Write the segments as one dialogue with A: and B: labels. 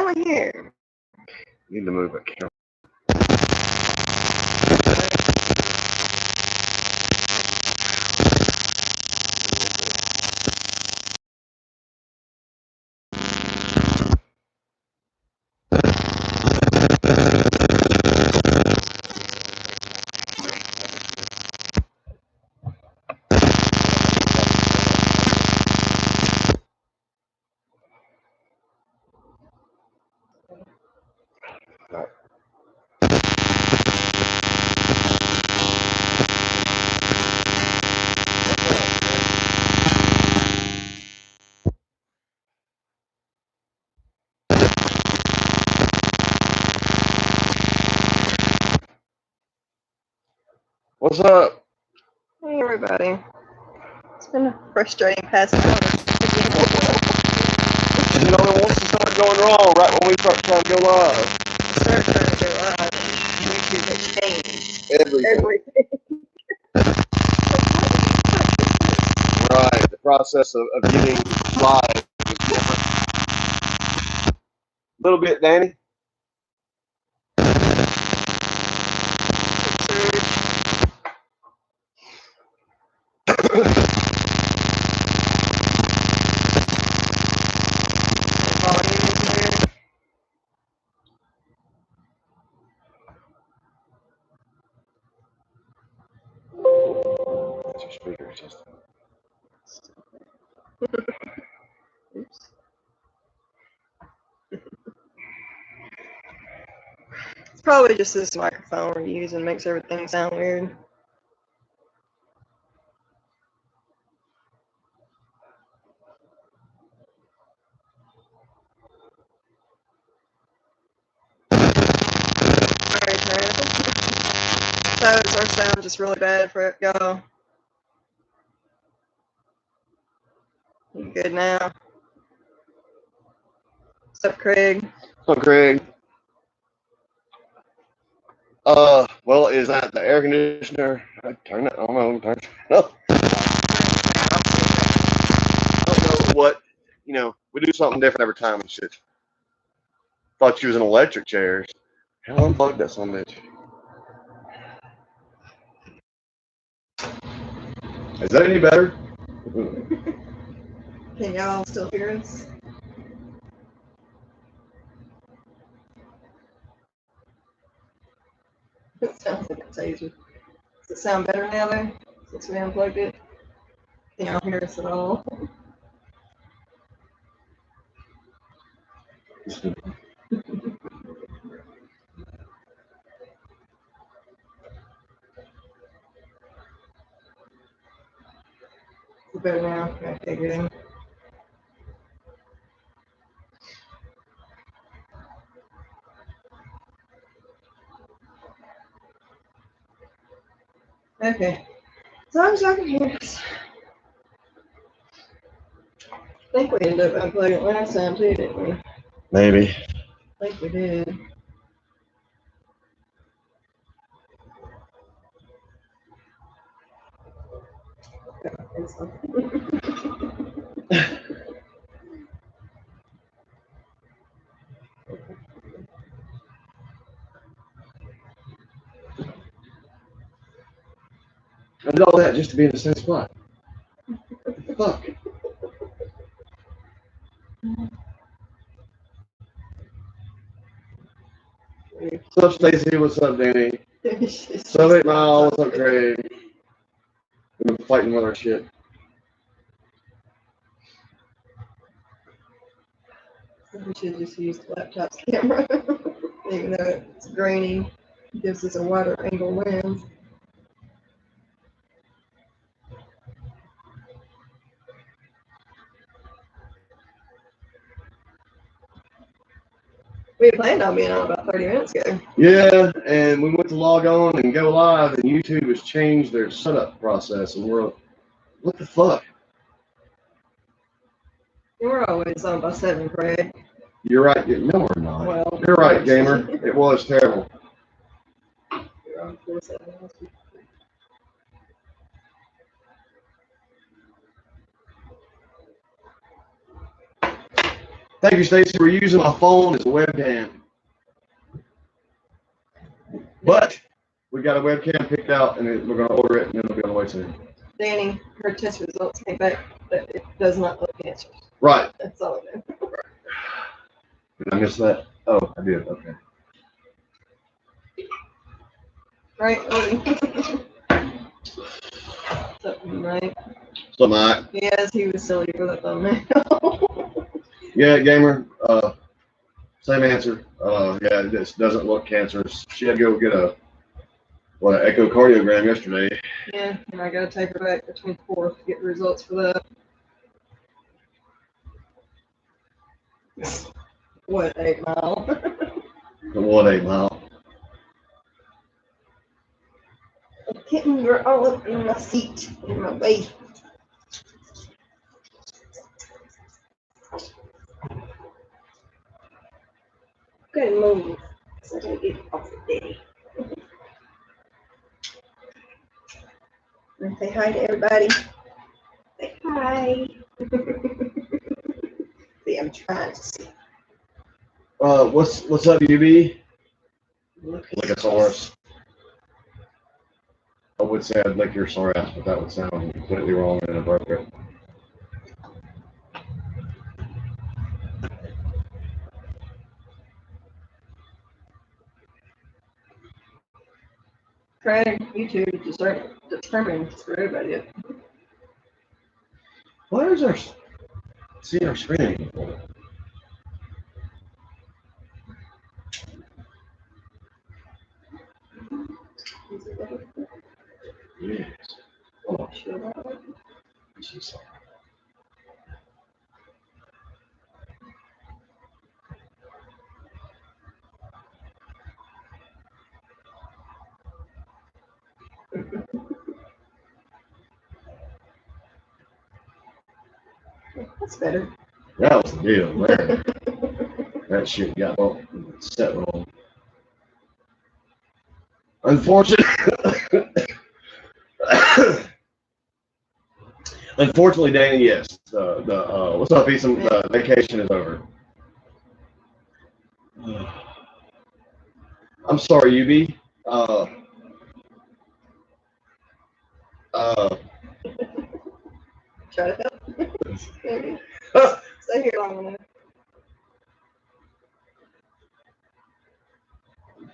A: camera here?
B: Need to move that camera. What's up?
A: Hey, everybody. It's been a frustrating past hour.
B: You know, it wants to start going wrong right when we start trying to go live.
A: Start trying to go live. YouTube has changed
B: Everything. Right. The process of getting live is different. A little bit, Danny. That's your speaker system.
A: Oops. It's probably just this microphone we're using makes everything sound weird. Alright, so is our sound just really bad for y'all? You good now? What's up, Craig?
B: What's up, Craig? Well, is that the air conditioner? I turn it. I don't know. Turn it. No. I don't know what. You know, we do something different every time and shit. Thought you was in electric chairs. Hell, unplugged that son of a bitch. Is that any better?
A: Can y'all still hear us? It sounds like a taser. Does it sound better now, though, since we unplugged it? Can y'all hear us at all? It's better now. Okay, good. Okay. As long as y'all can hear us. I think we ended up unplugging it last time too, didn't we?
B: Maybe.
A: I think we did.
B: I did all that just to be in the same spot. Fuck. What's up, Stacy? What's up, Danny? What's up, 8 Mile? What's up, Craig? We've been fighting with our shit.
A: We should just use the laptop's camera, even though it's grainy. It gives us a wider angle lens. We had planned on being on about 30 minutes ago.
B: Yeah, and we went to log on and go live, and YouTube has changed their setup process, and we're like, what the fuck?
A: We're always on by 7, Craig.
B: You're right. No, we're not.
A: Well,
B: you're right, gamer. It was terrible.
A: You're on 4-7.
B: Thank you, Stacy. We're using my phone as a webcam. But we got a webcam picked out, and we're going to order it, and then it'll be on the way soon.
A: Danny, her test results came back, but it does not look cancerous.
B: Right.
A: That's all it is.
B: Did I miss that? Oh, I did. Okay.
A: Right, something, right?
B: So, Mike.
A: Yes, he was silly for the thumbnail.
B: Yeah, gamer. Same answer. Yeah, this doesn't look cancerous. She had to go get an echocardiogram yesterday.
A: Yeah, and I gotta take her back the 24th to get the results for that. What, 8 Mile?
B: The 1-8 mile.
A: Kitten, you're all up in my seat, in my way. Good move. So I gotta get off the day. And say hi to everybody. Say hi. See, I'm trying to see.
B: What's up, UB? Lickosaurus. I would say I'd lick your sore ass, but that would sound completely wrong and inappropriate.
A: Craig, you two determined for everybody.
B: Why is our see our screen? Yes. Oh, she's sorry.
A: That's better.
B: That was the deal, man. That shit got set wrong. Unfortunately, Danny, yes. The what's up, Ethan? The vacation is over. I'm sorry, UB.
A: Try to help. Maybe. Stay here long enough.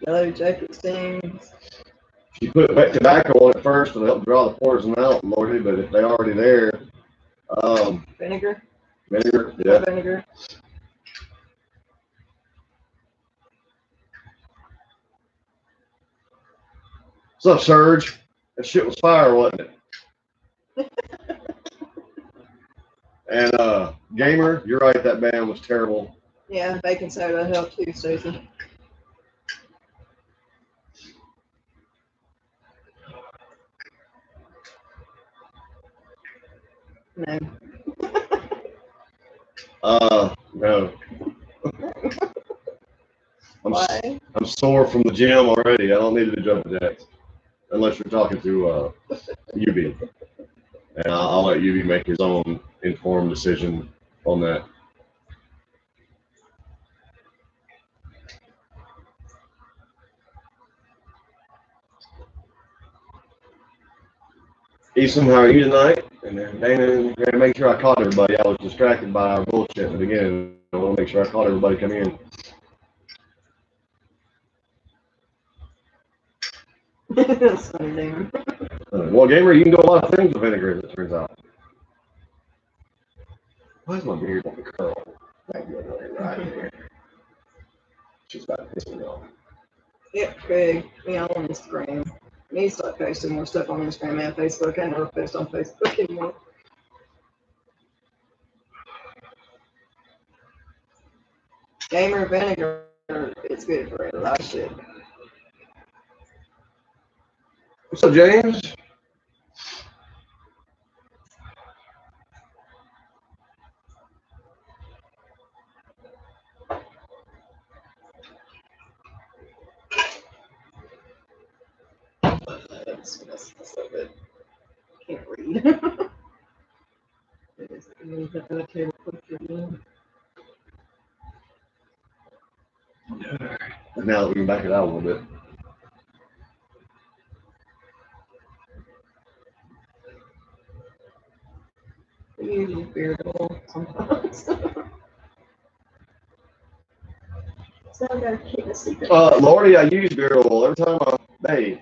A: Yellow jacket stings.
B: She put wet tobacco on it first to help draw the poison out, Lordy, but if they're already there,
A: Vinegar.
B: vinegar, yeah.
A: Vinegar.
B: What's up, Surge? That shit was fire, wasn't it? And Gamer, you're right, that band was terrible.
A: Yeah, baking soda helped too, Stacey. No.
B: No.
A: Why?
B: I'm sore from the gym already. I don't need to do jumping jacks. Unless you're talking to UB. And I'll let UB make his own informed decision on that. Ethan, how are you tonight? And then Dana, to make sure I caught everybody. I was distracted by our bullshit at the beginning. I want to make sure I caught everybody coming in.
A: That's funny, Damon.
B: Well, Gamer, you can do a lot of things with vinegar, as it turns out. Why is my beard on the curl? Right here. She's about to piss me off.
A: Yep, Craig. Yeah, on Instagram. I need to start posting more stuff on Instagram and Facebook. I never post on Facebook anymore. Gamer vinegar, it's good for a lot of shit.
B: What's up, James?
A: That's so good. Can't read. It is the tablecloth again.
B: Now we can back it out a little bit.
A: We usually beard oil sometimes. So I gotta keep a secret.
B: Lordy, I use beard oil every time I bathe.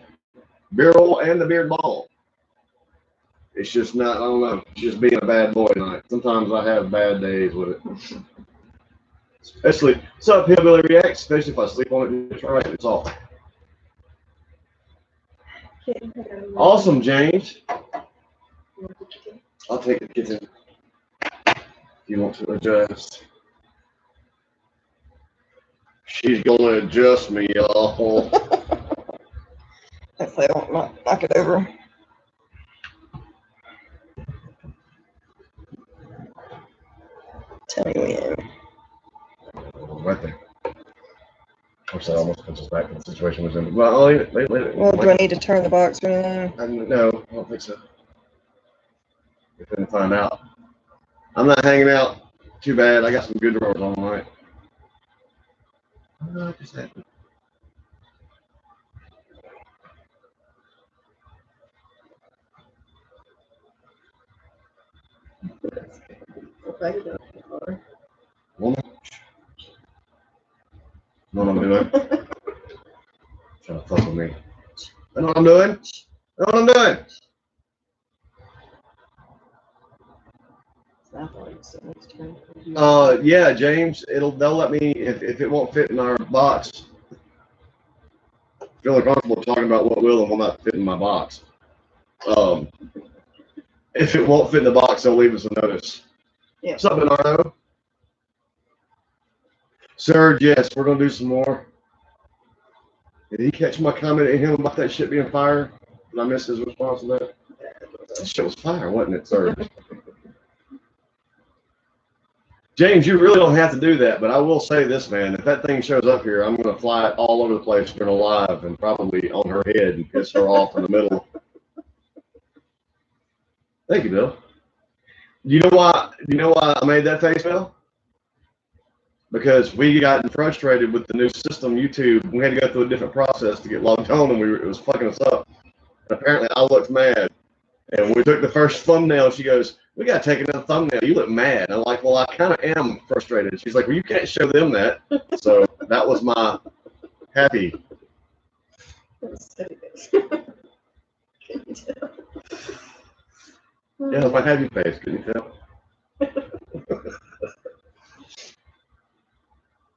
B: Beard oil and the beard balm. It's just not, I don't know, just being a bad boy tonight. Sometimes I have bad days with it. Especially, what's up, Hillbilly Reacts? Especially if I sleep on it just right, it's off. Awesome, James. I'll take the kitchen if you want to adjust. She's gonna adjust me, y'all.
A: If they don't knock it over. Tell me when.
B: Right there. Of course, that almost puts us back in the situation we're in. Well, leave it.
A: Well, do I need to turn the box or anything?
B: No, I don't think so. We're going to find out. I'm not hanging out too bad. I got some good drawers on, right? What just happened? Woman? Know what I'm doing? Trying to fuck with me. I know what I'm doing. I know what I'm doing. Yeah, James. They'll let me if it won't fit in our box. Feel comfortable talking about what will and will not fit in my box. If it won't fit in the box, they'll leave us a notice.
A: Yeah.
B: What's up, Bernardo? Sir, yes, we're gonna do some more. Did he catch my comment at him about that shit being fire? Did I miss his response to that? That shit was fire, wasn't it, sir? James, you really don't have to do that, but I will say this, man. If that thing shows up here, I'm going to fly it all over the place during a live and probably on her head and piss her off in the middle. Thank you, Bill. Do you know why I made that face, Bill? Because we got frustrated with the new system, YouTube. We had to go through a different process to get logged on, and it was fucking us up. And apparently, I looked mad. And when we took the first thumbnail, she goes, "We got to take another thumbnail. You look mad." And I'm like, "Well, I kind of am frustrated." She's like, "Well, you can't show them that." So that was my happy.
A: Can you tell?
B: Yeah, my happy face. Can you tell?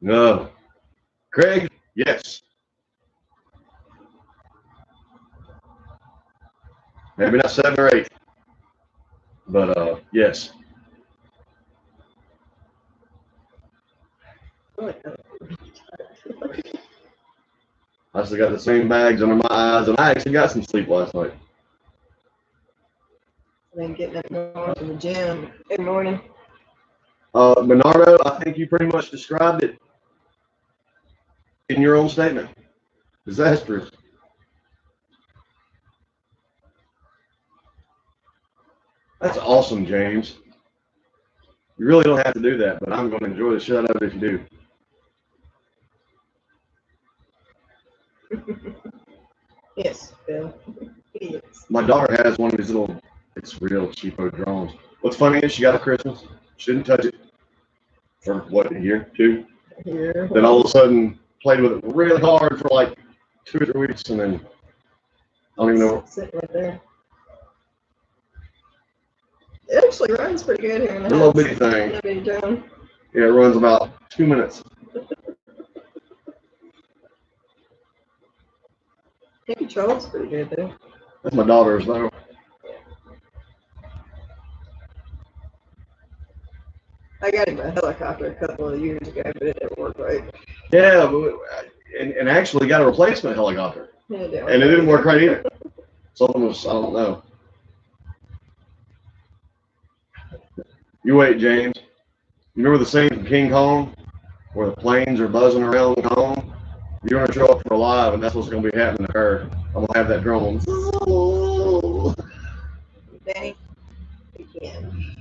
B: No. Craig, yes. Maybe not 7 or 8. But yes. I still got the same bags under my eyes, and I actually got some sleep last night.
A: Then getting up and going to the gym every morning.
B: Bernardo, I think you pretty much described it in your own statement. Disastrous. That's awesome, James. You really don't have to do that, but I'm going to enjoy the shit out of it if you do.
A: Yes, Bill. Yes.
B: My daughter has one of these little, it's real cheapo drones. What's funny is she got a Christmas. She didn't touch it for what, a year, 2?
A: Here.
B: Then all of a sudden played with it really hard for like 2 or 3 weeks, and then I don't even know.
A: Sitting right there. It actually runs pretty good here in the
B: The little bitty thing.
A: Little bitty drone.
B: Yeah, it runs about 2 minutes.
A: It controls pretty good though.
B: That's my daughter's though.
A: I got him a helicopter a couple of years ago, but it didn't work right.
B: Yeah, and actually got a replacement helicopter.
A: Yeah,
B: And it didn't work right either. Something was, I don't know. You wait, James. You remember the scene from King Kong where the planes are buzzing around Kong? You're going to show up for a live, and that's what's going to be happening to her. I'm going to have that drone.
A: Danny, you can.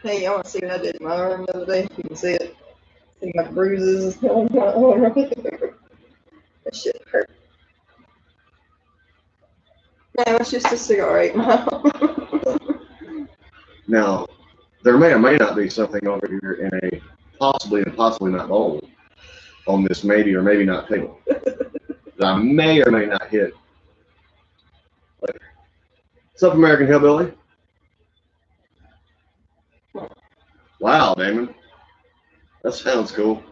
A: Hey, y'all want to see what I did to my arm the other day? You can see it. See my bruises on my arm right there. That shit hurt. No, it's just a cigarette now.
B: Now, there may or may not be something over here in a possibly and possibly not bowl on this maybe or maybe not table that I may or may not hit later. What's up, American Hillbilly? Wow, Damon. That sounds cool.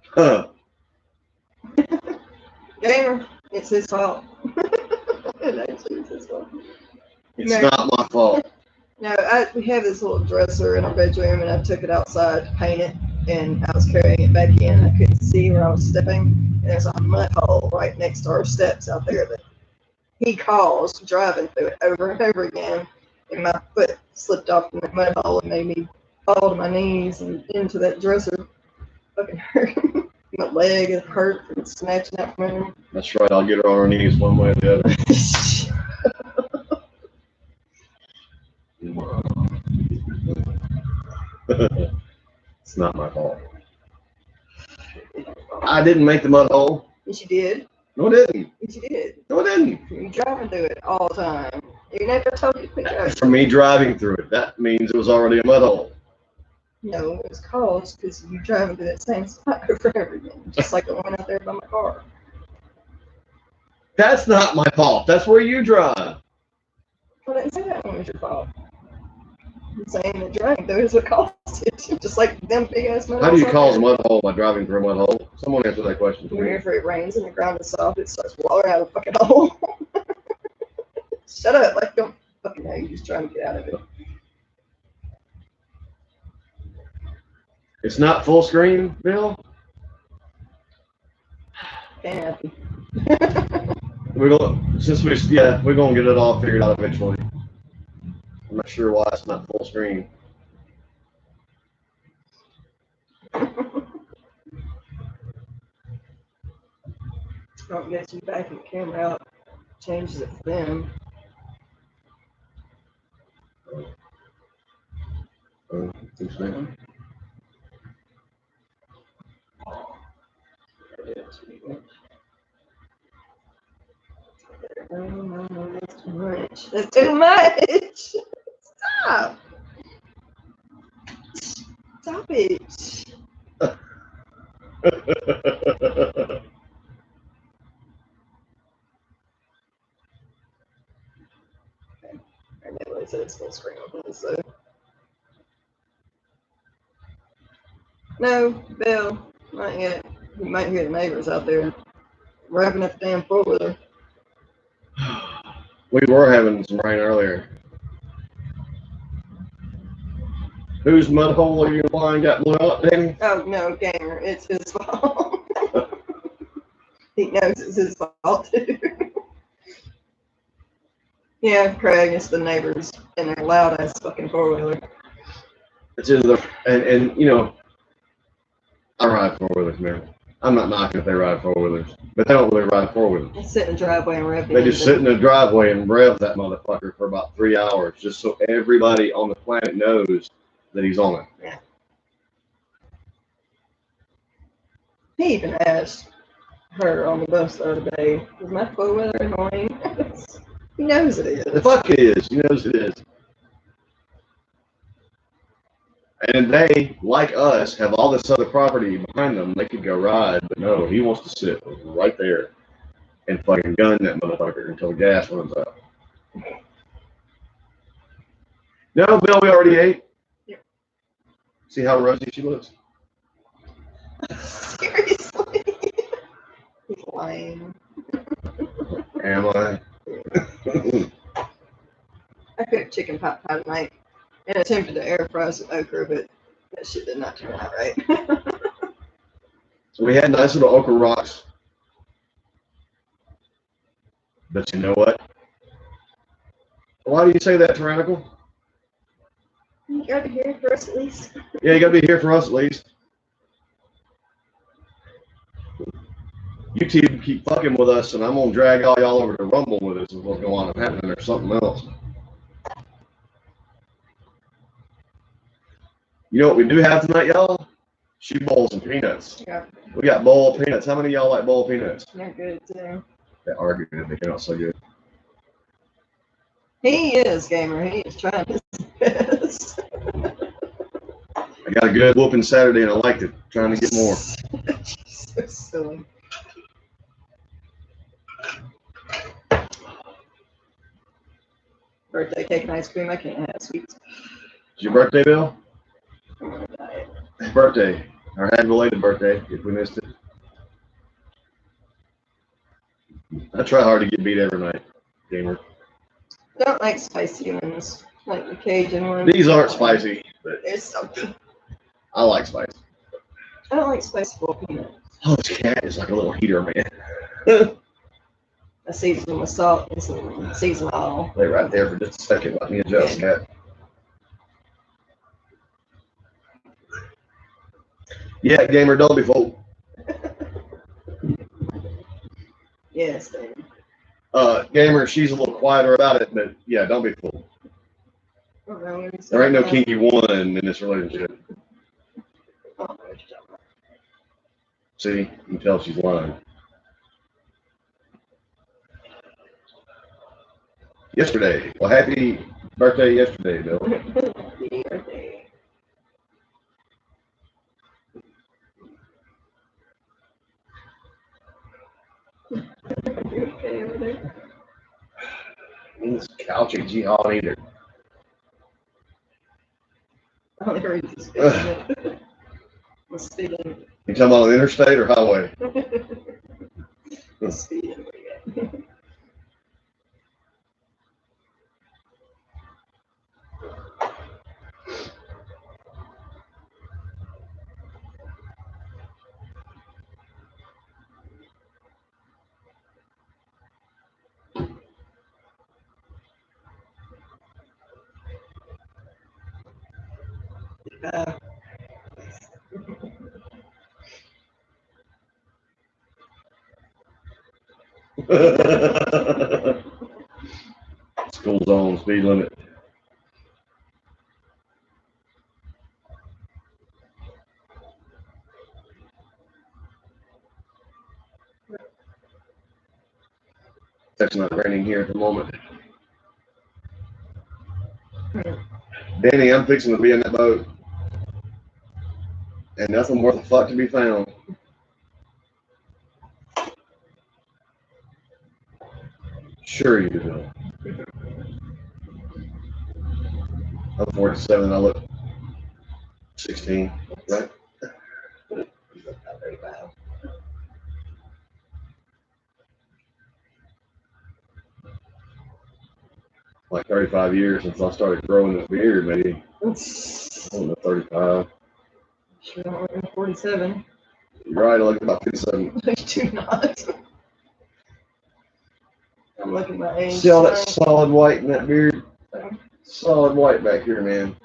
B: Huh.
A: Gamer, it's his fault. It actually is his fault.
B: It's not my fault.
A: No, we have this little dresser in our bedroom, and I took it outside to paint it, and I was carrying it back in. I couldn't see where I was stepping, and there's a mud hole right next to our steps out there that he caused driving through it over and over again, and my foot slipped off in that mud hole and made me fall to my knees and into that dresser. Fucking hurt. My leg is hurt from snatching out from under me.
B: That's right. I'll get her on her knees one way or the other. It's not my fault. I didn't make the mud hole.
A: Yes, you did.
B: No, it didn't.
A: Yes, you did.
B: No, it didn't.
A: You're driving through it all the time. You never told you to quit driving.
B: For me driving through it, that means it was already a mud hole.
A: No, it was caused because you driving through that same spot over and over again, just like the one out there by my car.
B: That's not my fault. That's where you drive.
A: Well, I didn't say that one was your fault. I'm saying that driving through is what caused it, just like them big ass mud holes.
B: How do you
A: out
B: cause
A: there.
B: a mud hole by driving through a mud hole? Someone answer that question for me.
A: Whenever it rains and the ground is soft, it starts watering out of the fucking hole. Shut up! Like don't fucking know. You're just trying to get out of it.
B: It's not full screen, Bill.
A: Can't happen.
B: We're gonna get it all figured out eventually. I'm not sure why it's not full screen.
A: Don't get you back the camera out. Changes it for them.
B: Too soon.
A: No, that's too much. That's too much. Stop. Stop it. I never really said it's full screen on this, so. No, Bill, not yet. You might hear the neighbors out there revving up the damn four-wheeler.
B: We were having some rain earlier. Whose mud hole are you implying got blown up, Danny?
A: Oh, no, Gamer, it's his fault. He knows it's his fault, too. Yeah, Craig, it's the neighbors and their loud-ass fucking four-wheeler.
B: It's either and you know, I ride four-wheelers, man. I'm not knocking if they ride four-wheelers, but they don't really ride four-wheelers.
A: They sit in the driveway and rev the
B: They just sit
A: engine.
B: in the driveway and rev that motherfucker for about 3 hours, just so everybody on the planet knows that he's on it.
A: Yeah. He even asked her on the bus the other day, is my four-wheeler annoying? He knows it
B: The
A: is.
B: fuck it is. He knows it is. And they, like us, have all this other property behind them. They could go ride, but no, he wants to sit right there and fucking gun that motherfucker until the gas runs out. No, Bill, we already ate.
A: Yep.
B: See how rosy she looks?
A: Seriously? He's lying.
B: Am I?
A: I cooked chicken pot pie tonight and attempted to air fry some okra, but that shit did not turn out right.
B: So we had nice little okra rocks. But you know what? Why do you say that, Tyrannical?
A: You gotta hear it for us at least.
B: Yeah, you gotta be here for us at least. You two keep fucking with us, and I'm gonna drag all y'all over to Rumble with us. Is what's going on happening or something else. You know what we do have tonight, y'all? She bowls and peanuts.
A: Yeah.
B: We got bowl peanuts. How many of y'all like bowl peanuts?
A: They're good too.
B: They are good. They came out so good.
A: He is gamer. He is trying his best.
B: I got a good whooping Saturday and I liked it. Trying to get more.
A: So silly. Birthday cake and ice cream. I can't have sweets.
B: Is your birthday, Bill?
A: I'm on a diet.
B: Happy birthday. Or happy belated birthday if we missed it. I try hard to get beat every night, gamer.
A: I don't like spicy ones, like the Cajun ones.
B: These aren't spicy, but
A: There's something.
B: I like spice.
A: I don't like spicy bowl peanuts.
B: Oh, this cat is like a little heater, man.
A: I season them with salt and some season oil.
B: Lay right there for just a second. Let me adjust, cat. Yeah, gamer, don't be fooled.
A: Yes, baby.
B: Gamer, she's a little quieter about it, but yeah, don't be fooled.
A: Oh,
B: There ain't no kinky one in this relationship.
A: Oh,
B: See, you can tell she's lying. Yesterday. Well, happy birthday yesterday, Bill.
A: happy birthday. You okay over there?
B: This couch ain't jihad either.
A: I only heard you speaking. I'm speaking.
B: You talking about an interstate or highway?
A: Speaking.
B: School zone, speed limit. It's not raining here at the moment. Danny, I'm fixing to be in that boat. And nothing worth a fuck to be found. Sure you do. I'm 47, I look 16, right? Like 35 years since I started growing this beard, maybe. I don't know, 35.
A: Sure, I'm 47.
B: You're right, I look about 57.
A: I do not. I'm looking at my age.
B: See all that solid white in that beard? Solid white back here, man.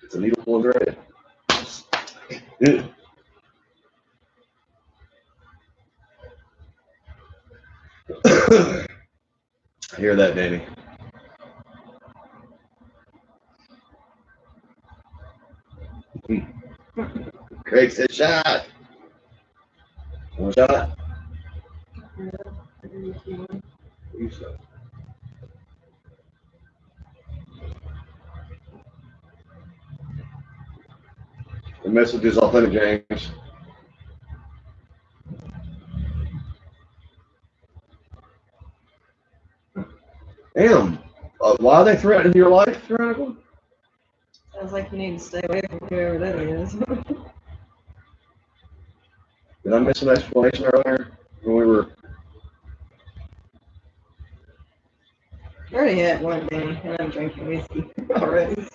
B: It's a needle point red. I hear that, Danny. Craig said shot. One shot. The message is authentic, James. Damn. Why are they threatening your life, Veronica?
A: Sounds like you need to stay away from whoever that is.
B: Did I miss an explanation earlier when we were?
A: I already had one thing, and I'm drinking whiskey already.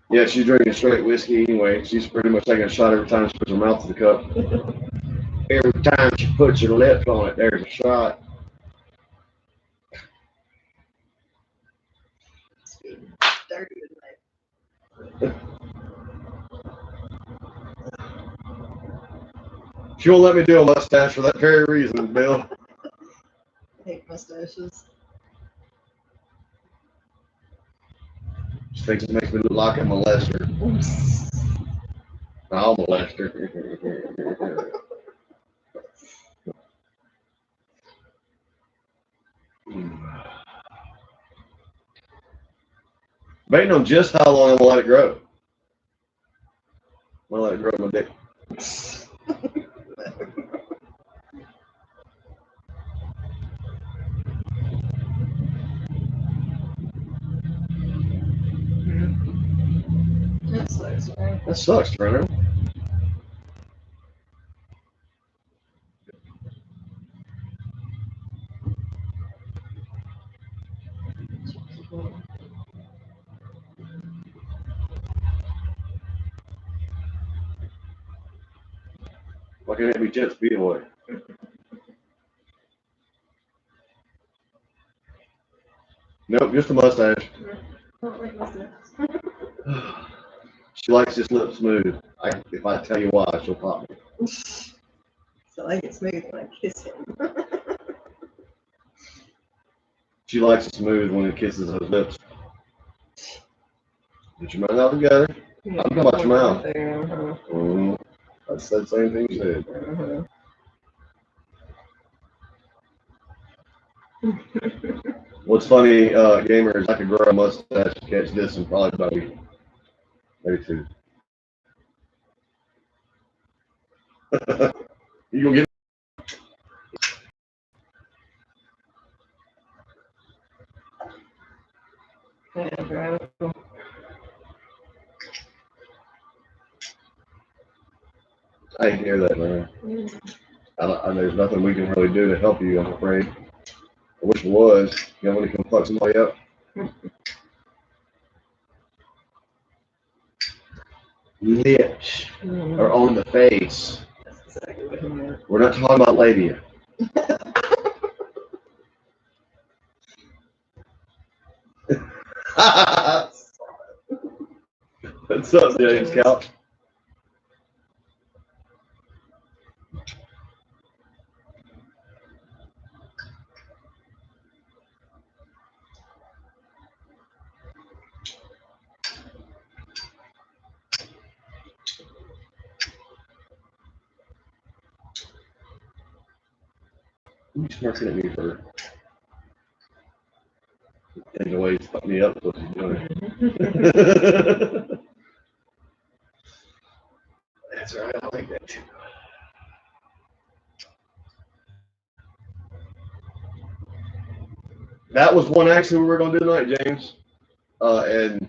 B: Yeah, she's drinking straight whiskey anyway. She's pretty much taking a shot every time she puts her mouth to the cup. Every time she puts her lips on it, there's a shot.
A: Dirty tonight.
B: She won't let me do a mustache for that very reason, Bill.
A: I hate mustaches.
B: She thinks it makes me look like a molester. I'm a molester. Waiting on just how long I'm gonna let it grow. I'm gonna let it grow my dick.
A: That sucks, right?
B: That sucks, Turner. Why can't it be jet speed away? Nope, just a mustache.
A: Don't like mustache.
B: She likes this lip smooth. If I tell you why, she'll pop me.
A: So I get smooth when I kiss him.
B: She likes it smooth when it kisses her lips. Get your mouth out together.
A: Yeah,
B: I'm talking about your mouth.
A: there,
B: I said the same thing you said. What's funny, gamers, I could grow a mustache to catch this in probably about a week. Maybe 2. You gonna get it? I didn't hear that, man. There's nothing we can really do to help you, I'm afraid. I wish it was. You know, when you can fuck somebody up. Lips are on the face.
A: That's exactly what he meant.
B: We're not talking about labia. What's up, James Couch? You smirking at me for in the way he's fucking me up. What he's doing. That's right. I like that too. That was one action we were gonna do tonight, James. And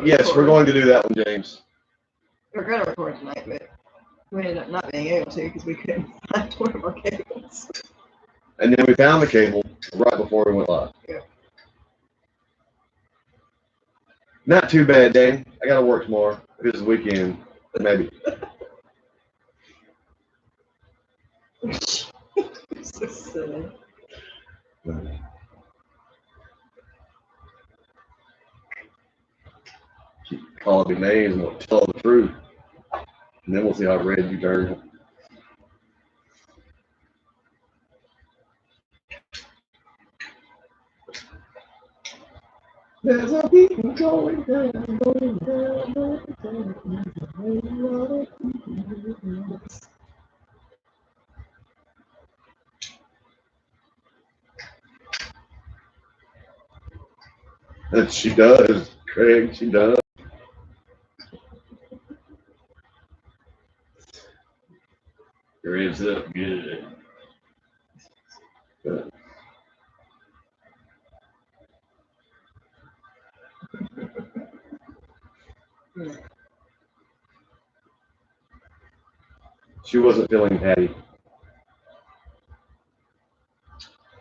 B: yes, we're going to do that one, James.
A: We're going to record tonight, but we ended up not being able to because we couldn't find one of our cables.
B: And then we found the cable right before we went live.
A: Yeah.
B: Not too bad, Dane. I got to work tomorrow. This is the weekend, maybe.
A: So silly.
B: Keep calling me names and we'll tell the truth. And then we'll see how red you turn. There's a beat going down, going down, going down. And she does, Craig, she does. Your ribs up good. Good. She wasn't feeling Hattie.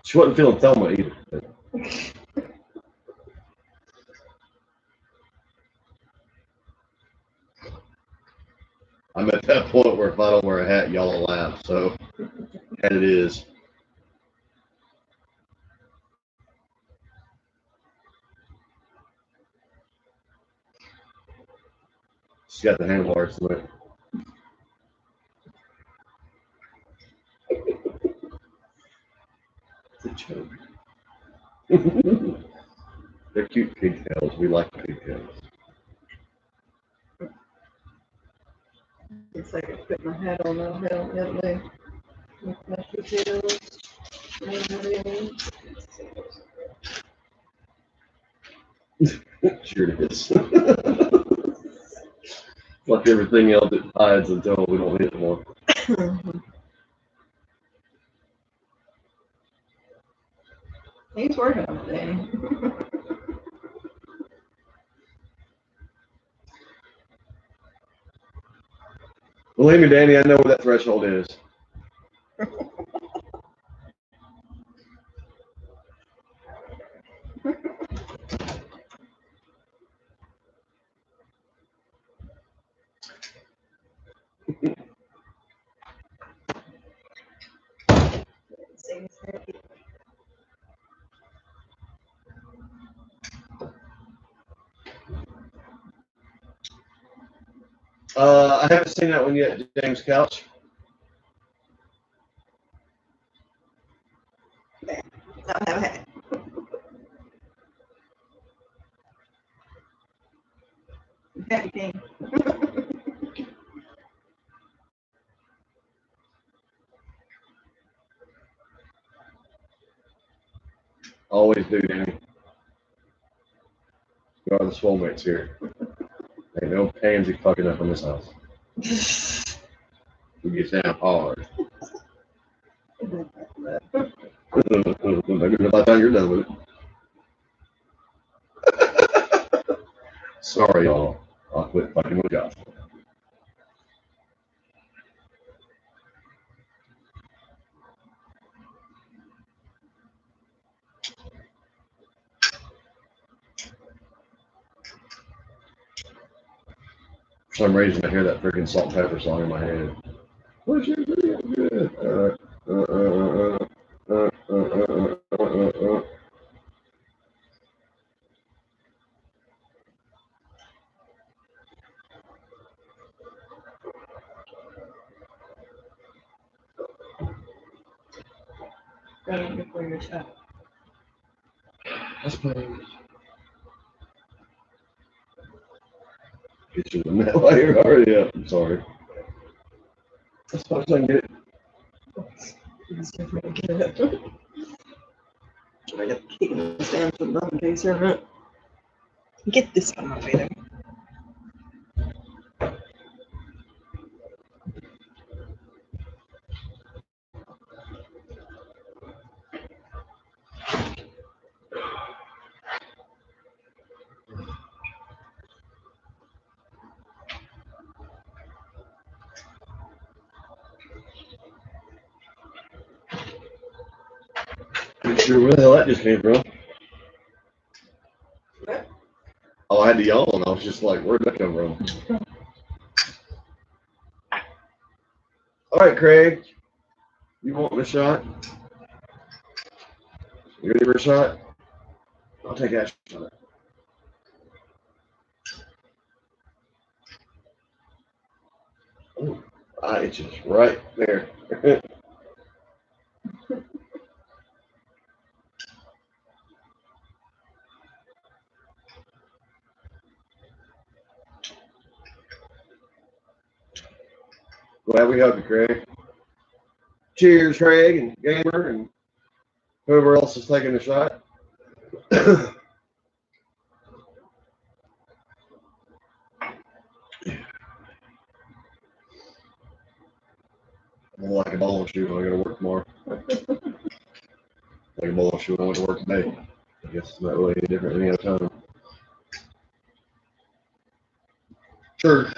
B: She wasn't feeling Thelma either. I'm at that point where if I don't wear a hat, y'all will laugh. So, hat it is. She's got the handlebars to it. It's a joke. They're cute pigtails. We like pigtails.
A: It's like I put my hat on now. I don't have my potatoes.
B: Sure it is. Like everything else, it hides until we don't need it more.
A: He's working on it, Danny.
B: Believe me, Danny, I know where that threshold is. I haven't seen that one yet, James Couch.
A: Don't have a hat. Happy King.
B: Always do, Danny. We are the swole mates here. Ain't no pansy fucking up in this house. We get down hard. Maybe by the time you're done with it. Sorry, y'all. I'll quit fucking with y'all. For some reason, I hear that freaking salt and pepper song in my head. What's your video good?
A: Right before your shot.
B: I suppose. Get you in that way. You're already up. I'm sorry. I suppose I can get it.
A: It's different to get it. I got to keep the stand for the bum case here a minute. Get this on my face.
B: Not sure where the hell that just came from. Oh, I had to yawn. I was just like, where'd that come from? All right, Craig. You want a shot? You ready for a shot? I'll take that shot. Oh, it's just right there. Glad we helped you, Craig. Cheers, Craig and Gamer and whoever else is taking the shot. I'm like a ball shoe when I go to work tomorrow. Like a ball shoe when I went to work today. I guess it's not really any different than any other time. Sure.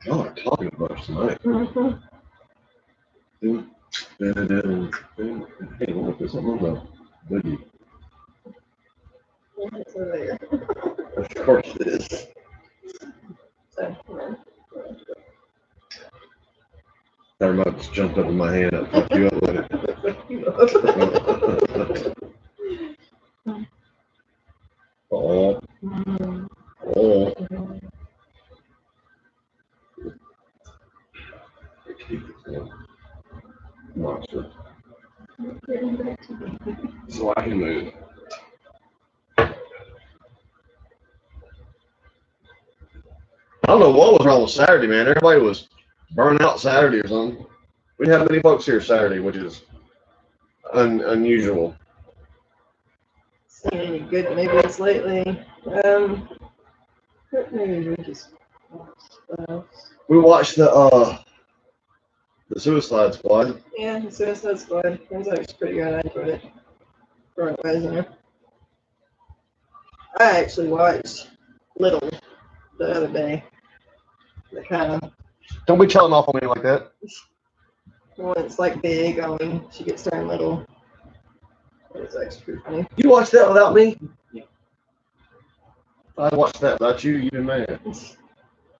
B: Y'all are talking a bunch tonight. Hey, look, there's something on the boogie.
A: It's over there.
B: Of course it is.
A: So,
B: That remote just jumped up in my hand. I'll fuck you up with it. Oh. Oh. Yeah. Monster. So I can move. I don't know what was wrong with Saturday, man. Everybody was burning out Saturday or something. We didn't have many folks here Saturday, which is unusual.
A: Seen any good movies lately? What movies we just watched?
B: We watched the Suicide Squad.
A: Yeah, the Suicide Squad. It was actually pretty good. I enjoyed it. For what it was, you know. I actually watched Little the other day. The kind of
B: Don't be telling off on me like that.
A: one that's like big, only she gets turned little. It was actually pretty funny.
B: You watched that without me? Yeah. I watched that without you. You've been mad.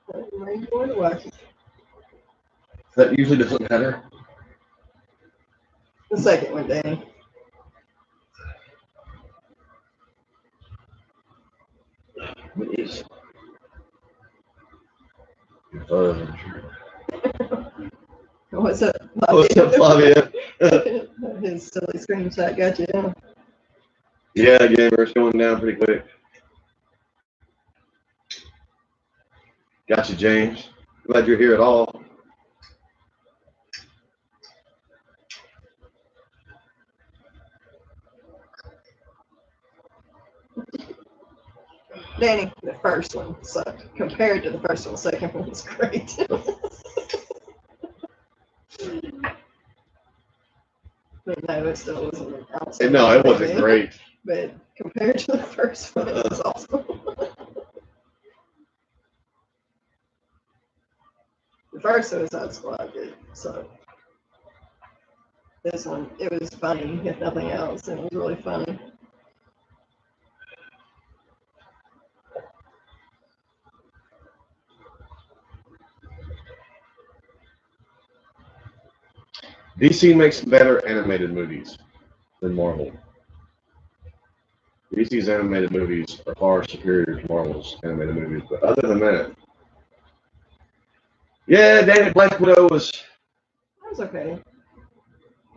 A: Where you going to watch it?
B: That usually doesn't matter.
A: The second one, Danny.
B: What is?
A: What's up,
B: What's up, Flavia?
A: His silly screenshot got you down.
B: Yeah, gamer, it's going down pretty quick. Got you, James. Glad you're here at all.
A: Danny, the first one sucked. Compared to the first one, the second one was great. But no, it still wasn't an outstanding
B: No, it wasn't
A: movie.
B: great.
A: But compared to the first one, it was awesome. The first Suicide Squad did so. This one, it was funny, if nothing else, and it was really funny.
B: DC makes better animated movies than Marvel. DC's animated movies are far superior to Marvel's animated movies. But other than that, yeah, damn it, Black Widow was.
A: That was okay.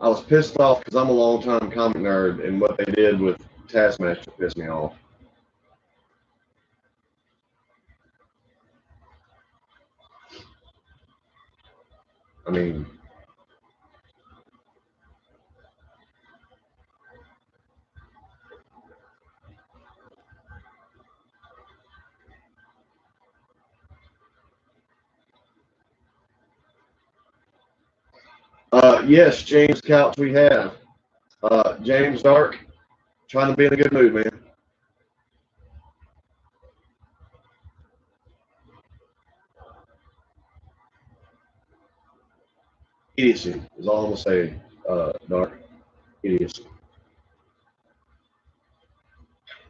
B: I was pissed off because I'm a long-time comic nerd, and what they did with Taskmaster pissed me off. I mean, yes, James Couch, we have. James Dark, trying to be in a good mood, man. Idiocy is all I'm gonna say. Dark, idiocy.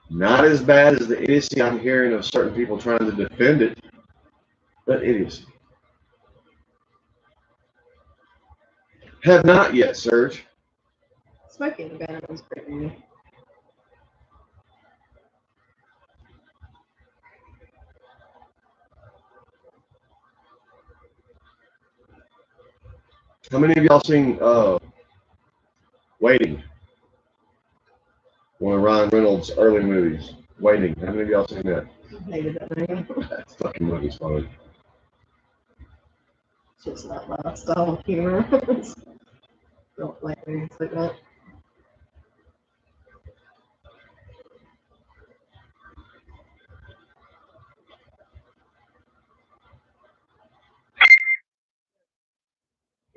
B: Not as bad as the idiocy I'm hearing of certain people trying to defend it, but idiocy. Have not yet, Serge.
A: Smoking the Gun was great movie.
B: How many of y'all seen Waiting? One of Ryan Reynolds' early movies. Waiting. How many of y'all seen that?
A: I hated that movie.
B: That fucking movie's fun.
A: It's just not my style of humor. Don't like movies like that.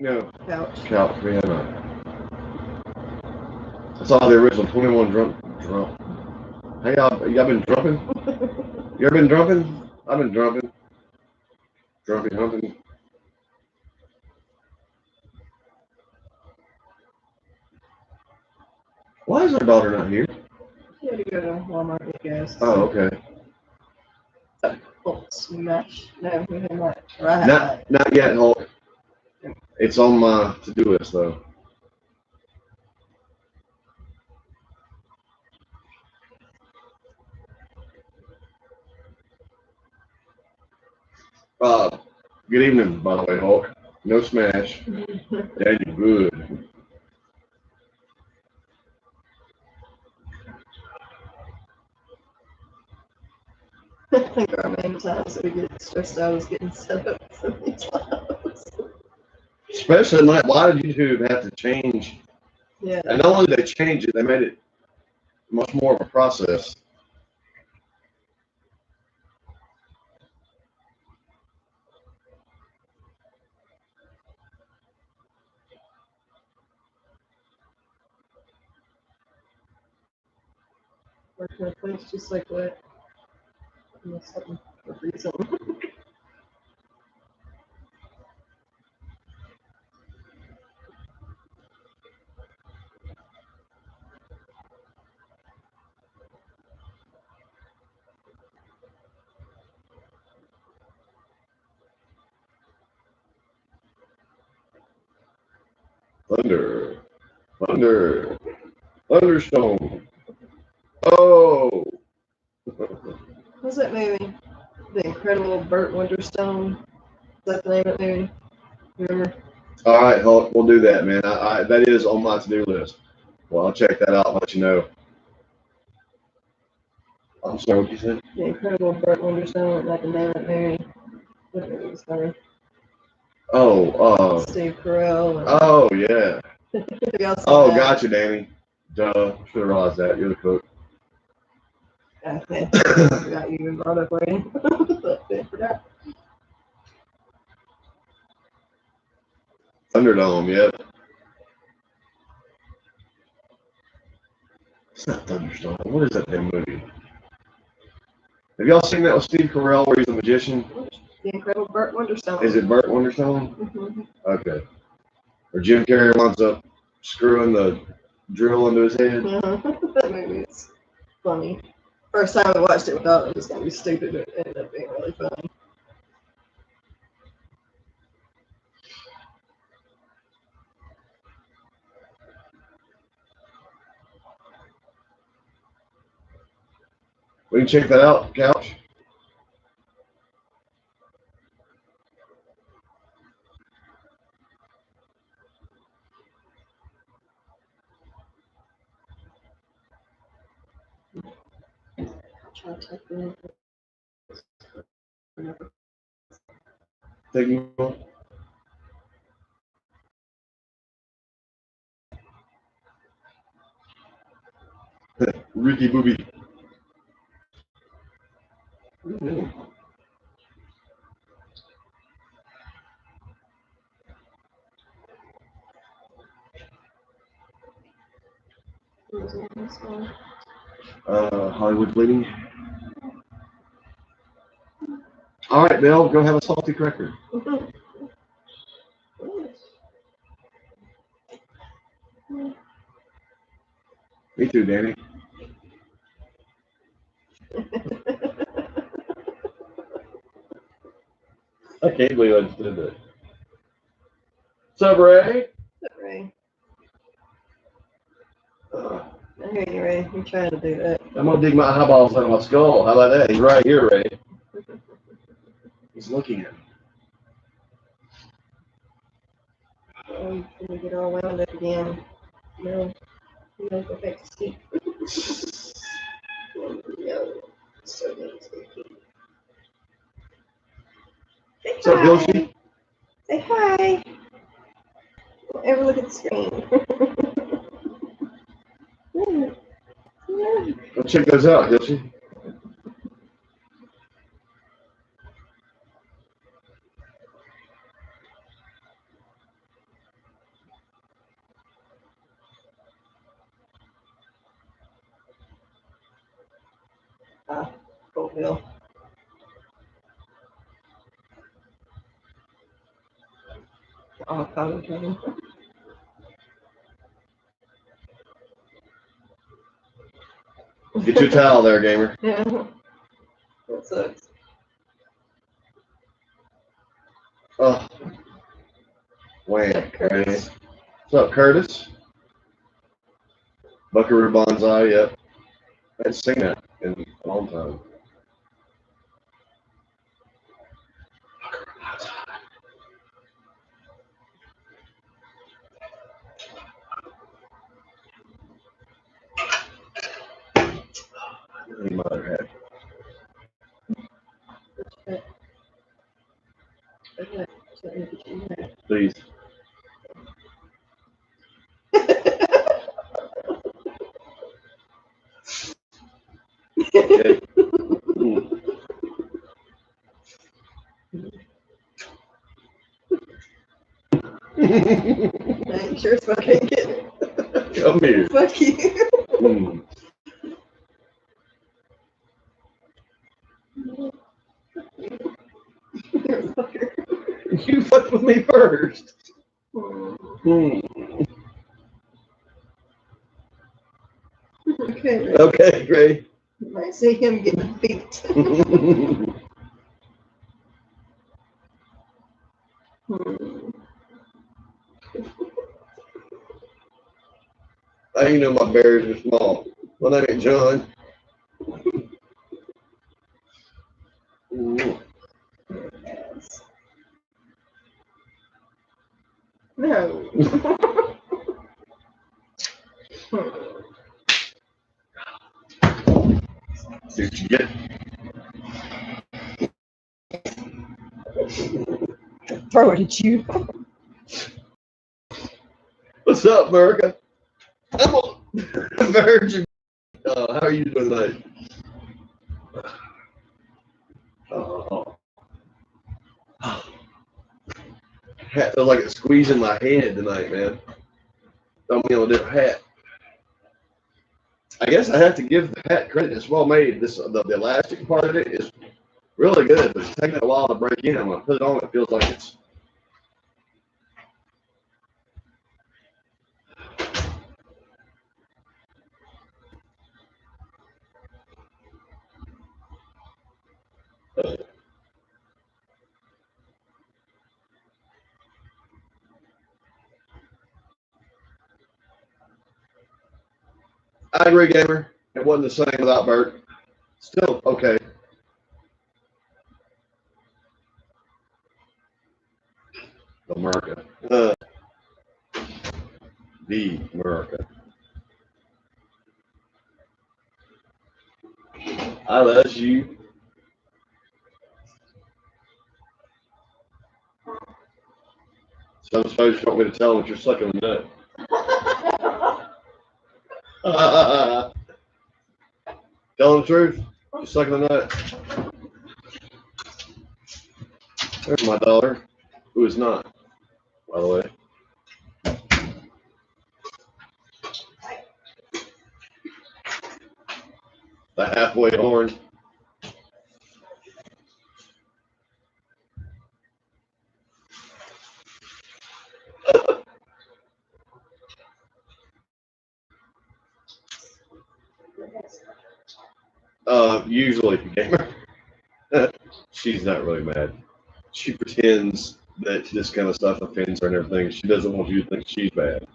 B: No.
A: Couch.
B: We have not. I saw the original 21 Drunk. Hey, y'all been drumping? You ever been drumping? I've been drumping. Drumping, humping. Why is our daughter not here?
A: She had to go to Walmart with gas.
B: Oh, okay.
A: Oh, smash. No, we have not. Or I have
B: Not yet, Hulk. It's on my to-do list, though. Good evening, by the way, Hulk. No smash. Yeah, you good.
A: I think our main times that we get stressed out is getting set up so many times.
B: Especially like, why did YouTube have to change?
A: Yeah.
B: And not only did they change it, they made it much more of a process.
A: Working a place just like that. Something for reason.
B: Thunder. Thunder. Thunderstone. Oh.
A: What's that movie? The Incredible Burt Wonderstone. Is that the name of that movie? Remember?
B: All right, Hulk, we'll do that, man. That is on my to-do list. Well, I'll check that out and let you know. I'm sorry, what you said?
A: The Incredible Burt Wonderstone, like the name of that movie. What movie was funny?
B: Oh,
A: Steve Carell. And,
B: oh, yeah.
A: y'all seen
B: Oh,
A: that?
B: gotcha, Danny. Duh. Should have realized that. You're the cook.
A: I forgot you even brought up Ray. I forgot.
B: Thunderdome, yep. It's not Thunderstorm. What is that damn movie? Have y'all seen that with Steve Carell where he's a magician?
A: The Incredible Burt Wonderstone.
B: Is it Burt Wonderstone?
A: Mm-hmm.
B: Okay. Or Jim Carrey winds up screwing the drill into his head?
A: That movie is funny. First time I watched it, we thought it was going to be stupid, but it ended up being really funny.
B: We can check that out, Couch.
A: Try to type in.
B: Take you on. Ricky Booby.
A: Mm-hmm.
B: Hollywood Bleeding. All right, Bill, go have a salty cracker. Me too, Danny. I can't believe I just did that. What's up, Ray?
A: Ray. I hear you, Ray. I'm trying to do that.
B: I'm gonna dig my eyeballs out of my skull. How about that? He's right here, Ray. He's looking at me.
A: I'm gonna get all wound up again. No, you don't go back to sleep. No, so sleepy.
B: What's up, Yoshi?
A: Say hi. Don't ever look at the screen.
B: Go check those out, Yoshi.
A: Cool Bill. Oh, cotton candy.
B: Get your towel there, gamer.
A: Yeah. That sucks.
B: Oh. Wham.
A: Curtis.
B: What's up, Curtis? Buckaroo Banzai, yep. I haven't seen that in a long time. Any mother hat. Please. Okay.
A: I'm sure as fuck I can't get it.
B: Come here.
A: Fuck you.
B: You fucked with me first.
A: Okay.
B: Okay, great.
A: You might see him getting beat.
B: I ain't know my bears are small. My name ain't John.
A: No.
B: See what you get.
A: Throw it at you.
B: What's up, America? I'm a virgin. How are you doing tonight? Hat feels like it's squeezing my head tonight, man. Throw me on a different hat. I guess I have to give the hat credit. It's well made. The elastic part of it is really good, but it's taking a while to break in. When I put it on, it feels like it's. I agree, gamer. It wasn't the same without Bert. Still okay. America. The America. I love you. So I suppose you want me to tell them that you're sucking the nut. Tell them the truth. You're sucking the nut. There's my daughter, who is not, by the way. The halfway horn. Usually, gamer. She's not really mad. She pretends that this kind of stuff offends her and everything. She doesn't want you to think she's bad.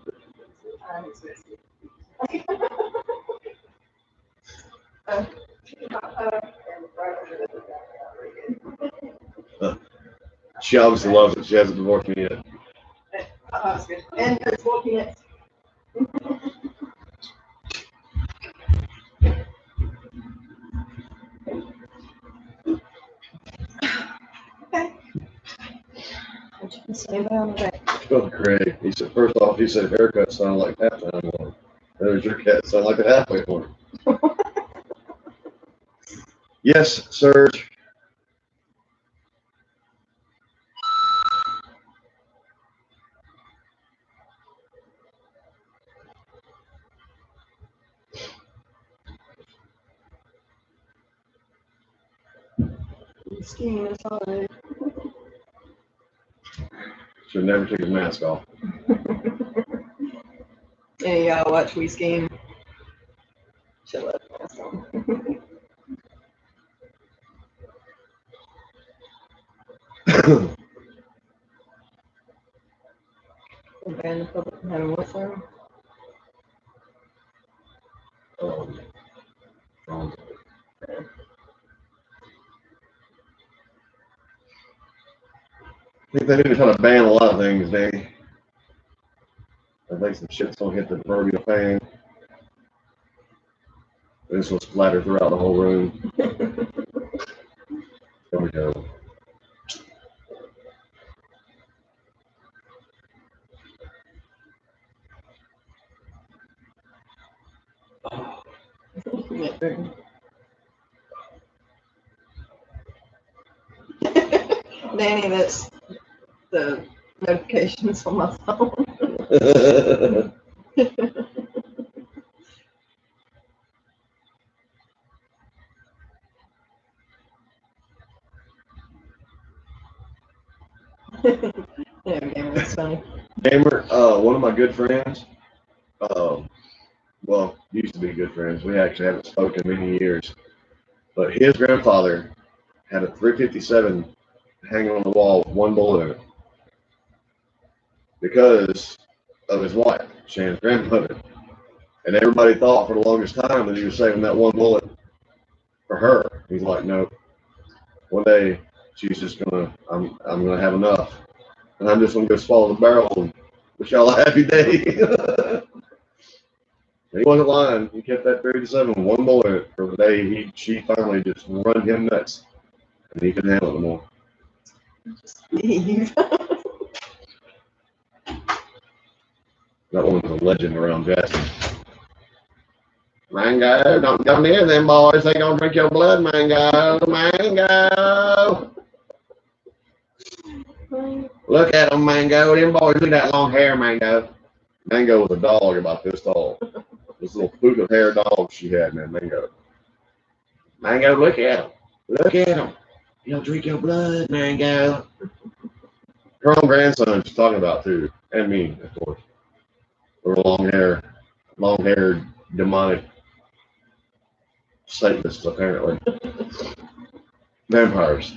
B: She obviously loves it. She hasn't divorced me yet.
A: And it's walking it. Okay. What you can say about that?
B: Oh, Craig. He said, first off, he said haircut sounded like halftime one. There's your cat sound like a halfway one. Yes, Serge.
A: Skiing is hard.
B: Should never take his mask off.
A: Yeah, you gotta watch We Scheme. Should let the mask on. Ban the public from having what's on?
B: I think they need to try to ban a lot of things, Danny. I think some shit's gonna hit the proverbial fan. This will splatter throughout the whole room. There we go.
A: Danny, that's the notifications on my phone. Yeah, Danny, that's funny.
B: Gamer, one of my good friends, well, used to be good friends. We actually haven't spoken in many years. But his grandfather had a 357 hanging on the wall with one bullet in it because of his wife, Shannon's grandmother. And everybody thought for the longest time that he was saving that one bullet for her. He's like, no. One day she's just I'm gonna have enough, and I'm just gonna go swallow the barrel and wish y'all a happy day. He wasn't lying. He kept that 37 one bullet for the day she finally just run him nuts, and he couldn't handle it no more.
A: Steve.
B: That one was a legend around Jackson. Mango, don't go near them boys. They gonna drink your blood, Mango. Mango. Look at them, Mango. Them boys, look at that long hair, Mango. Mango was a dog about this tall. This little poodle hair dog she had, man, Mango. Mango, look at him. Look at him. He'll drink your blood, Mango. Her own grandson she's talking about, too. And me, of course. They were long-haired, demonic Satanists, apparently. Vampires.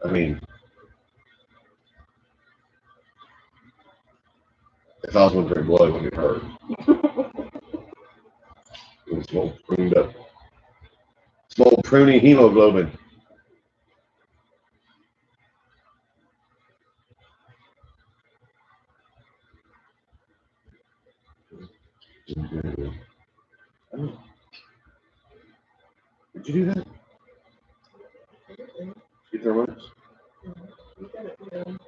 B: I mean, if I was going to drink blood, it wouldn't hurt. It was small, pruned up. Small pruny hemoglobin. Did you do that? You thermos?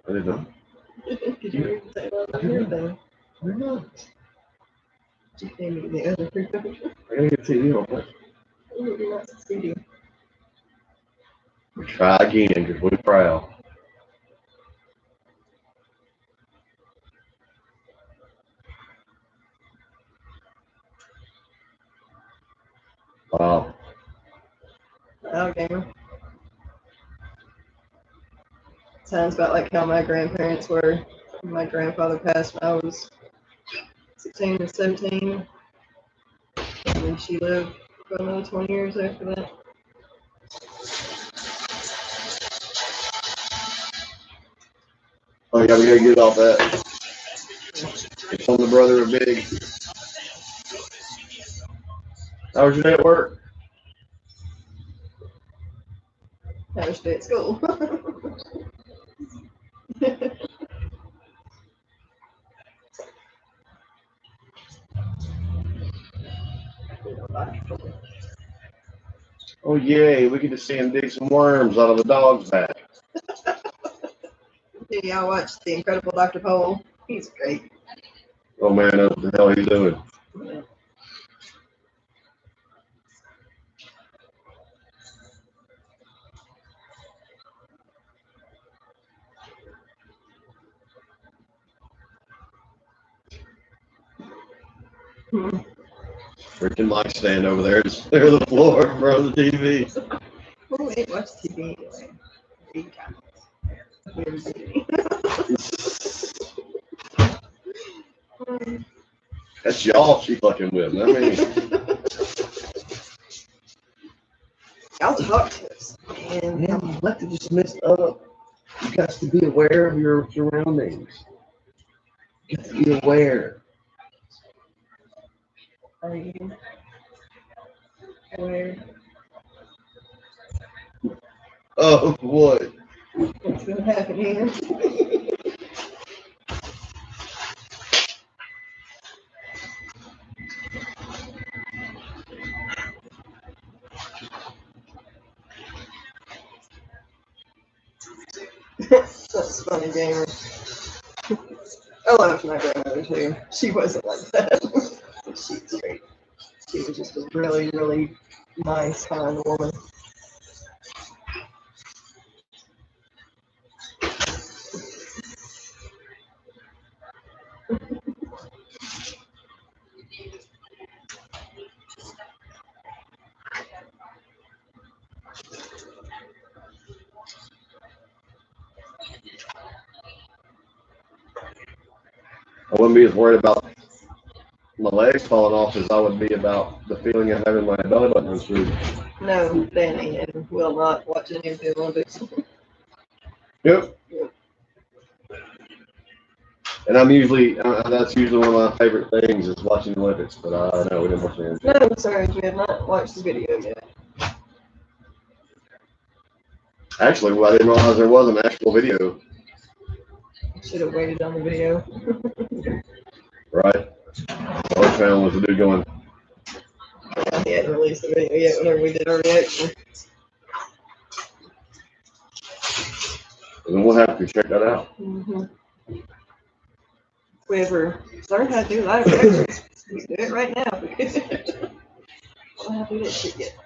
B: I didn't know.
A: Did you even say that on your thing?
B: Why not?
A: You gave me the other refrigerator.
B: I gotta get TV on first.
A: Oh, you're not succeeding.
B: We try again because we're proud. Wow.
A: Oh, gamer. Sounds about like how my grandparents were. My grandfather passed when I was 16 or 17. And then she lived for another 20 years after that.
B: Oh, yeah, we gotta get off that. It's on the brother of Big. How was your day at work?
A: How was your day at school?
B: Oh, yay, we get to see him dig some worms out of a dog's back.
A: Did y'all watch The Incredible Dr. Pole? He's great.
B: Oh, man, what the hell he's doing?
A: Yeah.
B: Freaking mic stand over there. Just clear the floor in front of the TV.
A: Who ain't watched TV anyway? 8 times. We haven't seen any.
B: That's y'all she fucking with. I mean,
A: Y'all talk to us. And
B: man, you like to just mess up. You got to be aware of your surroundings. You got to be aware.
A: are you aware?
B: Oh, what?
A: What's gonna happen here? That's funny, gamer. I love my grandmother too. She wasn't like that. She's great. She was just a really, really nice, kind woman.
B: I wouldn't be as worried about my legs falling off as I would be about the feeling of having my belly button unscrewed.
A: No, Danny and will not watch any of the Olympics.
B: Yep. And I'm usually, that's usually one of my favorite things is watching the Olympics, but I know we didn't watch the
A: No, sorry, we have not watched the video yet.
B: Actually, well, I didn't realize there was an actual video.
A: Should have waited on the video.
B: Right. All I found was the dude going,
A: Yeah, he hadn't released the video yet whenever we did our reaction.
B: and then we'll have to check that out.
A: Mm-hmm. If we ever learn how to do live reactions, we can do it right now. I don't have to do that shit yet.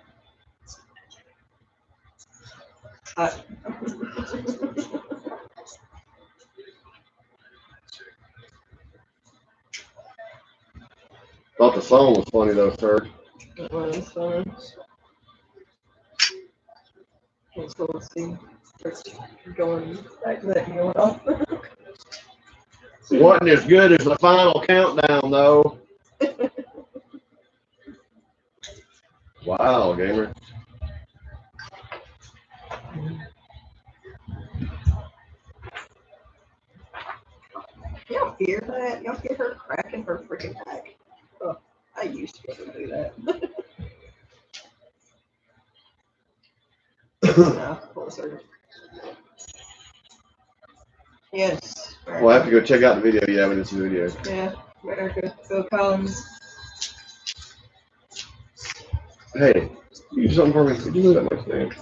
B: Thought the song was funny though, sir.
A: That was fun. It's cool to see. Starts going back to that going off.
B: Wasn't as good as the final countdown though. Wow, gamer.
A: Y'all hear that? Y'all hear her cracking her freaking back? Oh, I used to be able to do that. No, closer. Yes.
B: We'll have to go check out the video. Yeah, we did some video.
A: Yeah, America. Phil Collins.
B: Hey, you do something for me? Could you move that mic stand?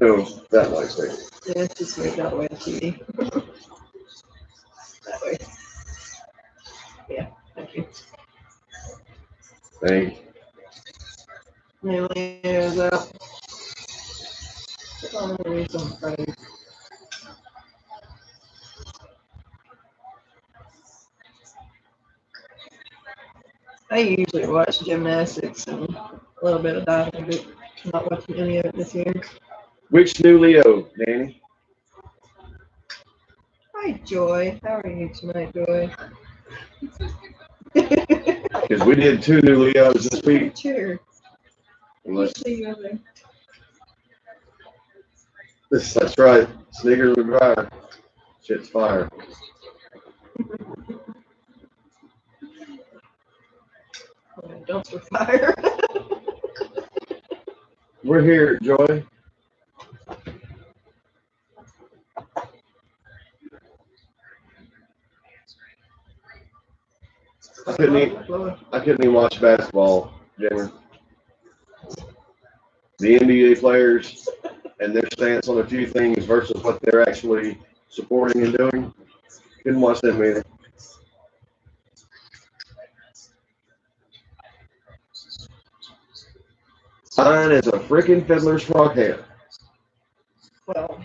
B: No, that mic stand.
A: Yeah, just moved out of the way of the TV. That way. Yeah, thank you.
B: Thank you.
A: Leo's out. I'm gonna read some friends. I usually watch gymnastics and a little bit of diving, but I'm not watching any of it this year.
B: Which new Leo, Danny?
A: Hi, Joy. How are you tonight, Joy?
B: Because we did 2 new Leos this week.
A: Chair.
B: Unless,
A: See you over there.
B: that's right. Sneakers with fire. Shit's fire.
A: Dumpster fire.
B: We're here, Joy. I couldn't even watch basketball, Jimmer. The NBA players and their stance on a few things versus what they're actually supporting and doing. Couldn't watch them either. Mine is a freaking fiddler's frog hair.
A: Well,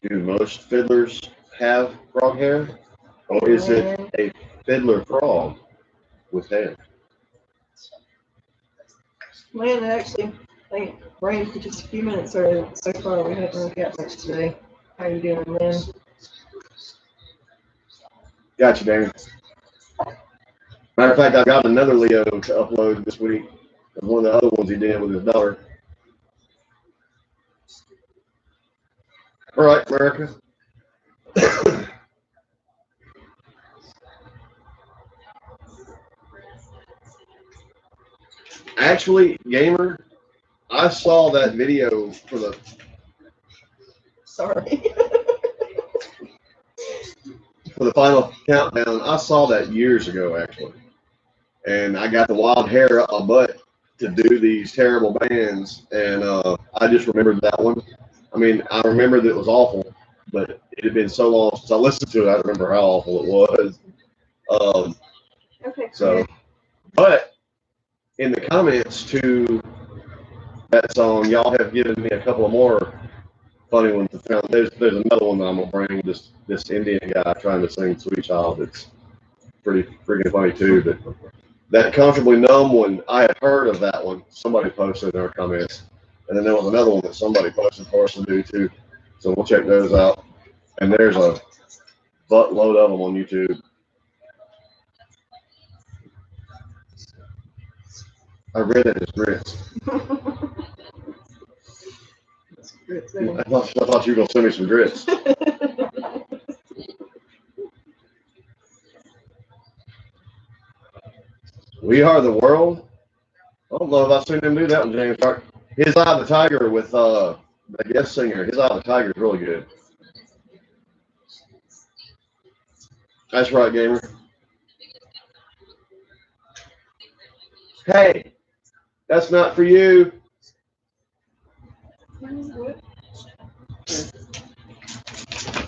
B: Do most fiddlers have frog hair? Or is it a fiddler frog with hair?
A: man, actually, I think it rained for just a few minutes earlier. So far, we haven't really got much today. How you doing, man?
B: Gotcha, Danny. Matter of fact, I got another Leo to upload this week. One of the other ones he did with his daughter. All right, America. Actually, gamer, I saw that video for the.
A: Sorry.
B: For the final countdown. I saw that years ago, actually, and I got the wild hair up my butt to do these terrible bands, and I just remembered that one. I mean, I remember that it was awful, but it had been so long since I listened to it. I don't remember how awful it was.
A: Okay.
B: So, but in the comments to that song, y'all have given me a couple of more funny ones. There's another one that I'm gonna bring. This Indian guy trying to sing "Sweet Child." It's pretty freaking funny too. But that "Comfortably Numb" one, I had heard of that one. Somebody posted in our comments, and then there was another one that somebody posted for us to do too. So we'll check those out. And there's a buttload of them on YouTube. I read it as grits. I thought you were gonna send me some grits. We Are the World. I don't know if I've seen him do that one, James. His Eye of the Tiger with the guest singer. His Eye of the Tiger is really good. That's right, gamer. Hey, that's not for you.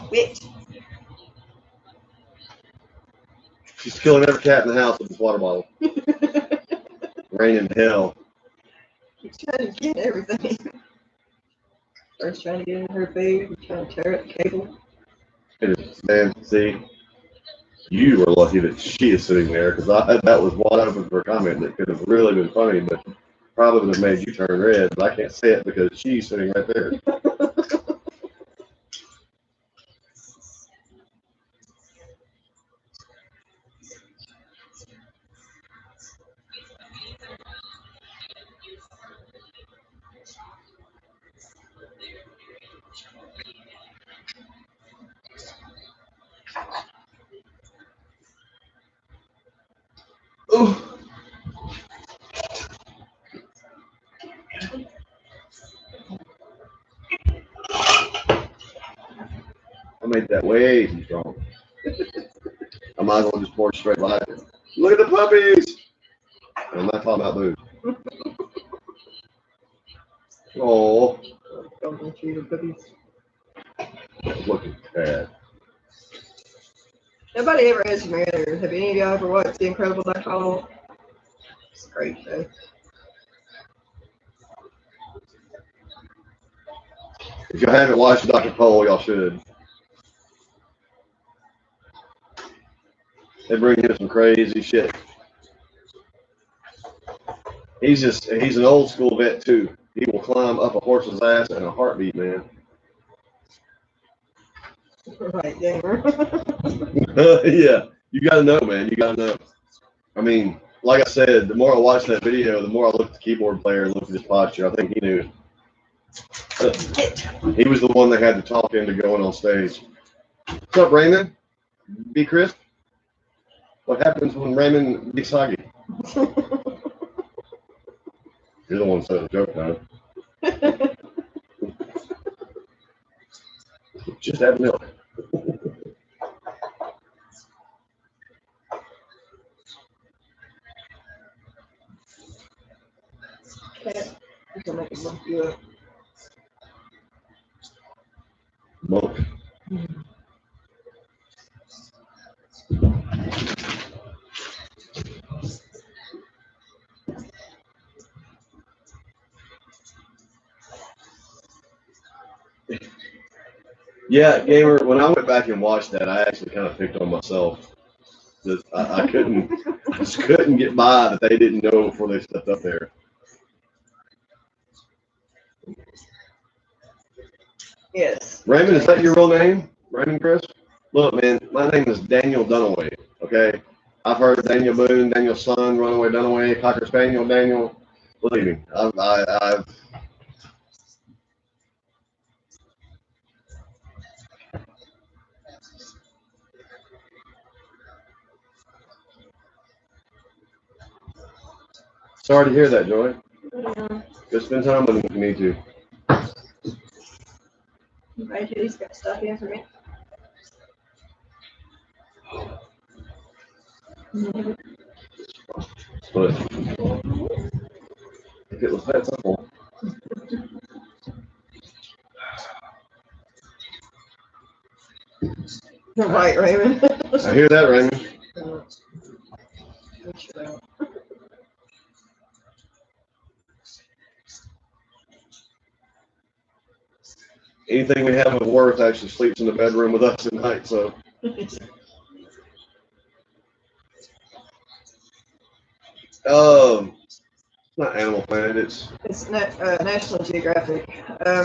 A: Quit.
B: She's killing every cat in the house with this water bottle. Rain in hell.
A: She's trying to get everything. First trying to get in her food, trying to tear up the cable.
B: Man, see, you are lucky that she is sitting there, because that was wide open for a comment that could have really been funny, but probably would have made you turn red. But I can't say it because she's sitting right there. Ooh. I made that way too strong. I might as well just pour it straight like it. Look at the puppies! I'm not talking about booze. Oh,
A: Don't chew the cookies.
B: looking bad.
A: Nobody ever asked me earlier. Have any of y'all ever watched The Incredible Duck Hall? It's a great show.
B: If y'all haven't watched Dr. Cole, y'all should. They bring him some crazy shit. He's an old school vet too. He will climb up a horse's ass in a heartbeat, man.
A: Right, gamer.
B: Yeah, you gotta know, man. You gotta know. I mean, like I said, the more I watched that video, the more I looked at the keyboard player and looked at his posture. I think he knew. He was the one that had to talk into going on stage. What's up, Raymond? Be crisp. What happens when Raymond gets soggy? You're the one who said the joke, man. Just have milk.
A: Cat. You can make it look good.
B: Milk. Yeah, gamer. When I went back and watched that, I actually kind of picked on myself. I just couldn't get by that they didn't know before they stepped up there.
A: Yes.
B: Raymond, is that your real name? Raymond Chris? Look, man, my name is Daniel Dunaway, okay? I've heard Daniel Boone, Daniel Son, Runaway Dunaway, Cocker Spaniel Daniel. Believe me, I've Sorry to hear that, Joy.
A: Yeah.
B: Go spend time with him if you need to.
A: Right here, he's got stuff in for me.
B: But if it was that simple.
A: Right, Raymond.
B: I hear that, Raymond. Anything we have of worth actually sleeps in the bedroom with us at night, so. Not Animal Planet, it's
A: National Geographic.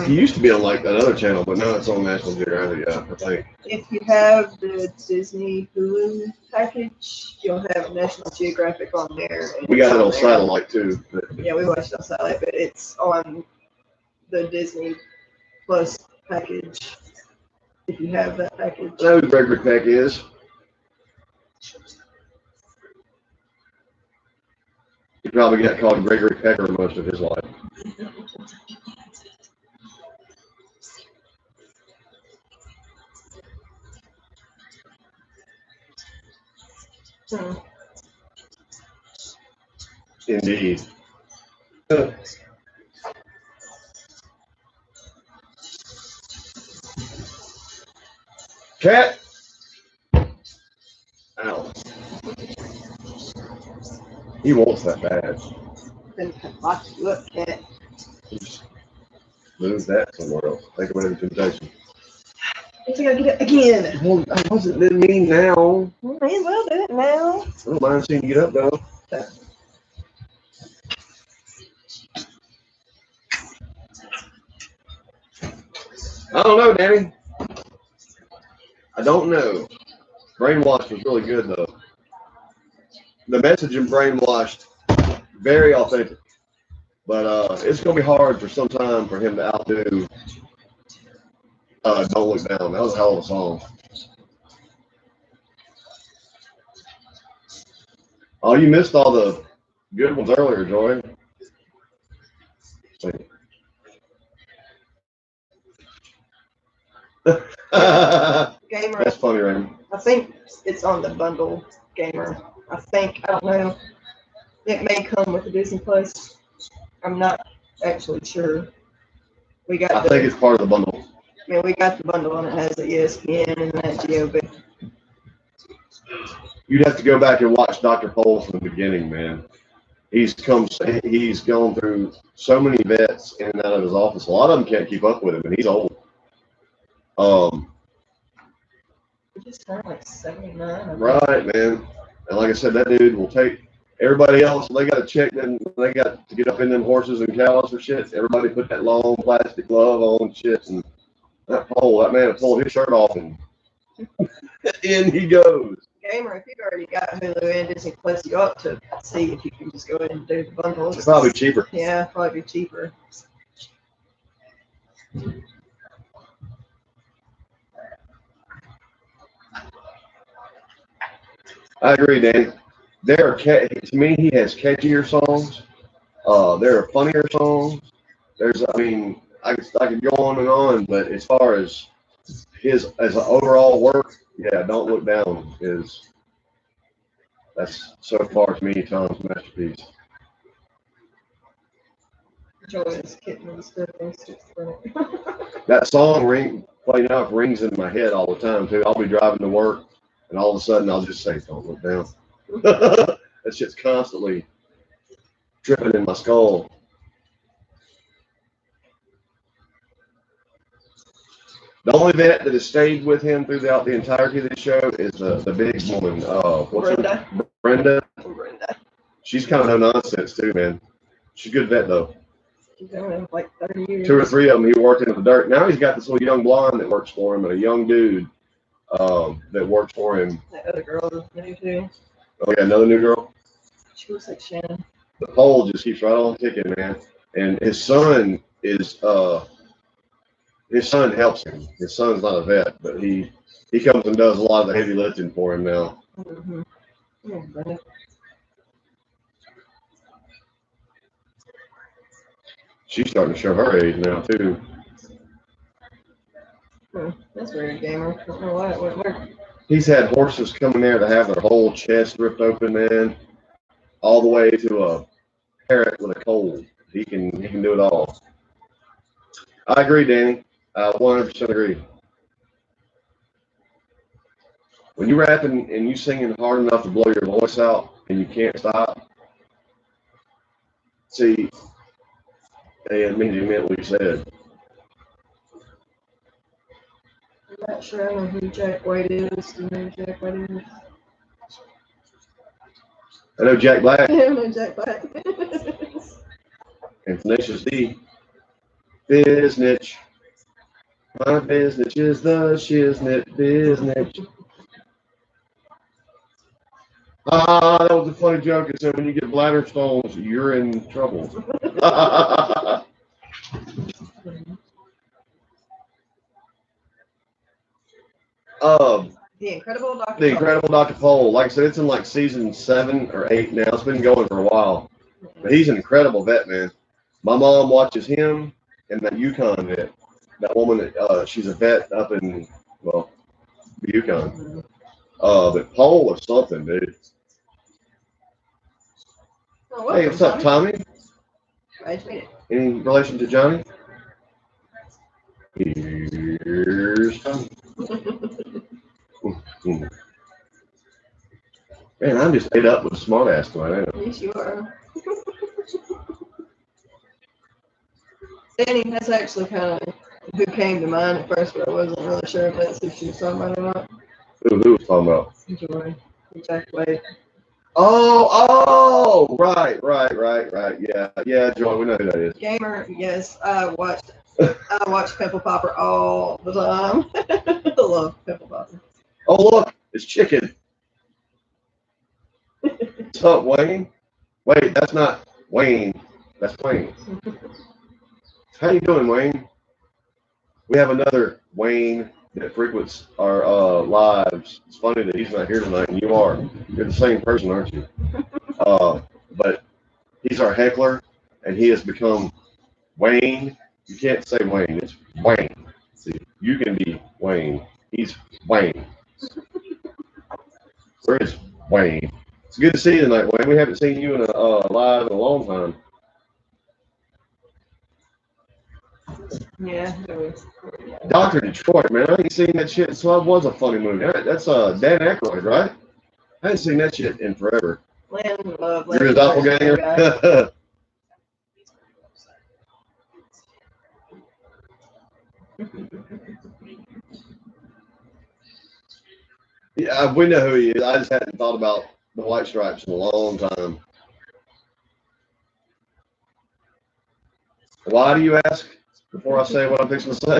B: He used to be on like that other channel, but now it's on National Geographic, yeah, I think.
A: If you have the Disney Hulu package, you'll have National Geographic on there.
B: We got it on satellite too.
A: Yeah, we watched it on satellite, but it's on the Disney Plus package. If you have that package.
B: I know who Gregory Peck is. He probably got called Gregory Pecker most of his life. Indeed. Cat. Ow. He wants that bad.
A: Then lock you up, cat.
B: Just move that somewhere else. Take away the temptation.
A: I think I get it again.
B: Well, I didn't mean now.
A: Well, may as well do it now.
B: I don't mind seeing you get up though. I don't know, Danny. I don't know. Brainwashed was really good though. The message in Brainwashed, very authentic. But it's gonna be hard for some time for him to outdo Don't Look Down. That was a hell of a song. Oh, you missed all the good ones earlier, Joy.
A: Gamer.
B: That's funny, Raymond.
A: I think it's on the bundle, Gamer. I don't know. It may come with the Disney Plus. I'm not actually sure.
B: I think it's part of the bundle.
A: I mean, we got the bundle and it has the ESPN and that Geo, but
B: You'd have to go back and watch Dr. Pole from the beginning, man. He's gone through so many vets in and out of his office. A lot of them can't keep up with him, and he's old.
A: he just turned like 79.
B: Right, man. And like I said, that dude will take everybody else. They got to check them. They got to get up in them horses and cows or shit. Everybody put that long plastic glove on shit, and that man pulled his shirt off, and in he goes.
A: Gamer, if you've already got Hulu and Disney Plus, you ought to see if you can just go ahead and do the bundle.
B: It's probably cheaper.
A: Yeah, probably cheaper.
B: I agree, Dan. To me, he has catchier songs. There are funnier songs. I could go on and on, but as far as his as an overall work, yeah, Don't Look Down that's so far to me Tom's masterpiece.
A: Joy's kitten and stuff.
B: That song playing out rings in my head all the time too. I'll be driving to work, and all of a sudden I'll just say, "Don't look down." That shit's constantly tripping in my skull. The only vet that has stayed with him throughout the entirety of the show is the big woman. Brenda.
A: Brenda.
B: She's kind of no nonsense too, man. She's a good vet though.
A: She's been with him like 30 years.
B: 2 or 3 of them he worked into the dirt. Now he's got this little young blonde that works for him, and a young dude that works for him.
A: That other girl is new too.
B: Oh yeah, another new girl.
A: She looks like Shannon.
B: The pole just keeps right on ticking, man. And his son helps him. His son's not a vet, but he comes and does a lot of the heavy lifting for him now.
A: Mm-hmm. Yeah, Brenda.
B: She's starting to show her age now too.
A: That's weird, gamer. I don't know why it went weird.
B: He's had horses coming there that have their whole chest ripped open, man, all the way to a parrot with a cold. He can do it all. I agree, Danny. I 100% agree. When you're rapping and you singing hard enough to blow your voice out and you can't stop, see, hey, it means you meant what you said.
A: I'm not sure I know who Jack White is. Do you know who Jack White is?
B: I know Jack Black.
A: I don't know Jack Black.
B: And Tenacious D. Biznitch. My business is the shiznit biznitch. Ah, that was a funny joke. It said when you get bladder stones, you're in trouble.
A: The Incredible Dr.
B: The Incredible Dr. Pole. Like I said, it's in like season 7 or 8 now. It's been going for a while. But he's an incredible vet, man. My mom watches him and that Yukon vet. That woman, that she's a vet up in, well, the Yukon. But Pole is something, dude.
A: Oh,
B: Hey, what's up, Tommy? Any relation to Johnny? Here's Tommy. Man, I'm just ate up with a smart ass tonight.
A: Yes, you are. Danny, that's actually kind of who came to mind at first, but I wasn't really sure if that's who she was talking about or not.
B: Who was talking about?
A: Joy. Jack White.
B: Oh, right. Yeah, Joy, we know who that is.
A: Gamer, yes, I watch Pimple Popper all the time. I love Pimple Popper.
B: Oh, look, it's chicken. What's up, Wayne? Wait, that's not Wayne. That's Wayne. How you doing, Wayne? We have another Wayne that frequents our lives. It's funny that he's not here tonight, and you are. You're the same person, aren't you? But he's our heckler, and he has become Wayne. You can't say Wayne. It's Wayne. See, you can be Wayne. He's Wayne. Where is Wayne? It's good to see you tonight, Wayne. We haven't seen you in live in a long time.
A: Yeah.
B: Dr. Detroit, man. I ain't seen that shit. So it was a funny movie. That's Dan Aykroyd, right? I ain't seen that shit in forever. You're his doppelganger? Yeah, we know who he is. I just hadn't thought about the White Stripes in a long time. Why do you ask? Before I say what I'm fixing to say.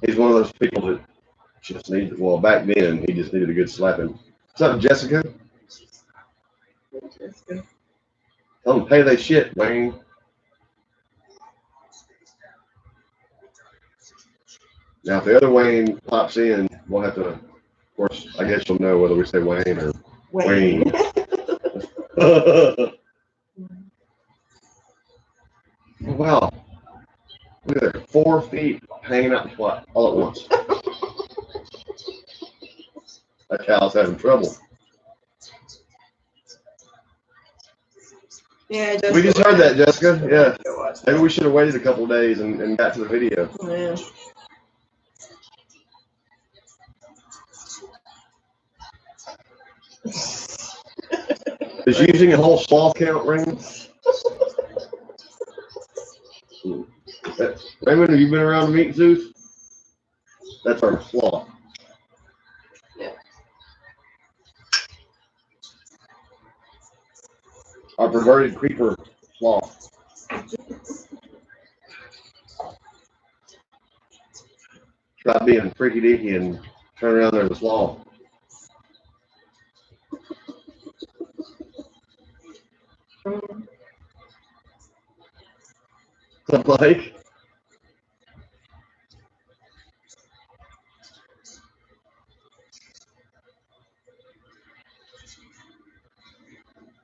B: He's one of those people that just needs, well, back then, he just needed a good slapping. What's up, Jessica? Tell them pay their shit, Wayne. Now, if the other Wayne pops in, we'll have to, of course, I guess you'll know whether we say Wayne or Wayne. Wow. Look at that, 4 feet hanging out the flat all at once. That cow's having trouble.
A: Yeah,
B: we just heard that, Jessica. Yeah. Maybe we should have waited a couple of days and got to the video.
A: Yeah.
B: Is using a whole sloth count, Raymond? Raymond, have you been around the meat zoos? That's our sloth.
A: Yeah.
B: Our perverted creeper sloth. Try being freaky deaky and turn around there's a sloth. Like,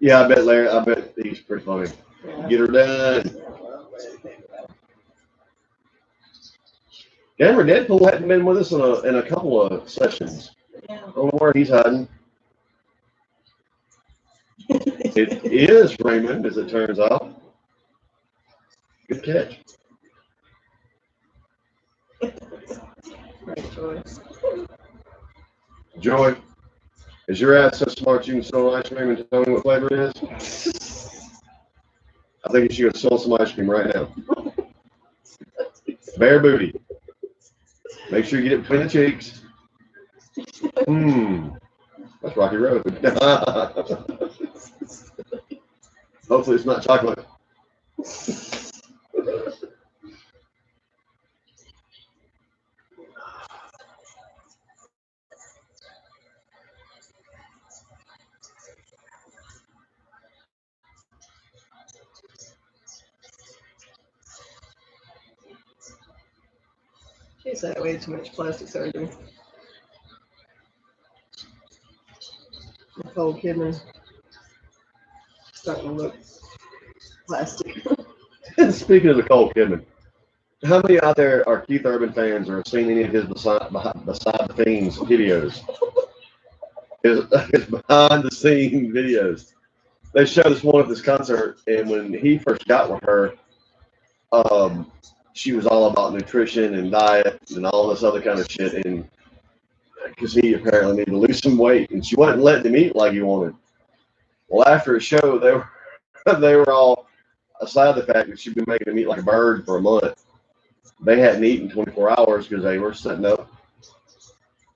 B: Yeah, I bet Larry. I bet he's pretty funny.
A: Yeah.
B: Get her done.
A: Yeah, well, I'm ready to think about it.
B: Gamer Deadpool hadn't been with us in a couple of sessions.
A: Yeah.
B: I don't know where he's hiding. It is Raymond, as it turns out. Good catch.
A: Great choice.
B: Joy, is your ass so smart you can sell ice cream and tell me what flavor it is? I think you should sell some ice cream right now. Bare booty. Make sure you get it between the cheeks. That's Rocky Road. Hopefully it's not chocolate.
A: She's had way too much plastic surgery. Nicole Kidman starting to look plastic.
B: Speaking of Nicole Kidman, how many out there are Keith Urban fans or have seen any of his beside the scenes videos? His behind the scenes videos. They showed us one at this concert, and when he first got with her, she was all about nutrition and diet and all this other kind of shit, and because he apparently needed to lose some weight, and she wasn't letting him eat like he wanted. Well, after a show, they were all, aside the fact that she'd been making him eat like a bird for a month. They hadn't eaten 24 hours because they were setting up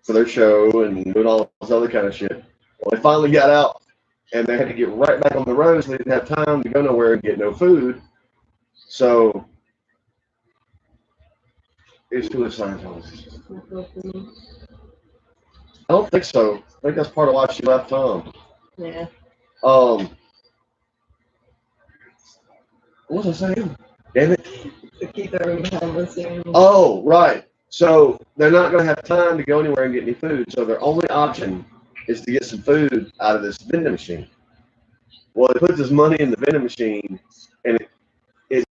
B: for their show and doing all this other kind of shit. Well, they finally got out, and they had to get right back on the road, so they didn't have time to go nowhere and get no food. So it's to a Scientologist. I don't think so. I think that's part of why she left Tom.
A: Yeah.
B: What was I saying? Damn it.
A: To keep everyone behind the scenes.
B: Oh, right. So they're not going to have time to go anywhere and get any food. So their only option is to get some food out of this vending machine. Well, he puts his money in the vending machine, and it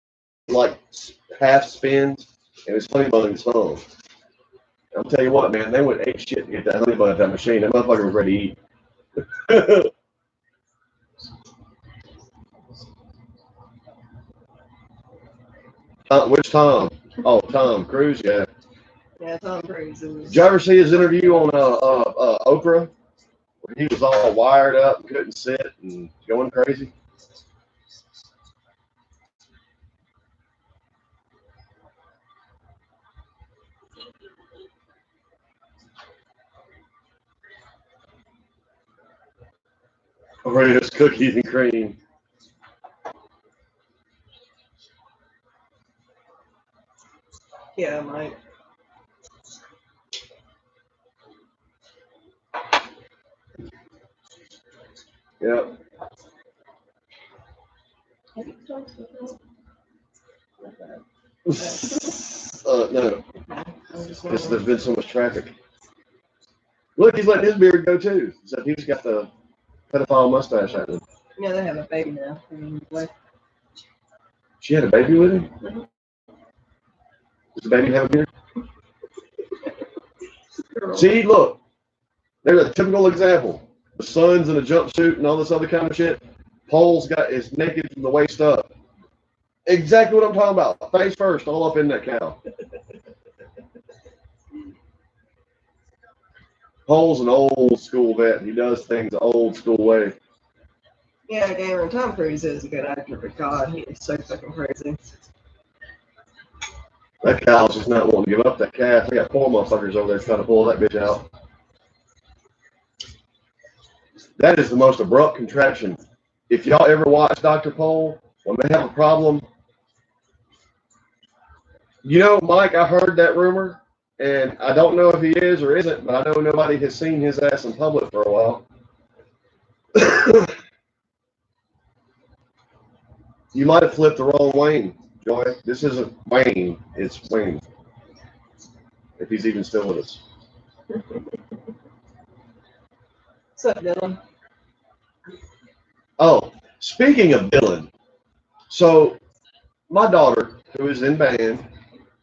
B: like half spins, and it's honey bun in his phone. I'll tell you what, man, they went ape shit to get that honey bun at that machine. That motherfucker was ready to eat. Which Tom? Oh, Tom Cruise, yeah.
A: Yeah, Tom Cruise.
B: Did you ever see his interview on Oprah? Where he was all wired up and couldn't sit and going crazy? Oreos, cookies, and cream.
A: Yeah, Mike.
B: Yep.
A: Have you talked to him?
B: No, because there's been so much traffic. Look, he's letting his beard go too. Except he's got the pedophile mustache happening.
A: Yeah, they have a baby now.
B: She had a baby with him?
A: Mm-hmm.
B: Does the baby have a beard? See, look. There's a typical example. The son's in a jumpsuit and all this other kind of shit. Pole's is naked from the waist up. Exactly what I'm talking about. Face first, all up in that cow. Pole's an old school vet. He does things the old school way.
A: Yeah, Gamer, Tom Cruise is a good actor, but God, he is so fucking crazy.
B: That cow's just not wanting to give up that calf. I got 4 motherfuckers over there trying to pull that bitch out. That is the most abrupt contraction. If y'all ever watch Dr. Pole, when they have a problem, you know, Mike, I heard that rumor, and I don't know if he is or isn't, but I know nobody has seen his ass in public for a while. You might have flipped the wrong Wayne, Joy. This isn't Wayne, it's Wayne. If he's even still with us.
A: What's up, Dylan?
B: Oh, speaking of Dylan, so my daughter, who is in band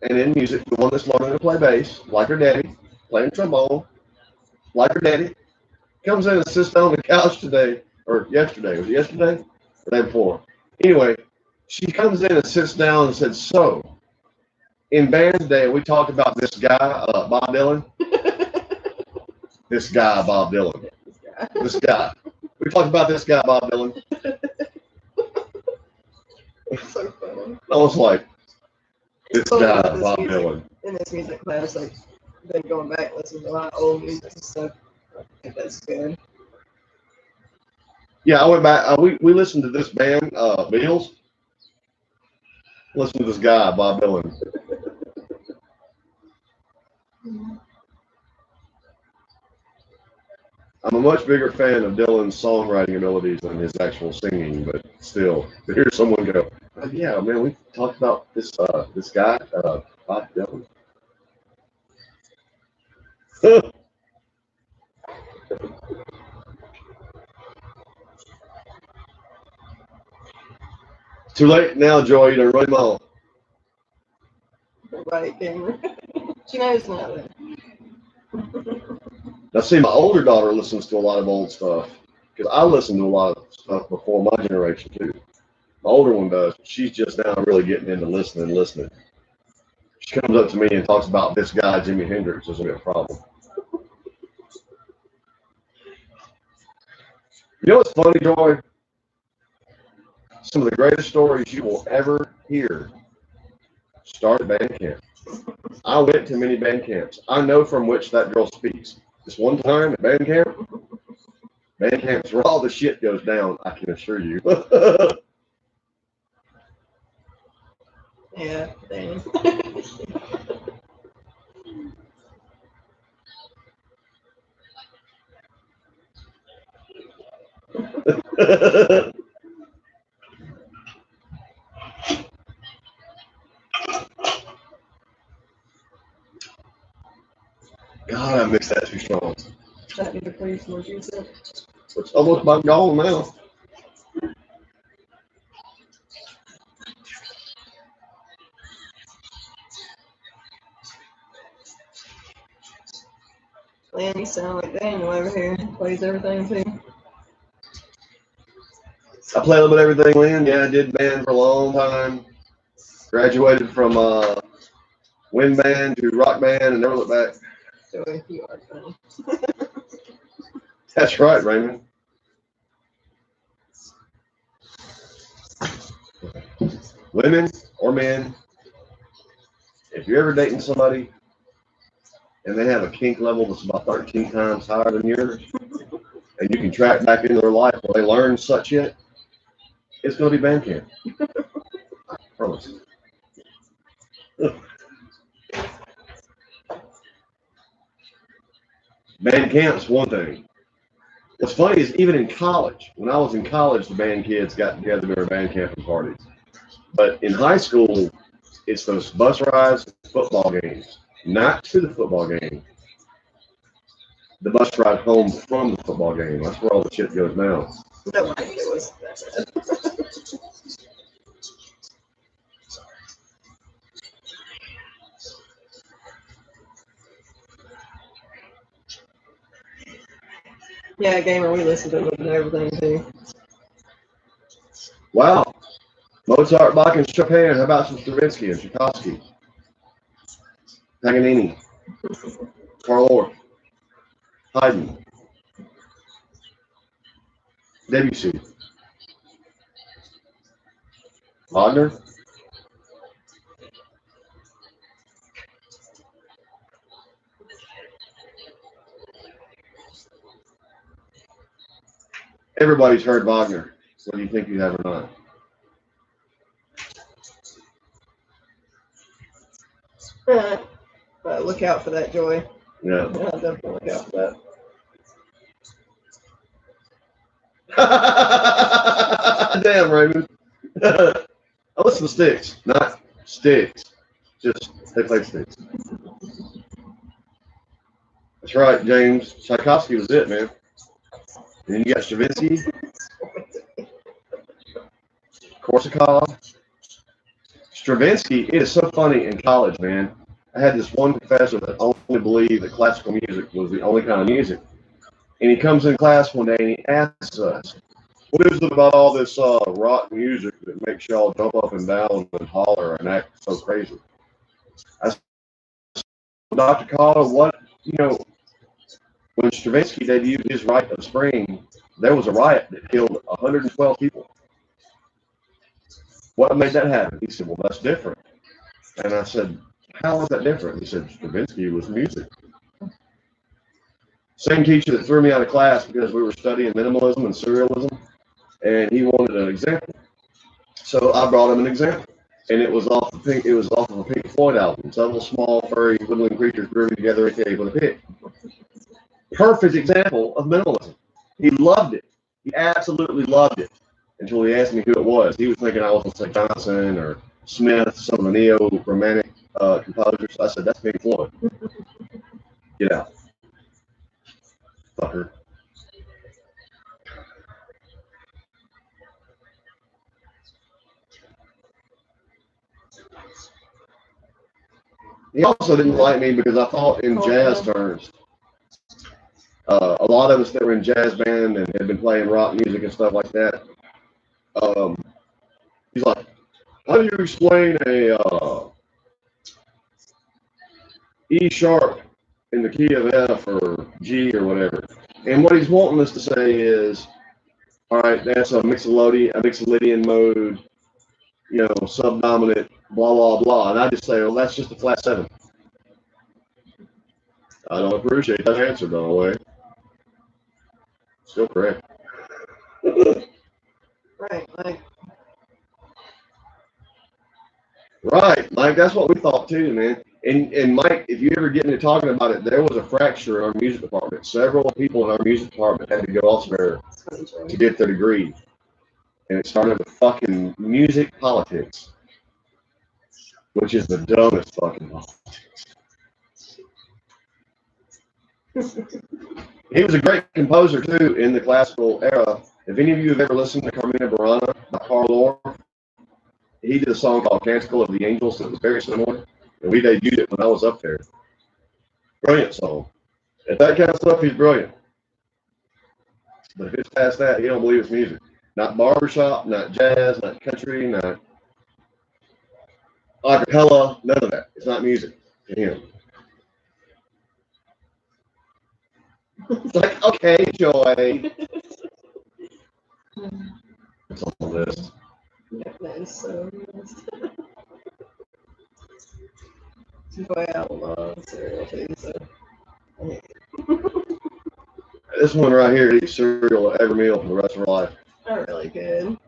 B: and in music, the one that's learning to play bass, like her daddy, playing trombone, like her daddy, comes in and sits down on the couch today, or yesterday. Was it yesterday? Or the day before? Anyway, she comes in and sits down and said, so, in band today, we talked about this guy, Bob Dylan. This guy, Bob Dylan. This guy. We talked about this guy, Bob Dylan.
A: So funny.
B: I was like, this
A: So
B: guy,
A: about this
B: Bob
A: music,
B: Dylan.
A: in this music class, like, been going back and listening to a lot of old music and stuff. I think that's good.
B: Yeah, I went back. We listened to this band, Beatles. Listen to this guy, Bob Dylan. I'm a much bigger fan of Dylan's songwriting abilities than his actual singing, but still, to hear someone go, oh, yeah, man, we talked about this this guy, Bob Dylan. Too late now, Joy. You done run him off.
A: Right, Gamer. She knows now that.
B: Now, see, my older daughter listens to a lot of old stuff because I listen to a lot of stuff before my generation too. My older one does. She's just now really getting into listening. She comes up to me and talks about this guy, Jimi Hendrix. There's gonna be a problem. You know what's funny, Joy? Some of the greatest stories you will ever hear start at band camp. I went to many band camps. I know from which that girl speaks. This one time at band camp's where all the shit goes down, I can assure you.
A: Yeah, dang.
B: God, I mix that too strong.
A: That need to please more juice in.
B: It's almost about gone now.
A: Man, you sound like Daniel over here. Plays everything too.
B: I play a little bit of everything, Lynn. Yeah, I did band for a long time. Graduated from wind band to rock band and never looked back.
A: Joey, you are funny.
B: That's right, Raymond. Women or men, if you're ever dating somebody and they have a kink level that's about 13 times higher than yours, and you can track back into their life where they learn such shit, it's going to be band camp. I promise. Band camp's one thing. What's funny is even in college, when I was in college, the band kids got together to do band camping parties. But in high school, it's those bus rides, football games. Not to the football game. The bus ride home from the football game. That's where all the shit goes down.
A: No, I think it was that bad. Yeah, Gamer, we listened to a little bit of everything too.
B: Wow. Mozart, Bach, and Chopin. How about some Stravinsky and Tchaikovsky? Paganini. Karl Orff. Haydn. Debussy. Wagner. Everybody's heard Wagner, whether you think you have or not.
A: Look out for that, Joy.
B: Yeah.
A: Yeah, definitely look out for
B: that. Damn, Raymond. I listen to Sticks, not Sticks. Just they play Sticks. That's right, James. Tchaikovsky was it, man. And then you got Stravinsky. Korsakov, Stravinsky. It is so funny in college, man. I had this one professor that only believed that classical music was the only kind of music. And he comes in class one day and he asks us, what is it about all this rock music that makes y'all jump up and down and holler and act so crazy? I said, Dr. Carter, what, when Stravinsky debuted his Rite of Spring, there was a riot that killed 112 people. What made that happen? He said, well, that's different. And I said, how is that different? He said, Stravinsky was music. Same teacher that threw me out of class because we were studying minimalism and surrealism, and he wanted an example. So I brought him an example, and it was off of a Pink Floyd album. Several small, furry, woodland creatures grooving together in a cave with a pig. Perfect example of minimalism. He loved it. He absolutely loved it until he asked me who it was. He was thinking I was like Johnson or Smith, some of the neo-romantic composers. I said, that's Pink Floyd. Get out. Fucker. He also didn't like me because I thought in jazz terms. A lot of us that were in jazz band and had been playing rock music and stuff like that, he's like, how do you explain a E sharp in the key of F or G or whatever? And what he's wanting us to say is, all right, that's a Mixolydian mode, subdominant, blah, blah, blah. And I just say, well, that's just a flat 7. I don't appreciate that answer, by the way. Still correct. Right, Mike, that's what we thought too, man. And Mike, if you ever get into talking about it, there was a fracture in our music department. Several people in our music department had to go elsewhere to get their degree. And it started with fucking music politics, which is the dumbest fucking politics. He was a great composer too in the classical era. If any of you have ever listened to Carmina Burana by Carl Orff, he did a song called Canticle of the Angels that was very similar, and we debuted it when I was up there. Brilliant song. If that kind of stuff, he's brilliant. But if it's past that, he don't believe it's music. Not barbershop, not jazz, not country, not acapella, none of that. It's not music to him. It's like, okay, Joy. It's on the list.
A: Yeah, that is so nice. Boy, I love cereal too, so.
B: This one right here eats cereal every meal for the rest of her life.
A: Not really good.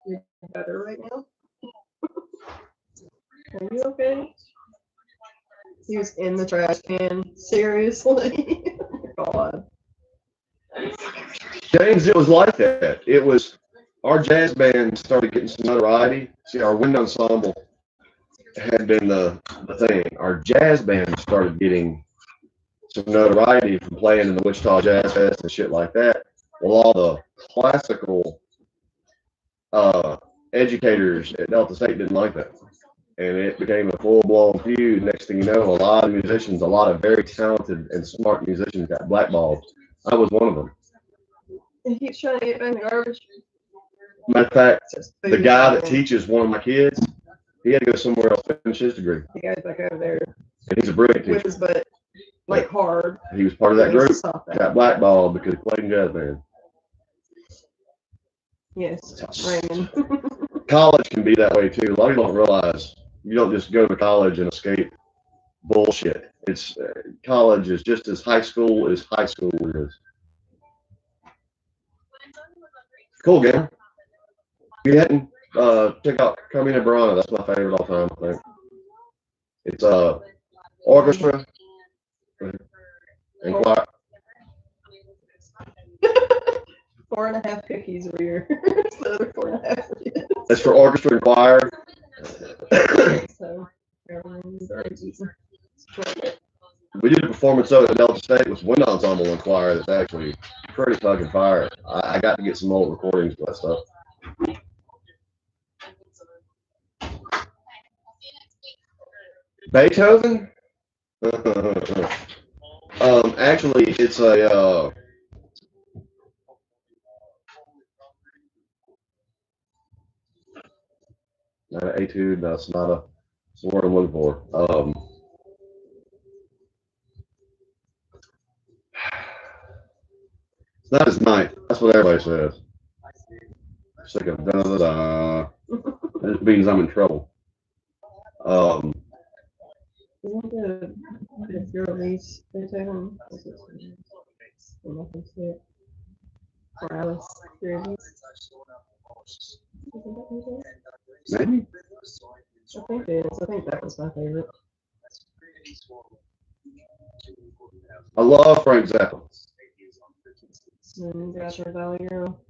A: You're better right now? Are you okay? He was in the trash can. Seriously? Oh my God.
B: James, it was like that. It was, our jazz band started getting some notoriety. See, our wind ensemble had been the thing. Our jazz band started getting some notoriety from playing in the Wichita Jazz Fest and shit like that. Well, all the classical educators at Delta State didn't like that. And it became a full-blown feud. Next thing you know, a lot of musicians, a lot of very talented and smart musicians got blackballed. I was one of them.
A: He keeps trying to get back in the garbage.
B: Matter of fact, the guy that teaches one of my kids, he had to go somewhere else to finish his degree.
A: The guy's back over there.
B: And he's a brilliant teacher.
A: With his butt, like, hard.
B: He was part of that group. Got blackballed because he played in jazz band.
A: Yes, Raymond.
B: College can be that way too. A lot of people don't realize you don't just go to college and escape bullshit. It's college is just as high school is. Cool game. You hadn't check out Carmina Burana. That's my favorite all time, I think. It's orchestra and choir.
A: 4.5 cookies over here. The other 4.5.
B: That's for orchestra and choir.
A: So,
B: We did a performance of it at Delta State with Wind Ensemble and Choir. That's actually pretty fucking fire. I got to get some old recordings of that stuff. Beethoven? Actually, it's a not an etude. That's not a. It's the word I'm looking for. It's not his night. That's what everybody says. It's like a da da da. This means I'm in trouble.
A: Isn't the girlies Beethoven? Or Alice
B: Maybe.
A: I think it is. I think that was my favorite.
B: I love Frank Zappa.
A: Gotcha, Valley Girl.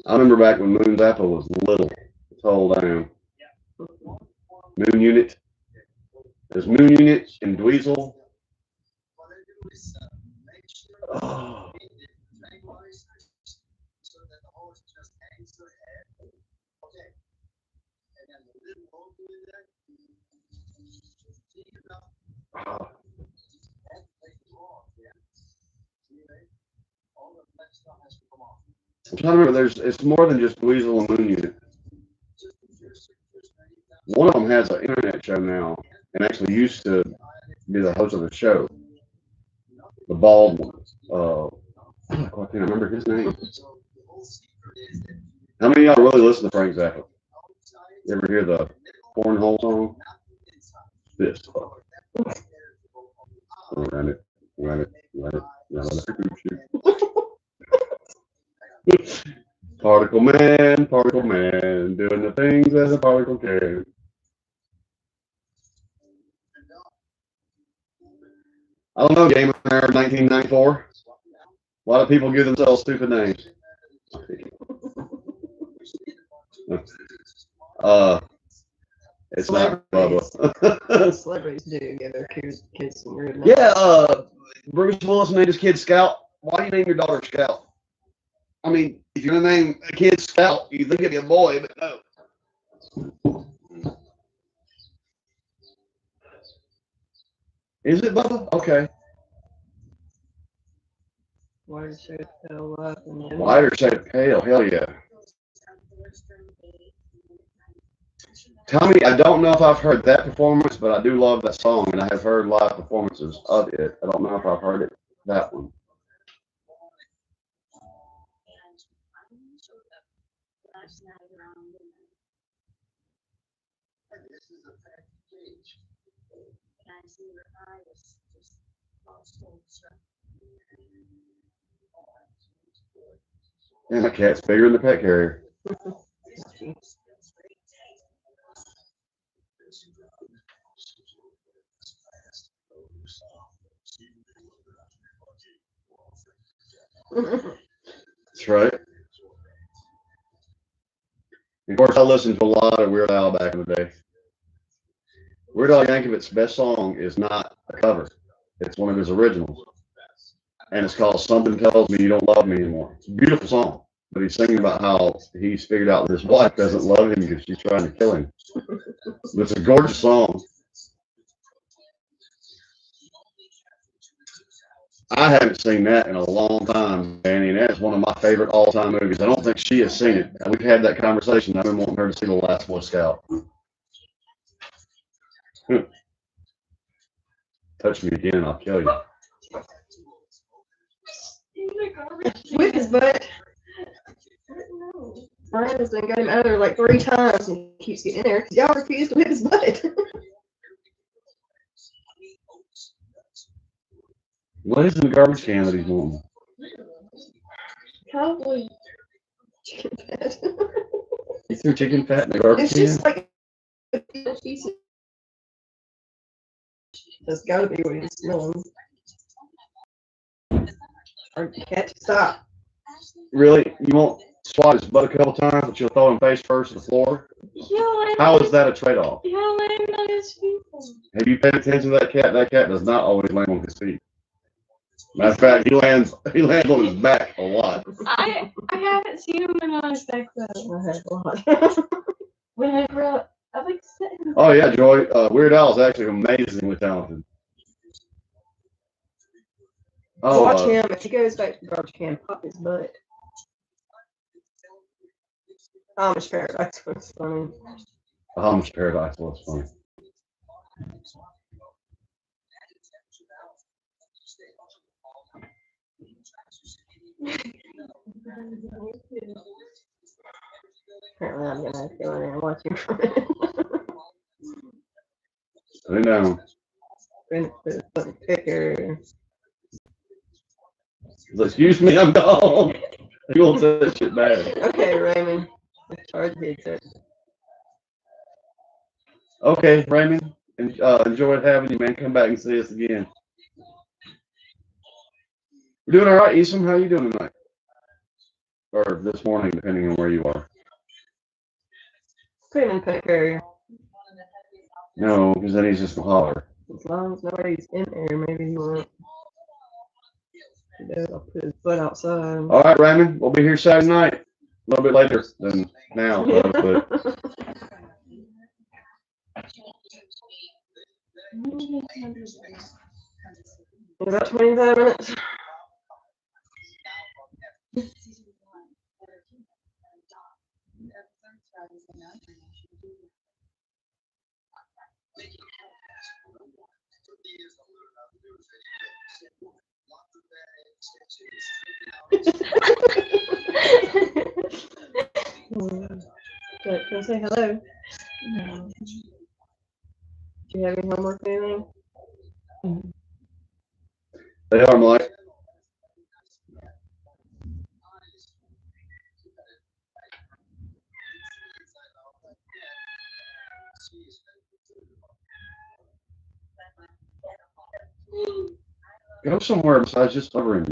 B: I remember back when Moon Zappa was little. Hold down. Moon Unit. There's Moon Unit and Dweezil. Oh. Oh. I'm trying to remember. It's more than just Dweezil and Moon Unit. One of them has an internet show now, and actually used to be the host of the show. The bald one. I can't remember his name. How many of y'all really listen to Frank Zappa? You ever hear the Cornhole song? This. Run it. Particle man, doing the things as a particle can. I don't know, Gamer 1994. A lot of people give themselves stupid names. It's not Bubba.
A: Celebrities do give their kids some weird names.
B: Yeah, Bruce Willis named his kid Scout. Why do you name your daughter Scout? I mean, if you're gonna name a kid Scout, you think it'd be a boy, but no. Is it Bubba? Okay.
A: Wider shaped tail up and then
B: Wider shaped tail, hell yeah. Tommy, I don't know if I've heard that performance, but I do love that song, and I have heard live performances of it. I don't know if I've heard it, that one. And my cat's bigger than the pet carrier. That's right. Of course, I listened to a lot of Weird Al back in the day. Weird Al Yankovic's best song is not a cover. It's one of his originals. And it's called Something Tells Me You Don't Love Me Anymore. It's a beautiful song. But he's singing about how he's figured out that his wife doesn't love him because she's trying to kill him. It's a gorgeous song. I haven't seen that in a long time, Danny, and that's one of my favorite all-time movies. I don't think she has seen it. We've had that conversation. I've been wanting her to see The Last Boy Scout. Touch me again and I'll kill you.
A: Whip his butt. Brian has been got him out of there like 3 times and he keeps getting in there because y'all refuse to whip his butt.
B: What is in the garbage can that he's wanting?
A: Probably chicken fat.
B: He threw chicken fat in the garbage can?
A: It's just like a piece of. That's gotta be what he's smelling. Or cat, stop.
B: Really? You won't swat his butt a couple times, but you'll throw him face first to the floor?
C: Yeah,
B: How is that a trade-off?
C: yeah, let him know his people.
B: Have you paid attention to that cat? That cat does not always land on his feet. Matter of fact, he lands on his back a lot.
C: I haven't seen him on his back though.
A: I have a lot.
C: Whenever I like sitting.
B: Oh yeah, Joy. Weird Al is actually amazingly talented. Oh,
A: Watch him. If he goes back to the garbage can, pop his butt. Amish Paradise was funny.
B: Amish Paradise was funny.
A: Apparently, I'm gonna go in there and watch him for a minute.
B: Lay down.
A: The picker.
B: Excuse me, I'm gone. He wants that shit bad.
A: Okay, Raymond. Charge headset.
B: Okay, Raymond. Enjoyed having you, man. Come back and see us again. We're doing all right, Easton. How are you doing tonight? Or this morning, depending on where you are.
A: Put him in the pet carrier.
B: No, because then he's just gonna holler.
A: As long as nobody's in there, maybe he won't. I'll put his butt outside.
B: All right, Raymond. We'll be here Saturday night. A little bit later than now, but
A: in about 25 minutes. Can I say hello?
C: No.
A: Do you have any homework or anything?
B: they are, Mike. Go somewhere besides just hovering.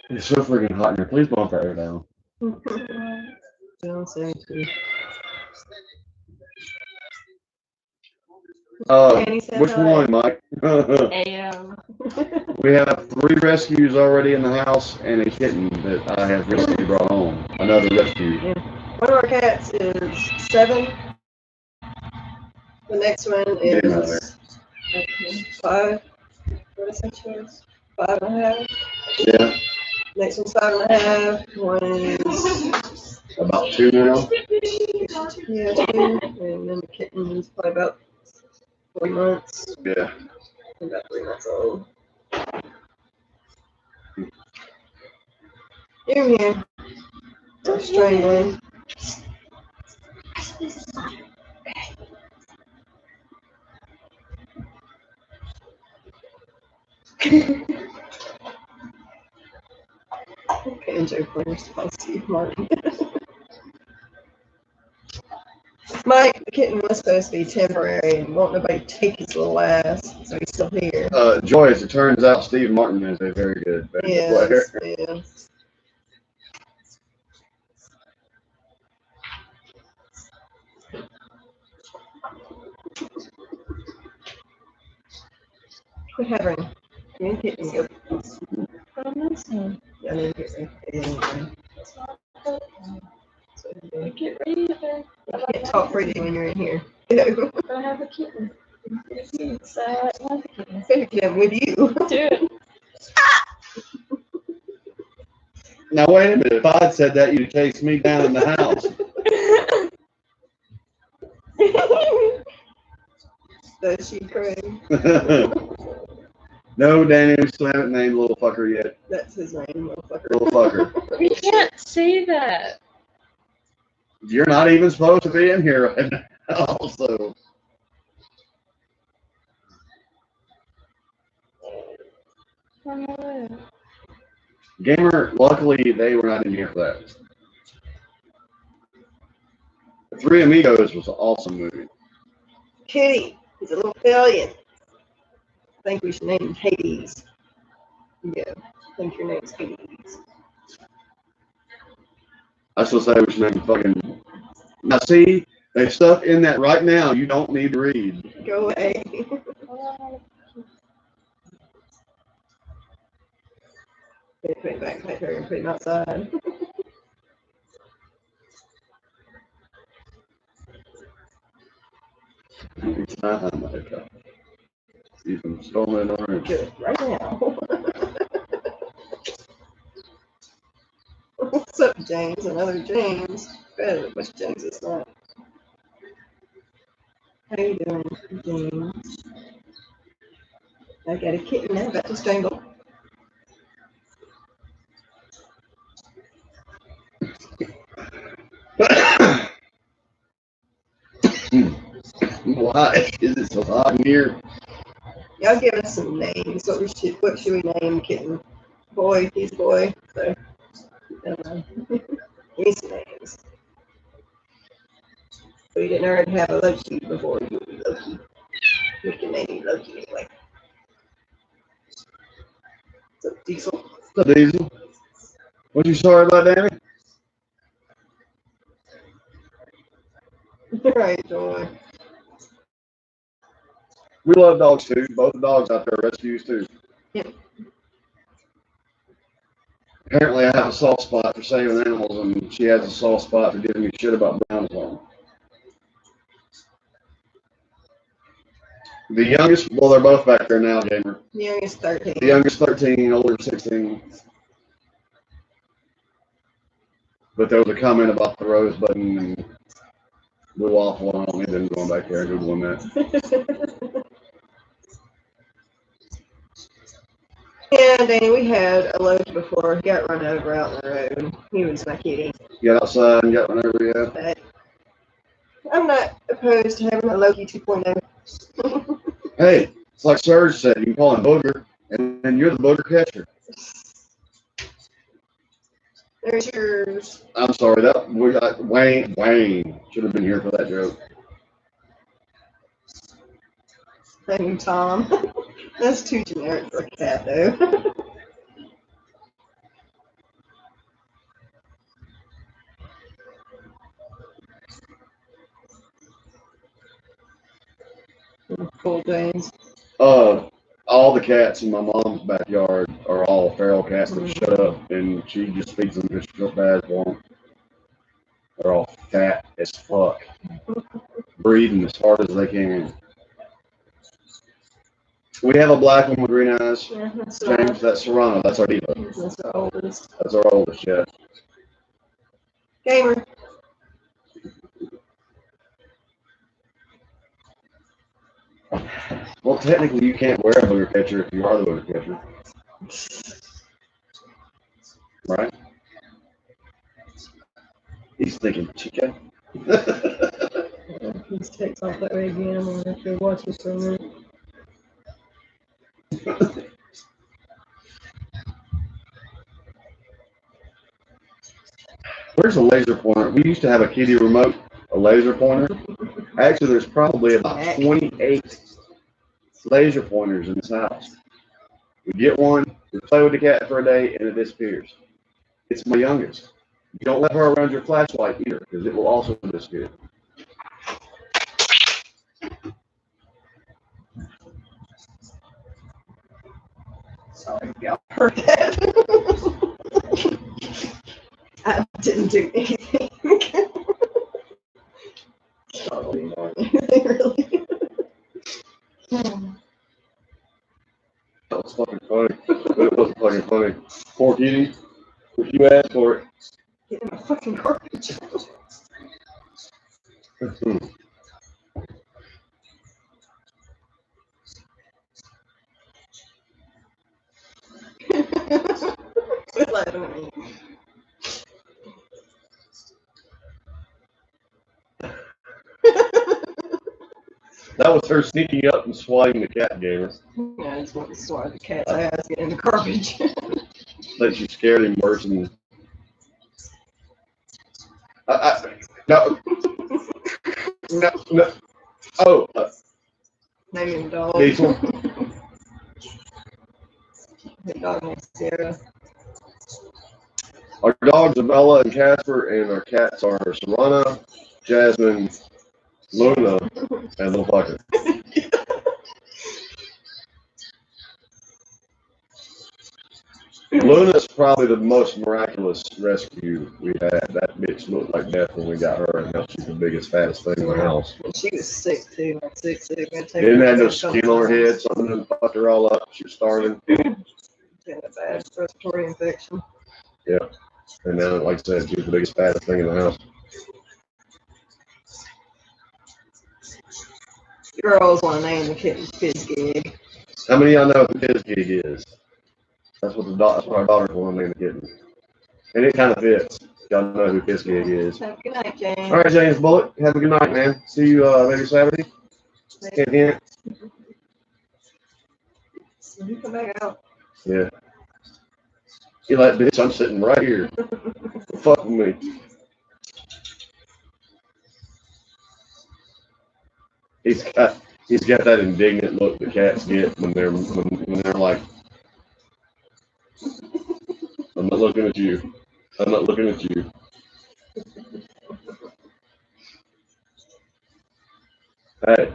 B: It's so freaking hot in here. Please bump that air down.
A: Don't say too.
B: Which one, Mike?
C: AM.
B: We have 3 rescues already in the house and a kitten that I have recently brought home. Another rescue.
A: Yeah. One of our cats is 7. The next one is 5. What is that? 5.5.
B: Yeah.
A: Next one's 5.5. One is
B: About 2 now.
A: yeah, 2. And then the kitten is probably about 4 months.
B: Yeah.
A: About 3 months old. Here. Don't strangling. Banjo players by Steve Martin. Mike, the kitten was supposed to be temporary and won't nobody take his little ass, so he's still here.
B: Joy, as it turns out, Steve Martin is a very good banjo player.
A: Yeah. Quit hovering. You ain't getting good.
C: I miss him.
A: I didn't get anything. So,
C: Get ready to bed.
A: I can't talk pretty when you're in here.
C: I have a kitten. So I love a kitten.
A: I'm with you.
C: Dude.
B: Now, wait a minute. If I had said that, you'd chase me down in the house.
A: Does she pray?
B: No, Danny, we still haven't named Little Fucker yet.
A: That's his name, motherfucker.
B: Little Fucker.
C: We can't say that.
B: You're not even supposed to be in here right now, so. Gamer, luckily, they were not in here for that. The Three Amigos was an awesome movie.
A: Kitty, he's a little failure. think we should name him Hades. Yeah, I think your name's Hades.
B: I still say we should name him fucking. Now see, there's stuff in that right now you don't need to read.
A: Go away. They put him back there and put him outside.
B: It's not my God. See some stolen orange.
A: Do it right now. What's up, James? Another James. Better which James it's not. How you doing, James? I got a kitten now about to strangle.
B: Why is it so hot in here?
A: Y'all give us some names. What should we name kitten? Boy, he's boy. So, he's names. We didn't already have a Loki before. You would be Loki. We can name him Loki anyway. So, Diesel.
B: What's up, Diesel? What you sorry about, Danny?
A: Right, Joy.
B: We love dogs too. Both the dogs out there are rescues too.
A: Yeah.
B: Apparently, I have a soft spot for saving animals, and she has a soft spot for giving me shit about brown on. The youngest, well, they're both back there now, Gamer.
A: The youngest 13.
B: The youngest 13, older 16. But there was a comment about the rose button and blew off one on me, then going back there and Googling that.
A: Yeah, Danny, we had a Loki before. He got run over out in the road. He was my kitty.
B: Got outside and got whenever we had.
A: But I'm not opposed to having a Loki 2.0.
B: Hey, it's like Serge said, you can call him Booger, and then you're the Booger catcher.
A: There's yours.
B: I'm sorry, that Wayne should have been here for that joke.
A: Name Tom. That's too generic for a cat, though. Cool, James.
B: All the cats in my mom's backyard are all feral cats that shut up, and she just feeds them because she feels bad for them. They're all fat as fuck, breathing as hard as they can. We have a black one with green eyes.
A: Yeah, that's
B: James, that's Serrano. That's our diva.
A: That's our oldest.
B: That's our oldest, yeah.
A: Gamer.
B: Well, technically, you can't wear a booger catcher if you are the booger catcher. Right? He's thinking, chica.
A: He's takes off that way again. I'm going to have to watch this for a minute.
B: Where's a laser pointer? We used to have a kitty remote, a laser pointer. Actually, there's probably about 28 laser pointers in this house. We get one, we play with the cat for a day, and it disappears. It's my youngest. You don't let her around your flashlight either, because it will also disappear.
A: Sorry if y'all heard that. I didn't do anything. Probably not anything, really.
B: That was fucking funny. But it wasn't fucking funny. Poor kitty. If you asked for it.
A: Get in my fucking garbage. Quit laughing at me.
B: That was her sneaking up and swatting the cat, Gamer.
A: Yeah, I just want to swat the cat's ass, get in the garbage.
B: That she scared him worse than. No. No. Oh.
A: Name him dog.
B: Diesel.
A: The dog named Sarah.
B: Our dogs are Bella and Casper, and our cats are Serrana, Jasmine, Luna, and Little Fucker. Luna's probably the most miraculous rescue we had. That bitch looked like death when we got her, and now she's the biggest, fattest thing in the house.
A: And she was sick too, like sick.
B: Didn't have no skin on her head, something done fucked her all up. She was starving.
A: She had a bad respiratory infection.
B: Yeah. And now, like I said, she's the biggest, fattest thing in the house.
A: Girls want to name the kitten Fizz Gig.
B: How many of y'all know who Fizz Gig is? That's what that's what our daughters want to name the kitten. And it kind of fits. Y'all know who Fizz Gig is.
A: Have a good night, James.
B: All right, James Bullock. Have a good night, man. See you maybe Saturday. Can't hint.
A: So you come back out.
B: Yeah. You like, bitch, I'm sitting right here. Fuck with me. He's got that indignant look the cats get when they're like, I'm not looking at you. I'm not looking at you. Hey.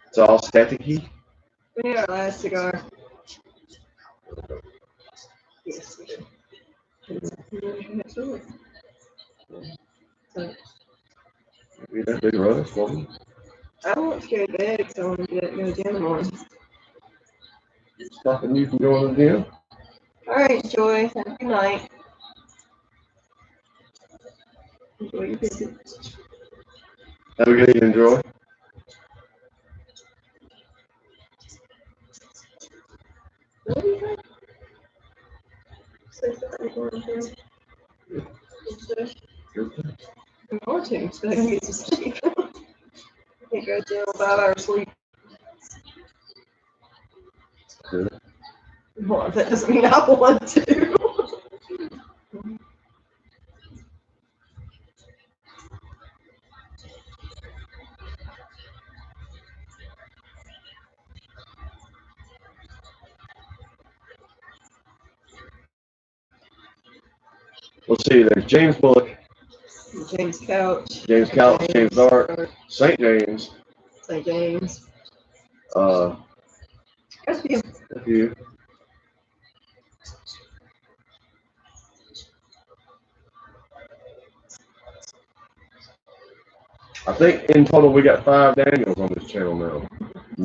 B: It's all staticky.
A: We need our last cigar. Yes, we do.
B: You that big rush for me?
A: I won't go to bed because I want to get up and go to the gym in the morning.
B: Stopping you from going to the gym?
A: All right, Joy. Have a good night. Enjoy your visit.
B: Have a good evening, Joy.
A: What do you think? Say something for him, too. More too, so I can get some sleep. I can't go to 5 hours sleep.
B: Good.
A: Well, that doesn't mean I want to.
B: Let's see, there's James Bullock,
A: James Couch.
B: James Dart, St. James,
A: St. James.
B: that's you. I think in total we got 5 Daniels on this channel now.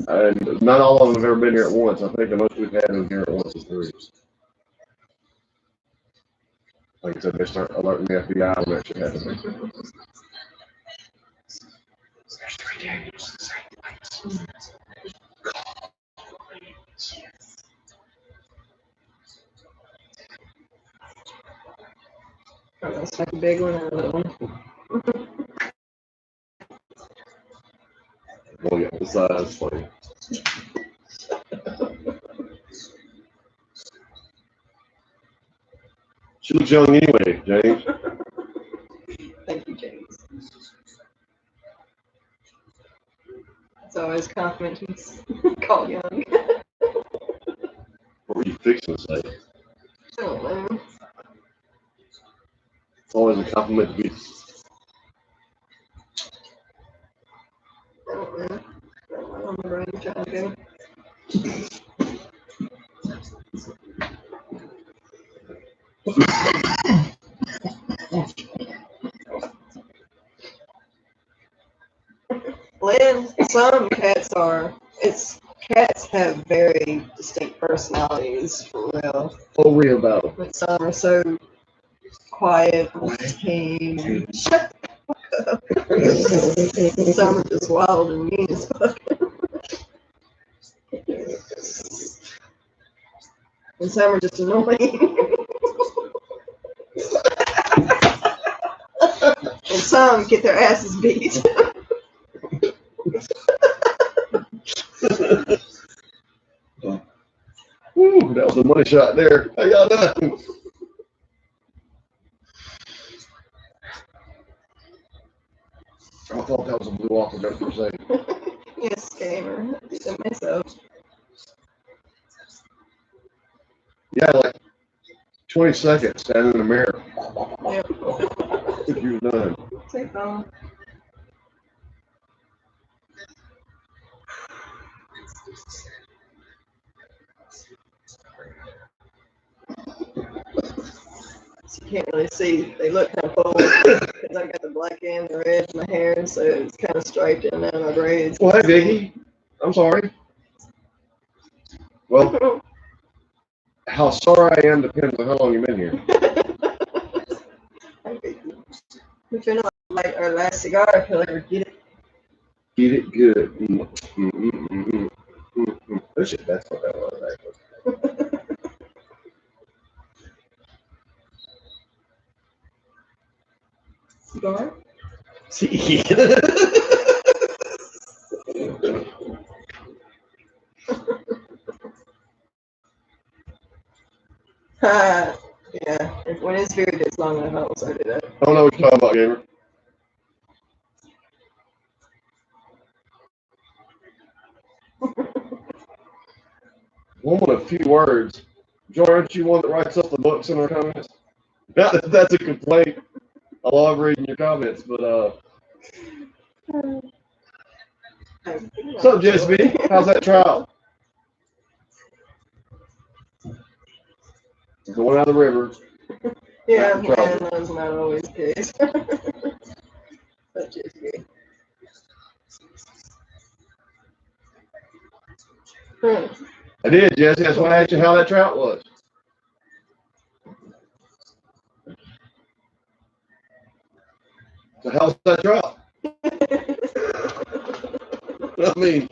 B: And not all of them have ever been here at once. I think the most we've had in here at once is 3. Like I said, they start alerting the FBI when that shit happens. There's 3 Daniels in the same place.
A: Oh, that's like a big one or a little one.
B: Well, yeah, the size, funny. She looks young anyway, James.
A: Thank you, James. It's always a compliment. He's called young.
B: What were you fixing to say?
A: I don't know.
B: It's always a compliment to be.
A: I don't know. I don't remember where I'm trying to go. Lynn, some cats have very distinct personalities for real.
B: Oh, real about it.
A: But some are so quiet, tame. Shut the fuck up. Some are just wild and mean as fuck. And some are just annoying. And some get their asses beat.
B: Ooh, that was a money shot there. How y'all doing? I thought that was a blue waffle just for a second.
A: Yes, scammer. I did it myself.
B: Yeah, like 20 seconds standing in the mirror.
A: Yep.
B: If you've done.
A: Take phone. You can't really see. They look kind of full because I got the black and the red in my hair, so it's kind of striped in and out of my braids.
B: Well, hey, Vicky. I'm sorry. Well, how sorry I am depends on how long you've been here.
A: We're trying to light our last cigar if he'll ever get it.
B: Get it good. Oh, shit, that's what that was, actually.
A: Cigar?
B: See?
A: Yeah, when his beard gets long enough, I will start it up.
B: I don't know what you're talking about, gamer. One with a few words. Joy, aren't you one that writes up the books in our comments? Not that that's a complaint. I love reading your comments, but what's up, JSB? How's that trial? Going out of the river.
A: Yeah,
B: Not in trouble.
A: man, that's not always the case. But just me.
B: I did, Jesse. That's why I asked you how that trout was. So how's that trout? I mean,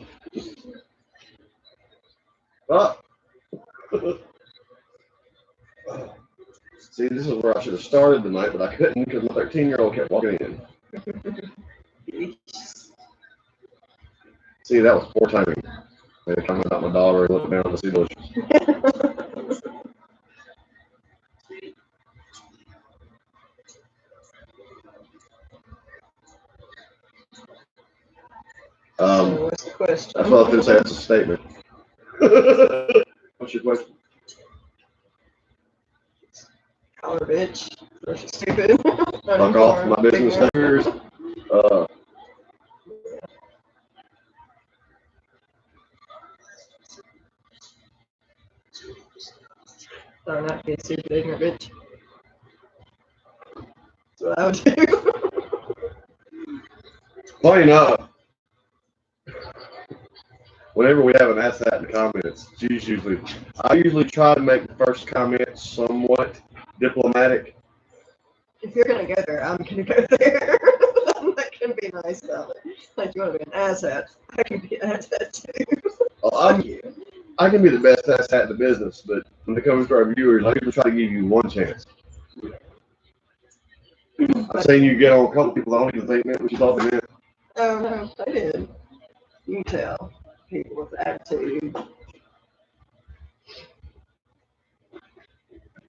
B: see, this is where I should have started tonight, but I couldn't because my 13-year-old kept walking in. See, that was poor timing. They were talking about my daughter and looking down to see bushes.
A: What's the question?
B: That's what I was going to say. That's a statement. What's your question?
A: Call her bitch. Or she's stupid.
B: Fuck off my business fingers.
A: Or not be a stupid ignorant bitch. That's what I would do.
B: Funny enough, whenever we have an asset in the comments, I usually try to make the first comment somewhat diplomatic.
A: If you're gonna go there, I'm gonna go there. I'm not gonna be nice about it. Like you want to be an asshat, I can be an asshat too.
B: Well, I can be the best asshat in the business, but when it comes to our viewers, I usually try to give you one chance. I've seen you get on a couple people I don't even think meant what you thought they meant.
A: Oh no, I did. You can tell people with attitude.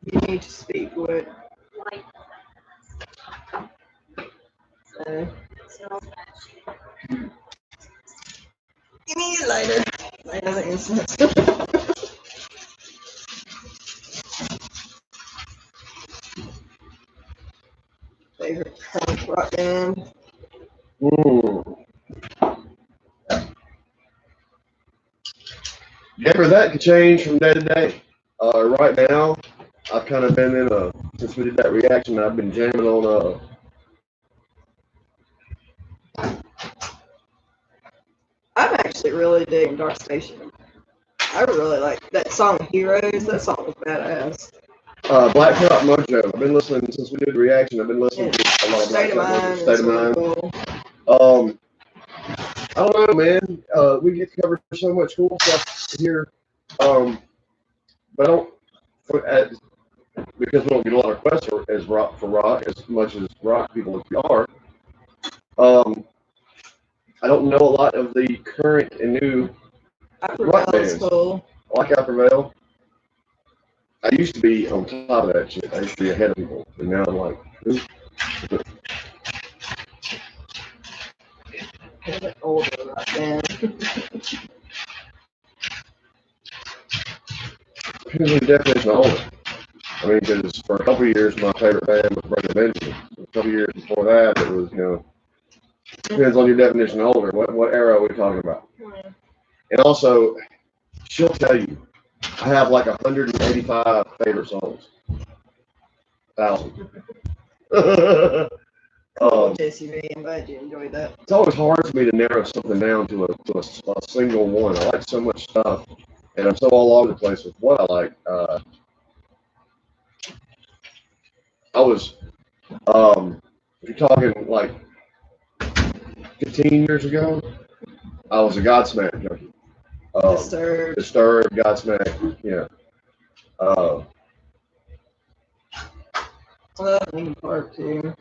A: You need to speak what. Give me a lighter. Light other incense. Favorite punk rock band.
B: Gamer, that could change from day to day. Right now, I've kind of been in since we did that reaction, I've been jamming on
A: I'm actually really digging Dark Station. I really like that song Heroes. That song was badass.
B: Black Top Mojo. I've been listening since we did the reaction. I've been listening to a lot of Black Top Mojo. State of Mind. Cool. I don't know, man. We get to cover so much cool stuff here. But I don't, because we don't get a lot of requests for rock as much as rock people as we are. I don't know a lot of the current and new rock bands.
A: Cool.
B: Like I Prevail. I used to be on top of that shit. I used to be ahead of people, and now I'm like, ooh.
A: He was older right then.
B: Depends on the definition of older. I mean, because for a couple of years, my favorite band was Brother Benjamin. A couple of years before that, it was, depends on your definition of older. What era are we talking about? And also, she'll tell you, I have like 185 favorite songs. 1,000.
A: JCB, I'm glad you enjoyed that.
B: It's always hard for me to narrow something down to a single one. I like so much stuff, and I'm so all over the place with what I like. I was, if you're talking like 15 years ago, I was a Godsmack junkie. Disturbed, Godsmack, yeah.
A: Linkin Park too.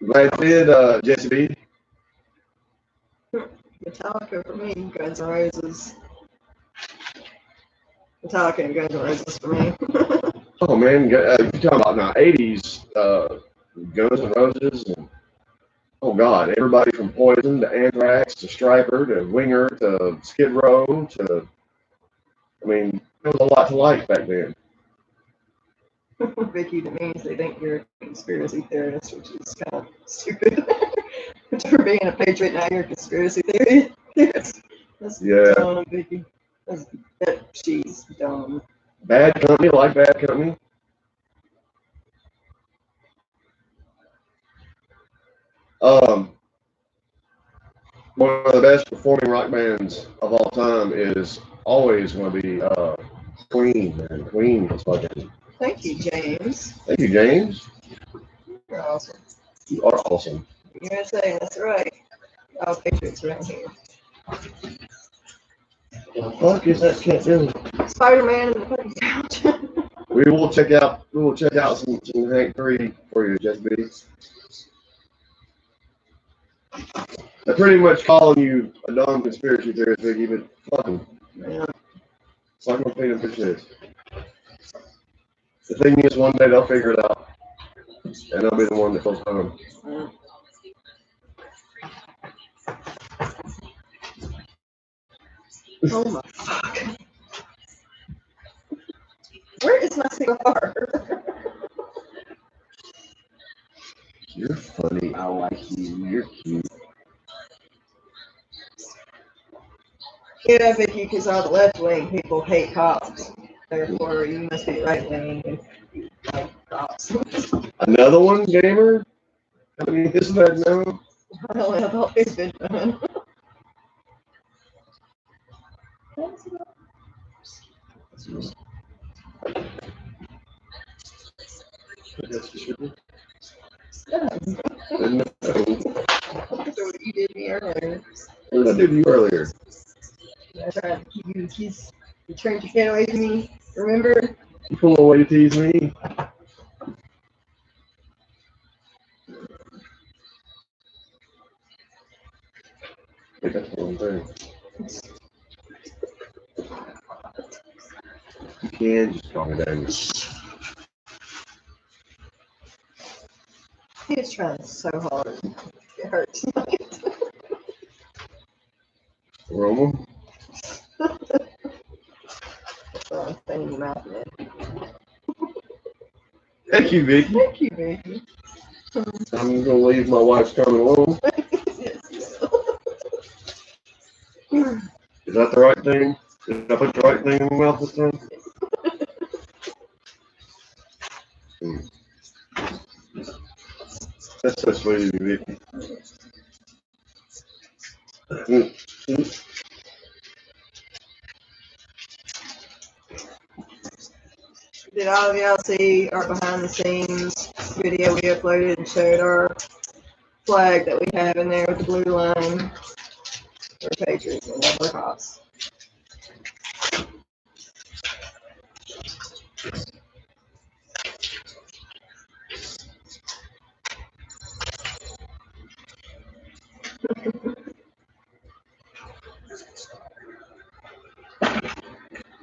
B: Glad you did, JCB.
A: Metallica for me, Guns N' Roses. Metallica and Guns N' Roses for me.
B: Oh man, you're talking about now 80s Guns N' Roses, and oh god, everybody from Poison to Anthrax to Stryper to Winger to Skid Row to, I mean, there was a lot to like back then.
A: Vicky, that means they think you're a conspiracy theorist, which is kind of stupid. For being a patriot, now you're a conspiracy theorist. That's dumb, Vicky. She's dumb.
B: Bad Company, like Bad Company. One of the best performing rock bands of all time is always going to be Queen, man. Queen is fucking.
A: Thank you, James.
B: Thank you, James.
A: You're awesome.
B: You are awesome.
A: USA, that's right. All patriots around here.
B: What the fuck is that cat doing?
A: Spider-Man and the fucking couch.
B: We will check out some Hank 3 for you, JB. I'm pretty much calling you a dumb conspiracy theorist, Vicky, but fucking.
A: Yeah.
B: It's not gonna pay them for shit. The thing is, one day they'll figure it out, and they'll be the one that feels dumb.
A: Yeah. Oh my fuck. Where is my cigar?
B: You're funny. I like you. You're cute.
A: Yeah, Vicky, because all the left-wing people hate cops. Therefore, you must be right-wing if you like cops.
B: Another one, gamer? I mean, isn't that now?
A: Well, I've always been fun. That's what you did me earlier.
B: What did I do to you earlier?
A: That's right. You turned your head away from me. Remember?
B: You pull away to tease me? I think that's one thing. You can just calm it down.
A: He was trying so hard. It hurts.
B: Roman?
A: Thing in your mouth, man.
B: Thank you, Vicky.
A: Thank you, baby.
B: I'm gonna leave my wife's coming along. Is that the right thing? Did I put the right thing in my mouth this time? That's so sweet of you, Vicky.
A: Did all of y'all see our behind the scenes video we uploaded and showed our flag that we have in there with the blue line? We're patriots and we're cops.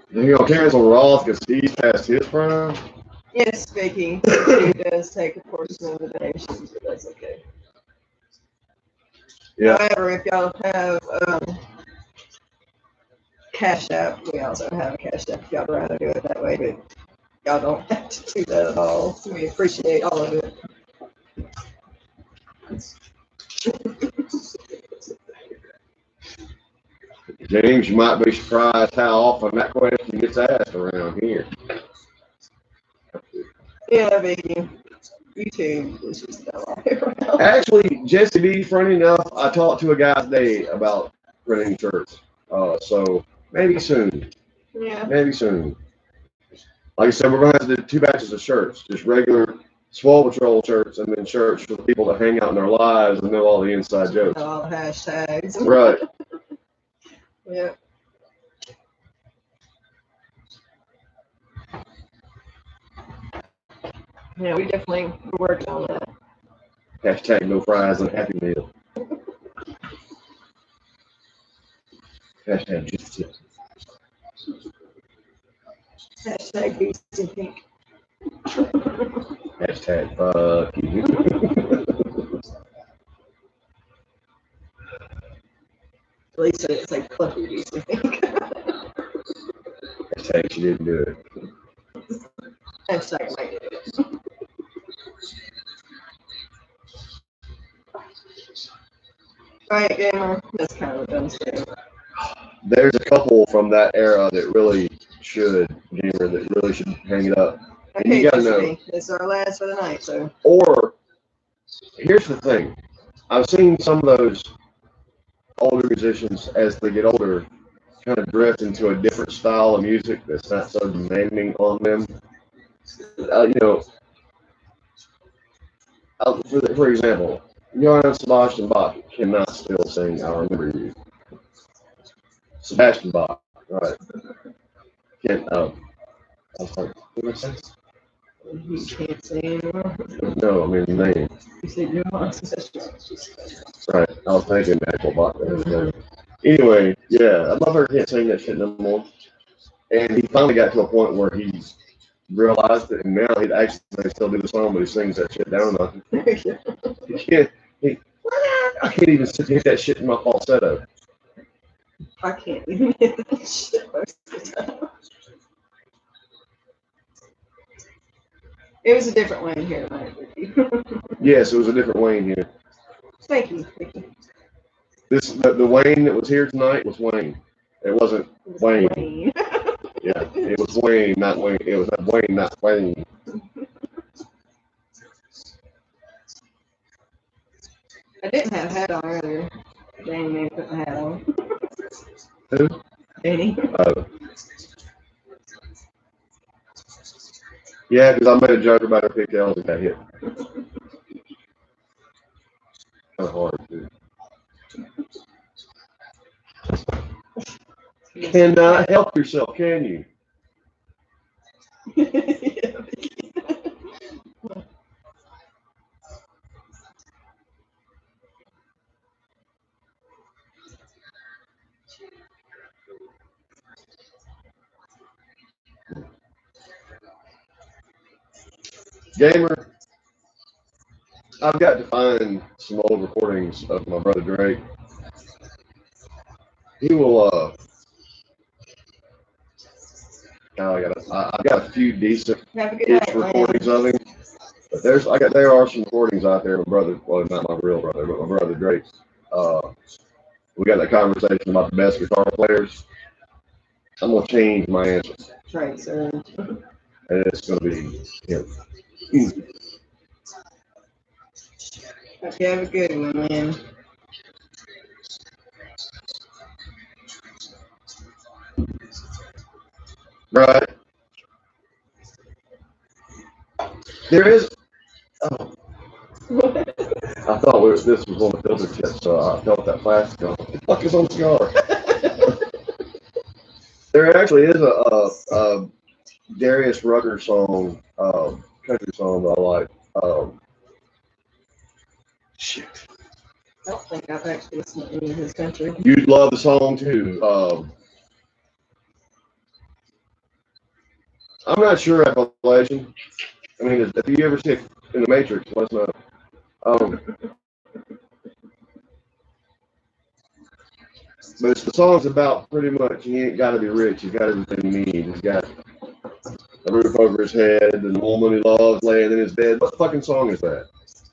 B: You gonna cancel Roth because he's past his prime?
A: Yes, Vicky. He does take a portion of the donations, but that's okay.
B: Yeah.
A: However, if y'all have Cash App, we also have a Cash App if y'all would rather do it that way, but y'all don't have to do that at all. So we appreciate all of it.
B: James, you might be surprised how often that question gets asked around here.
A: Yeah, Vicky. YouTube is just all around.
B: Actually, Jesse B, funny enough, I talked to a guy today about renting shirts. So maybe soon.
A: Yeah.
B: Maybe soon. Like I said, we're gonna have to do 2 batches of shirts, just regular Swole Patrol shirts, and then shirts for the people that hang out in their lives and know all the inside jokes.
A: All the hashtags.
B: Right.
A: Yeah. Yeah, we definitely worked on that.
B: Hashtag no fries and Happy Meal. Hashtag just tips.
A: Hashtag beast and pink.
B: Hashtag fuck you.
A: At least it's like fluffy beast and pink.
B: Hashtag she didn't do it.
A: Hashtag might do it. Right, gamer. That's kind of a dumb story.
B: There's a couple from that era that really should, gamer, that really should hang it up. And
A: Okay,
B: you gotta
A: Jesse
B: know.
A: B, this is our last for the night, so.
B: Or, here's the thing. I've seen some of those older musicians, as they get older, kind of drift into a different style of music that's not so demanding on them. You know, for example, Johann Sebastian Bach cannot still sing I Remember You. Sebastian Bach, right. Can't, I was like, what did I say?
A: You can't say anymore.
B: No, I mean the name.
A: You said you're on.
B: Right, I was thinking actual Bach there. Anyway, yeah, I mother can't sing that shit no more. And he finally got to a point where he realized it, and now he actually they still do the song, but he sings that shit down enough. He can't. I can't even hit that shit in my falsetto.
A: I can't even hit that shit most of the time. It was a different Wayne here tonight, Vicky.
B: Yes, it was a different Wayne here.
A: Thank you, Vicky.
B: The Wayne that was here tonight was Wayne. It wasn't Wayne. Yeah, it was Wayne, not Wayne. It was not Wayne, not Wayne.
A: I didn't have a hat on earlier. Danny made me put my hat on.
B: Who?
A: Danny.
B: Yeah, because I made a joke about her pigtails and got hit. Kind of hard, too. Cannot help yourself, can you?
A: Yeah,
B: Gamer, I've got to find some old recordings of my brother Drake. He will, I've got a few decent
A: have a good night,
B: recordings
A: man.
B: of him. But there are some recordings out there. My brother, well, not my real brother, but my brother Drake. We got that conversation about the best guitar players. I'm gonna change my answer,
A: Right, sir.
B: and it's gonna be him.
A: Hope you have a good one, man.
B: Right. There is. Oh, I thought this was on the filter tip, so I felt that plastic on. What the fuck is on the cigar? There actually is a Darius Rucker song, country song that I like. Shit.
A: I don't think I've actually listened to any of his country.
B: You'd love the song too. I'm not sure Appalachian. I mean, if you ever see it in the Matrix, let us know. But it's the song's about pretty much he ain't got to be rich. He's got everything he needs. He's got a roof over his head and the woman he loves laying in his bed. What fucking song is that?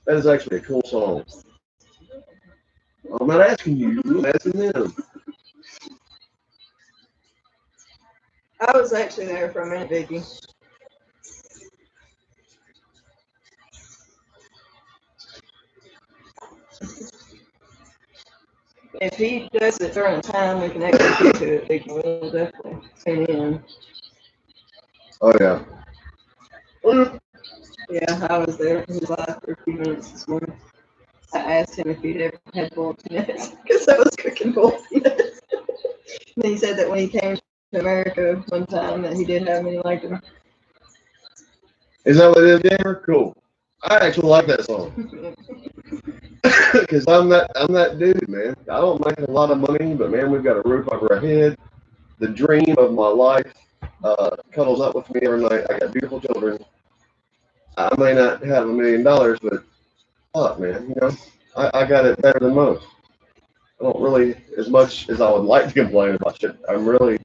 B: That is actually a cool song. I'm not asking you. I'm asking them.
A: I was actually there for a minute, Vicky. If he does it during the time we can actually get to it, Vicky will definitely tune in.
B: Oh, yeah.
A: Yeah, I was there in his life for a few minutes this morning. I asked him if he'd ever had boiled peanuts because I was cooking boiled peanuts. And he said that when he came to America one time that he did have them and he liked them.
B: Is that what it is, Gamer? Cool. I actually like that song. Because I'm that dude, man. I don't make a lot of money, but man, we've got a roof over our head. The dream of my life cuddles up with me every night. I got beautiful children. I may not have $1 million, but fuck, man, you know, I got it better than most. I don't really, as much as I would like to complain about shit, I'm really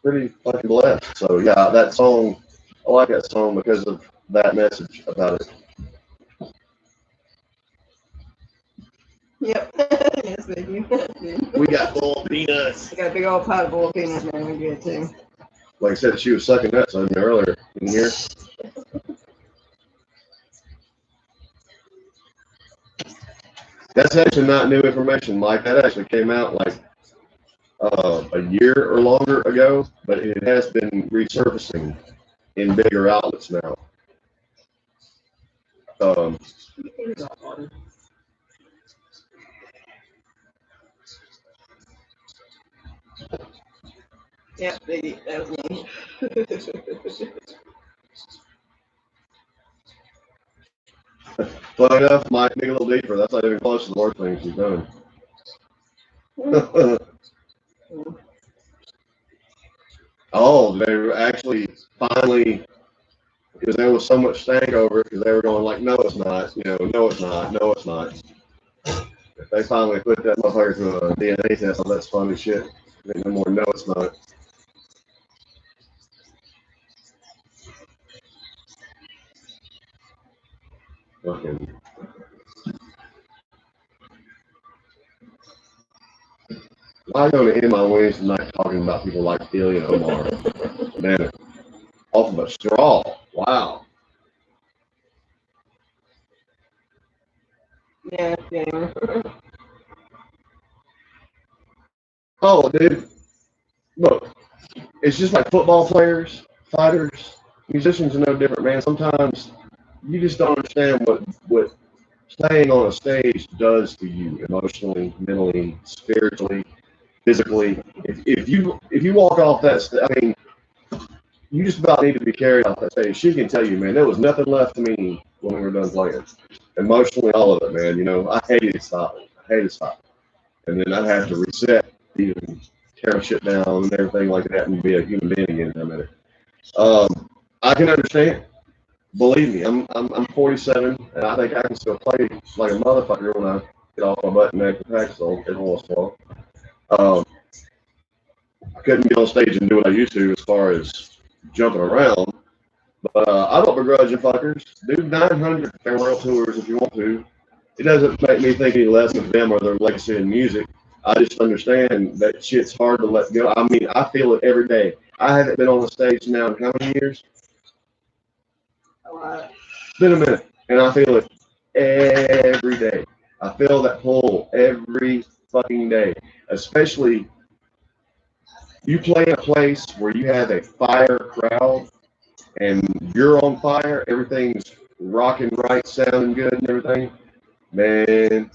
B: pretty fucking blessed. So yeah, that song, I like that song because of that message about it.
A: Yep. Yes, Vicky.
B: We got boiled peanuts.
A: I got a big old pot of boiled peanuts, man. We get it too.
B: Like I said, she was sucking nuts on me earlier in here. That's actually not new information, Mike. That actually came out like a year or longer ago, but it has been resurfacing in bigger outlets now.
A: Yeah, Vicky, that was me.
B: Funny enough, Mike, dig a little deeper. That's not even close to the worst thing she's done. Oh, they were actually finally, because there was so much stank over it, because they were going like, no, it's not, you know, no, it's not, no, it's not. If they finally put that motherfucker to a DNA test, oh, that's funny shit. No more, no, it's not. Fucking. Why go to end my Wednesday night talking about people like Ilya and Omar? Man, off of a straw. Wow.
A: Yeah, yeah.
B: Oh, dude. Look, it's just like football players, fighters, musicians are no different, man. Sometimes you just don't understand what staying on a stage does to you emotionally, mentally, spiritually, physically. If you walk off that, I mean, you just about need to be carried off that stage. She can tell you, man, there was nothing left to me when we were done playing. Emotionally, all of it, man. You know, I hated stopping. I hated stopping. And then I'd have to reset, even tear shit down and everything like that, and be a human being again in a minute. I can understand. Believe me, I'm 47, and I think I can still play like a motherfucker when I get off my butt and make the practice on every once in a while. I couldn't get on stage and do what I used to as far as jumping around, but I don't begrudge you fuckers. Do 900 farewell tours if you want to. It doesn't make me think any less of them or their legacy in music. I just understand that shit's hard to let go. I mean, I feel it every day. I haven't been on the stage now in how many years? It's been a minute, and I feel it every day. I feel that pull every fucking day. Especially, you play in a place where you have a fire crowd, and you're on fire. Everything's rocking right, sounding good, and everything. Man,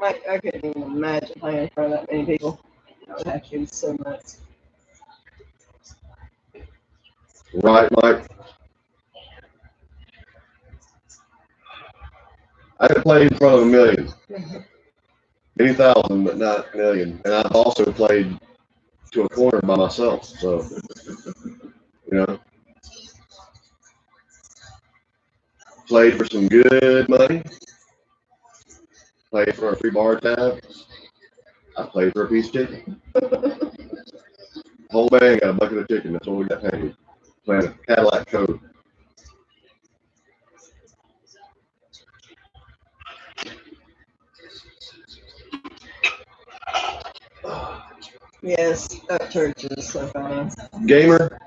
A: I couldn't even imagine playing in front of that many people. That would have to be so nuts.
B: right, Mike? I have played in front of 1 million. Many thousand, but not 1 million. And I've also played to a corner by myself. So, you know, played for some good money. Played for a free bar tab. I played for a piece of chicken. Whole band got a bucket of chicken. That's what we got paid. Playing a Cadillac Code.
A: Yes, that church is so funny.
B: Gamer,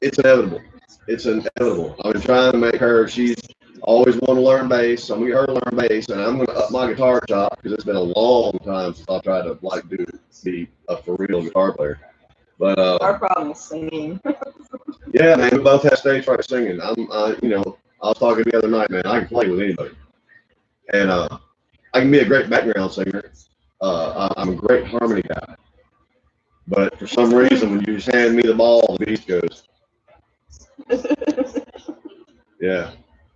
B: it's inevitable. It's inevitable. I've been trying to make her, she's always wanted to learn bass. So I'm going to get her to learn bass, and I'm going to up my guitar shop because it's been a long time since I tried to be a for real guitar player. But
A: our problem is singing.
B: yeah, man, we both have stage fright singing. I was talking the other night, man. I can play with anybody, and I can be a great background singer. I'm a great harmony guy. But for some reason, when you just hand me the ball, the beast goes. Yeah.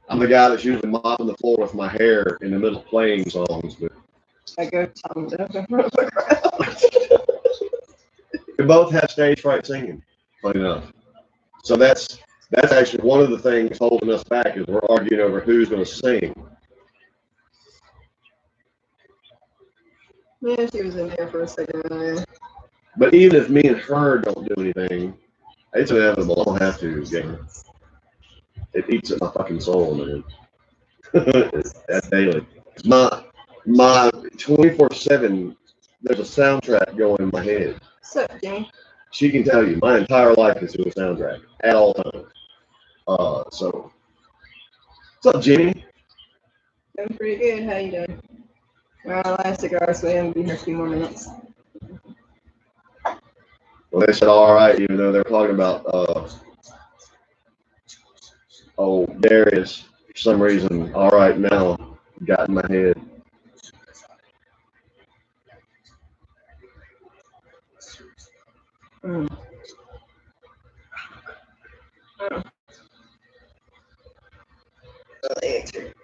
B: I'm the guy that's usually mopping the floor with my hair in the middle of playing songs. But
A: I go tongue up in front of the crowd.
B: we both have stage fright singing, funny enough. So that's actually one of the things holding us back is we're arguing over who's going to sing.
A: Yeah, she was in there for a second earlier.
B: But even if me and her don't do anything, it's inevitable. I don't have to, Gamer. It eats at my fucking soul, man. That's daily. My 24/7, there's a soundtrack going in my head.
A: What's up, Jimmy?
B: She can tell you, my entire life is to a soundtrack at all times. So, what's up, Jimmy?
A: Doing pretty good. How you doing? Well, last cigar, so we haven't been here a few more minutes.
B: Well, they said all right, even though they're talking about Darius. For some reason, all right now got in my head.
A: Mm. Electric.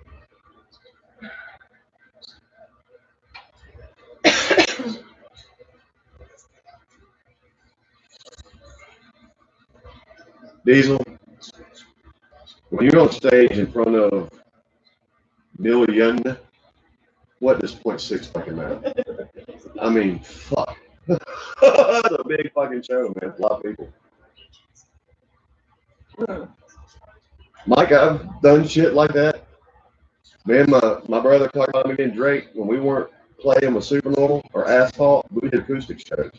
B: Diesel, when you're on stage in front of million, what does 0.6 fucking matter? I mean, fuck. That's a big fucking show, man. A lot of people.
A: Mm.
B: Mike, I've done shit like that. Me and my brother talked about me and Drake when we weren't playing with Supernormal or Asphalt. We did acoustic shows.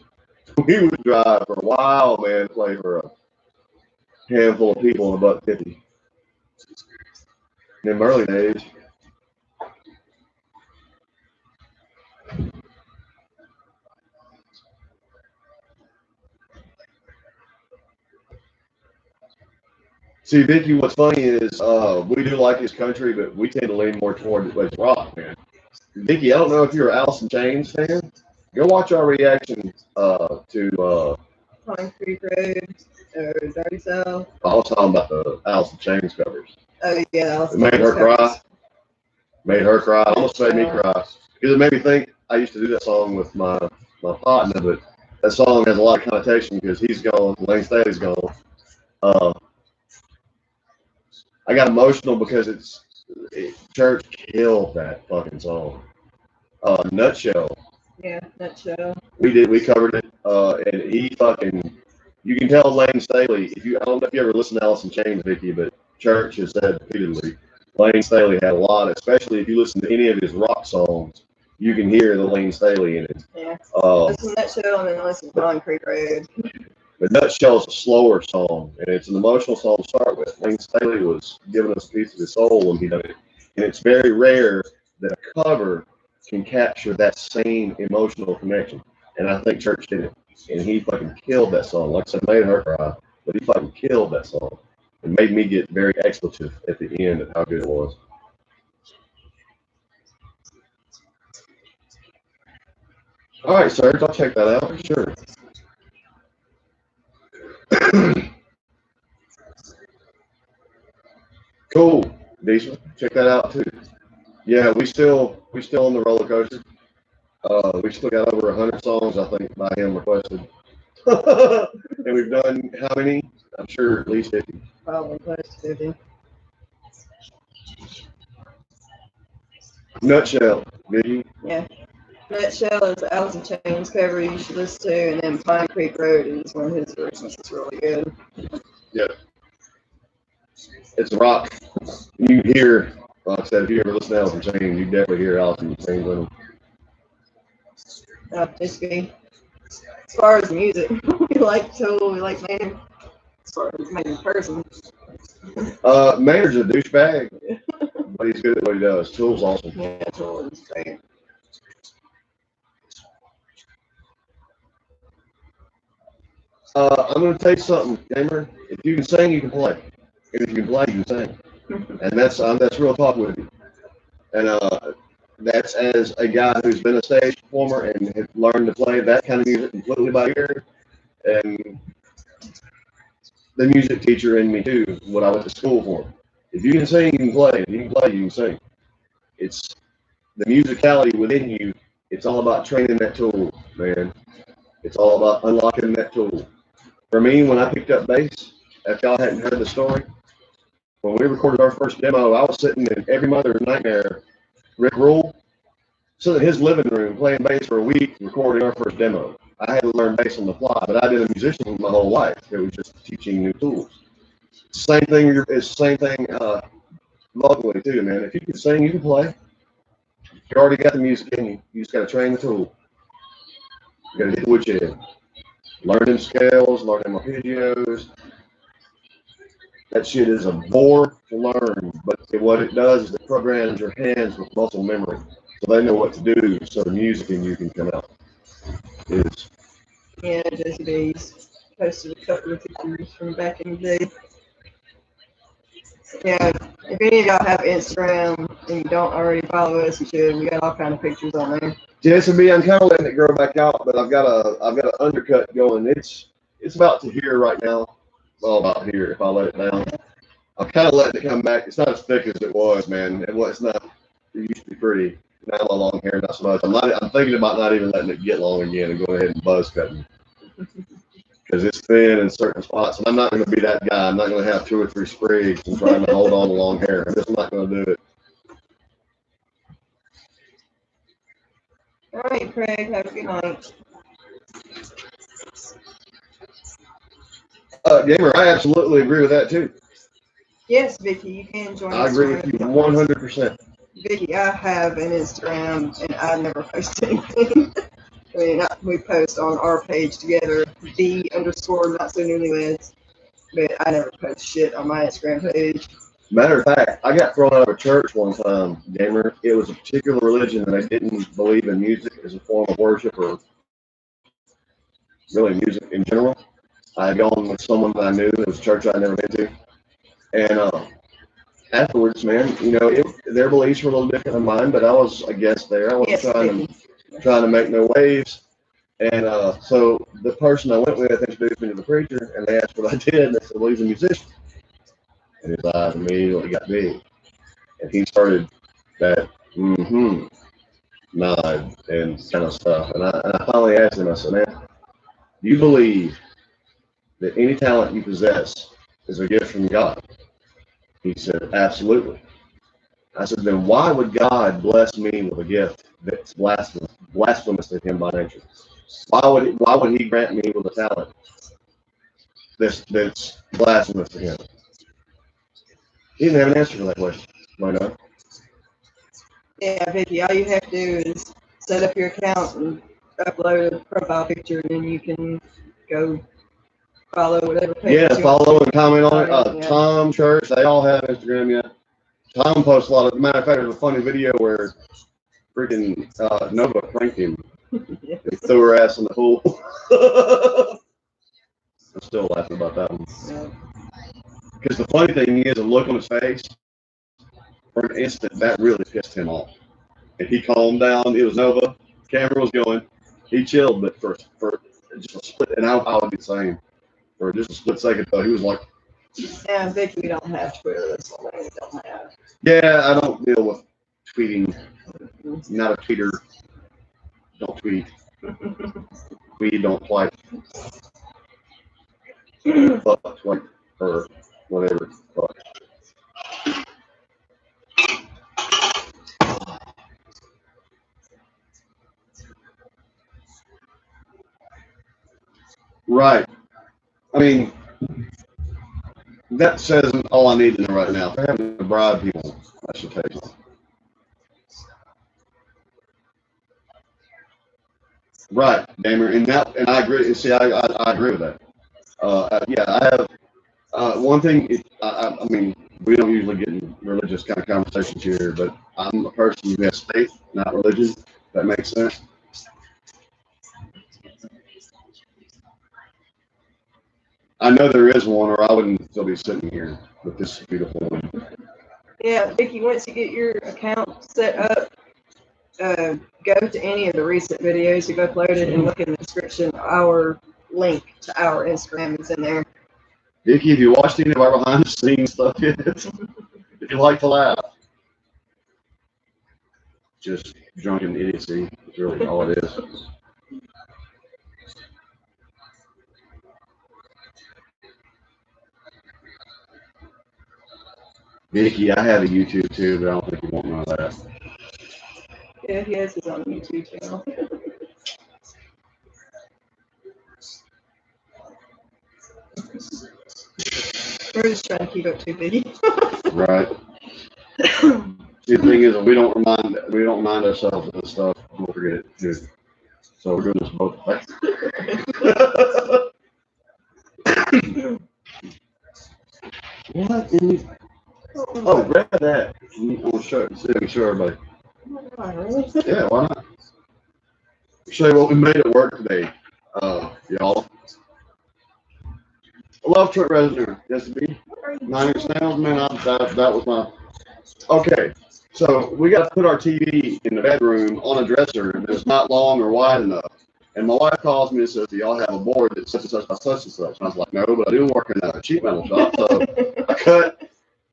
B: We would drive for a while, man, play for a handful of people in about 50. In them early days. See, Vicky, what's funny is we do like his country, but we tend to lean more toward his rock, man. Vicky, I don't know if you're an Alice in Chains fan. Go watch our reaction to
A: Concrete Road or Dirty South.
B: I was talking about the Alice in Chains covers.
A: Oh yeah,
B: It made her cry. Made her cry. Almost made me cry. Because it made me think I used to do that song with my partner, but that song has a lot of connotation because he's gone, Lane Staley's gone. I got emotional because Church killed that fucking song. Nutshell.
A: Yeah, Nutshell.
B: We covered it, and he fucking, you can tell Lane Staley, I don't know if you ever listened to Alice in Chains, Vicky, but Church has said repeatedly, Lane Staley had a lot, especially if you listen to any of his rock songs, you can hear the Lane Staley in it.
A: Yeah. Listen to Nutshell and then listen to Concrete Road.
B: But Nutshell is a slower song, and it's an emotional song to start with. Lane Staley was giving us a piece of his soul when he did it. And it's very rare that a cover can capture that same emotional connection. And I think Church did it. And he fucking killed that song. Like I said, made her cry, but he fucking killed that song. It made me get very expletive at the end of how good it was. All right, Serge, I'll check that out for sure. Cool, Diesel. Check that out too. Yeah, we still on the roller coaster. We still got over 100 songs, I think, by him requested. And we've done how many? I'm sure at least 50.
A: Probably close to 50.
B: Nutshell, did you?
A: Yeah. Nutshell is Alice in Chains cover you should listen to, and then Pine Creek Road is one of his versions. It's really good.
B: Yeah. It's a rock. You hear, like I said, if you ever listen to Alice in Chains, you definitely hear Alice in Chains in them.
A: Basically, as far as music, we like Tool, we like Maynard. As far as main person.
B: Maynard's a douchebag, but he's good at what he does. Tool's awesome.
A: Yeah, Tool is great.
B: I'm going to tell you something, gamer. If you can sing, you can play. And if you can play, you can sing. And that's real talk with you. And that's as a guy who's been a stage performer and has learned to play that kind of music completely by ear. And the music teacher in me too, what I went to school for. If you can sing, you can play. If you can play, you can sing. It's the musicality within you. It's all about training that tool, man. It's all about unlocking that tool. For me, when I picked up bass, if y'all hadn't heard the story, when we recorded our first demo, I was sitting in every mother's nightmare. Rick Rule, sitting in his living room playing bass for a week, recording our first demo. I had to learn bass on the fly, but I've been a musician my whole life. It was just teaching new tools. Same thing. It's the same thing locally too, man. If you can sing, you can play. You already got the music in you. You just got to train the tool. You got to get the woodshed. Learn them scales, learn them arpeggios. That shit is a bore to learn, but what it does is it programs your hands with muscle memory, so they know what to do, so the music in you can come out. It's,
A: Yeah, Jesse B's posted a couple of pictures from back in the day. Yeah, if any of y'all have Instagram and you don't already follow us, you should. We got all kind of pictures on there.
B: JSB, I'm kind of letting it grow back out, but I've got an undercut going. It's about to here right now. Well, about here if I let it down. I'm kind of letting it come back. It's not as thick as it was, man. It's not. It used to be pretty. Now my long hair, not so much. I'm thinking about not even letting it get long again and going ahead and buzz cutting because it's thin in certain spots. And I'm not going to be that guy. I'm not going to have 2 or 3 sprigs and trying to hold on to long hair. I'm just not going to do it.
A: All right, Craig, have a good night.
B: Gamer, I absolutely agree with that too.
A: Yes, Vicky, you can join
B: I
A: us.
B: agree with you 100%.
A: Vicky, I have an Instagram and I never post anything. I mean, we post on our page together, _not so newlyweds, but I never post shit on my Instagram page.
B: Matter of fact, I got thrown out of a church one time, gamer. It was a particular religion and they didn't believe in music as a form of worship or really music in general. I had gone with someone that I knew. It was a church I'd never been to. And afterwards, man, their beliefs were a little different than mine, but I was a guest there. I wasn't trying to make no waves. And so the person I went with introduced me to the preacher, and they asked what I did, and they said, well, he's a musician. And his eyes immediately got big. And he started that, nod and kind of stuff. And I finally asked him, I said, man, do you believe that any talent you possess is a gift from God? He said, absolutely. I said, then why would God bless me with a gift that's blasphemous to him by nature? Why would he grant me with a talent that's blasphemous to him? He didn't have an answer for that question. Why not?
A: Yeah, Vicky, all you have to do is set up your account and upload a profile picture, and then you can go follow whatever page.
B: Yeah, follow and comment on it.
A: Yeah.
B: Tom Church, they all have Instagram, yeah. Tom posts a lot of, matter of fact, there's a funny video where freaking Nova pranked him.
A: Yeah.
B: He threw her ass in the pool. I'm still laughing about that one.
A: Yeah.
B: Because the funny thing is, the look on his face, for an instant, that really pissed him off. And he calmed down. It was Nova. Camera was going. He chilled, but for just a split, and I would be the same. For just a split second, though, he was like,
A: Yeah, Vicky, we don't have Twitter. That's all we don't have.
B: yeah, I don't deal with tweeting. Not a tweeter. Don't tweet. We don't like fuck, like, or whatever. Fuck. I mean, that says all I need to know right now. If they're having to bribe people, I should take it. Right, Damer, and I agree. See, I agree with that. Yeah, I have one thing. I mean, we don't usually get in religious kind of conversations here, but I'm a person who has faith, not religion. If that makes sense. I know there is one, or I wouldn't still be sitting here with this beautiful one.
A: Yeah, Vicky, once you get your account set up, go to any of the recent videos you've uploaded and look in the description. Our link to our Instagram is in there.
B: Vicky, if you watched any of our behind the scenes stuff yet, if you like to laugh, just drunken idiocy is really all it is. Vicky, I have a YouTube too, but I don't think you want none of that.
A: Yeah, he has his own YouTube channel. We're just trying to keep up too big.
B: Right. See, the thing is, we don't remind ourselves of this stuff. We'll forget it too. So we're doing this both ways. What? Oh, grab that. I'm gonna show everybody. Yeah, why not? Show you what we made at work today, y'all. I love Trent Reznor. Yes, to be 9 Inch Nails, man. That was my. Okay, so we got to put our TV in the bedroom on a dresser that's not long or wide enough. And my wife calls me and says, "Do y'all have a board that's such and such by such and such?" And I was like, "No, but I do work in a sheet metal shop." So I cut.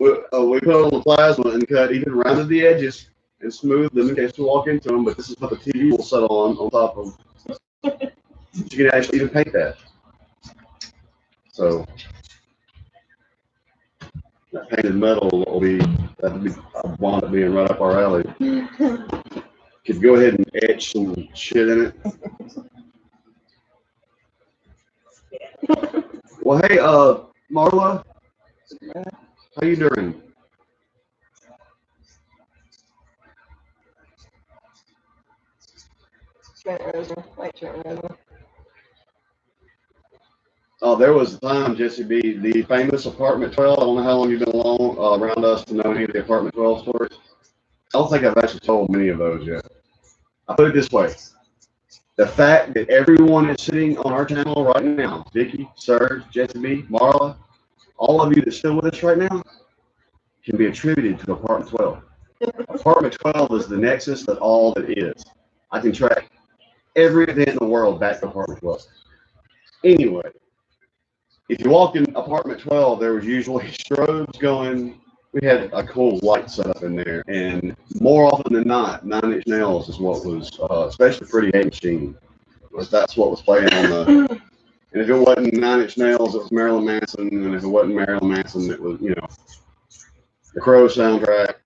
B: We put it on the plasma and cut, even rounded the edges and smoothed them in case we walk into them. But this is what the TV will set on top of. You can actually even paint that. So that painted metal will be I want it being right up our alley. Could go ahead and etch some shit in it. Well, hey, Marla, how you doing?
A: Trent Reznor, like Trent Reznor.
B: Oh, there was a time, Jesse B, the famous Apartment 12. I don't know how long you've been along around us to know any of the Apartment 12 stories. I don't think I've actually told many of those yet. I put it this way. The fact that everyone is sitting on our channel right now, Vicky, Serge, Jesse B, Marla, all of you that's still with us right now, can be attributed to Apartment 12. Apartment 12 is the nexus of all that is. I can track every event in the world back to Apartment 12. Anyway, if you walk in Apartment 12, there was usually strobes going. We had a cool light set up in there, and more often than not, 9 Inch Nails is what was, especially Pretty Hate Machine, that's what was playing on the. And if it wasn't 9 Inch Nails, it was Marilyn Manson, and if it wasn't Marilyn Manson, it was the Crow soundtrack.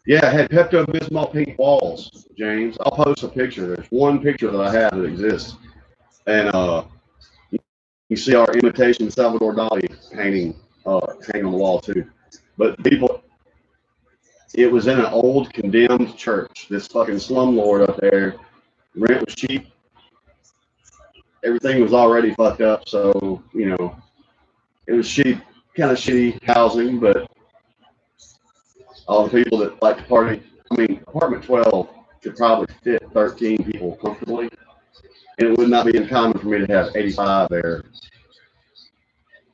B: Yeah, it had Pepto-Bismol pink walls, James. I'll post a picture. There's one picture that I have that exists, and you see our imitation Salvador Dali painting hanging on the wall too. But people, it was in an old condemned church. This fucking slumlord up there. Rent was cheap. Everything was already fucked up, so it was cheap, kind of shitty housing. But all the people that like to party, I mean, Apartment 12 could probably fit 13 people comfortably, and it would not be uncommon for me to have 85 there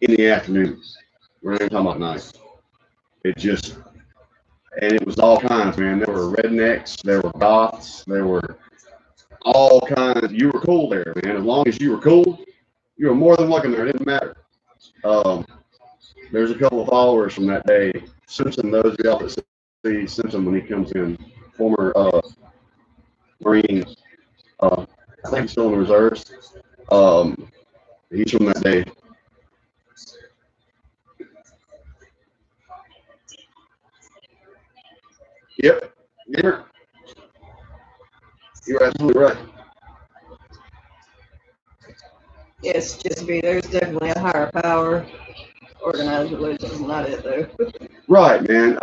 B: in the afternoon. We're not even talking about night. And it was all kinds, man. There were rednecks, there were goths, there were all kinds. You were cool there, man. As long as you were cool, you were more than welcome there. It didn't matter. There's a couple of followers from that day. Simpson, those of y'all that see Simpson when he comes in, former Marine, I think he's still in the reserves. He's from that day. Yep. You're absolutely right.
A: Yes, just be there's definitely a higher power. Organized religion is not it though.
B: Right, man.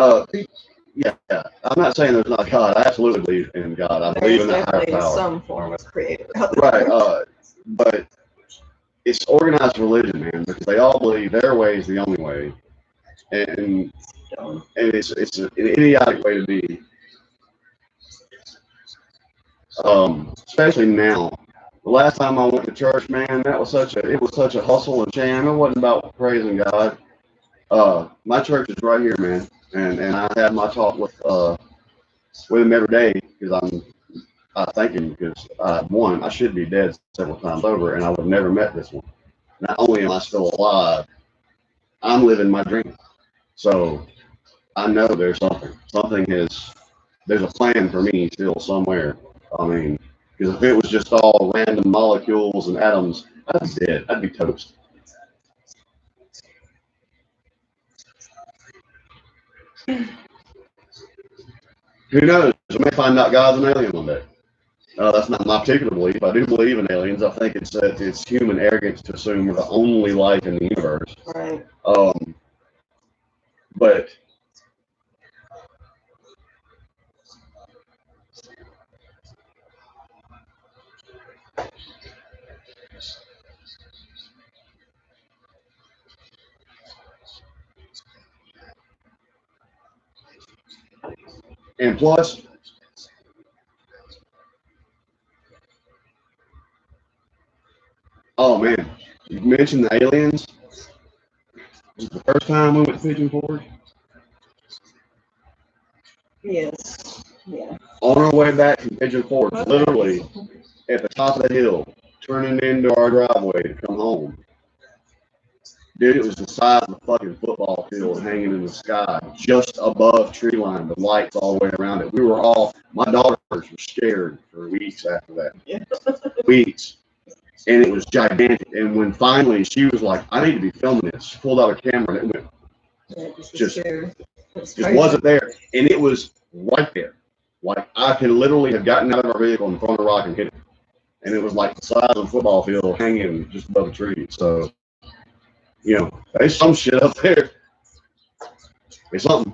B: Yeah, I'm not saying there's not God. I absolutely believe in God. I believe
A: There's
B: in a higher
A: definitely
B: power.
A: some form of creator out
B: Right,
A: there.
B: but it's organized religion, man, because they all believe their way is the only way, and it's an idiotic way to be. Especially now. The last time I went to church, man, it was such a hustle and jam. It wasn't about praising God. My church is right here, man, and I have my talk with him every day because I thank him because one, I should be dead several times over, and I would have never met this one. Not only am I still alive, I'm living my dream. So I know there's something. There's a plan for me still somewhere. I mean, because if it was just all random molecules and atoms, I'd be dead. I'd be toast. Who knows? I may find out God's an alien one day. That's not my particular belief. I do believe in aliens. I think it's human arrogance to assume we're the only life in the universe.
A: Right.
B: But and plus, oh man, you mentioned the aliens. This is the first time we went to Pigeon Forge.
A: Yes. Yeah.
B: On our way back from Pigeon Forge, literally at the top of the hill, turning into our driveway to come home. Dude, it was the size of a fucking football field hanging in the sky, just above tree line, with lights all the way around it. My daughters were scared for weeks after that.
A: Yeah.
B: Weeks. And it was gigantic. And when finally she was like, I need to be filming this, she pulled out a camera and it went,
A: Yeah,
B: just
A: crazy.
B: wasn't there. And it was right there. Like I could literally have gotten out of our vehicle and thrown a rock and hit it. And it was like the size of a football field hanging just above a tree. So, there's some shit up there. There's something.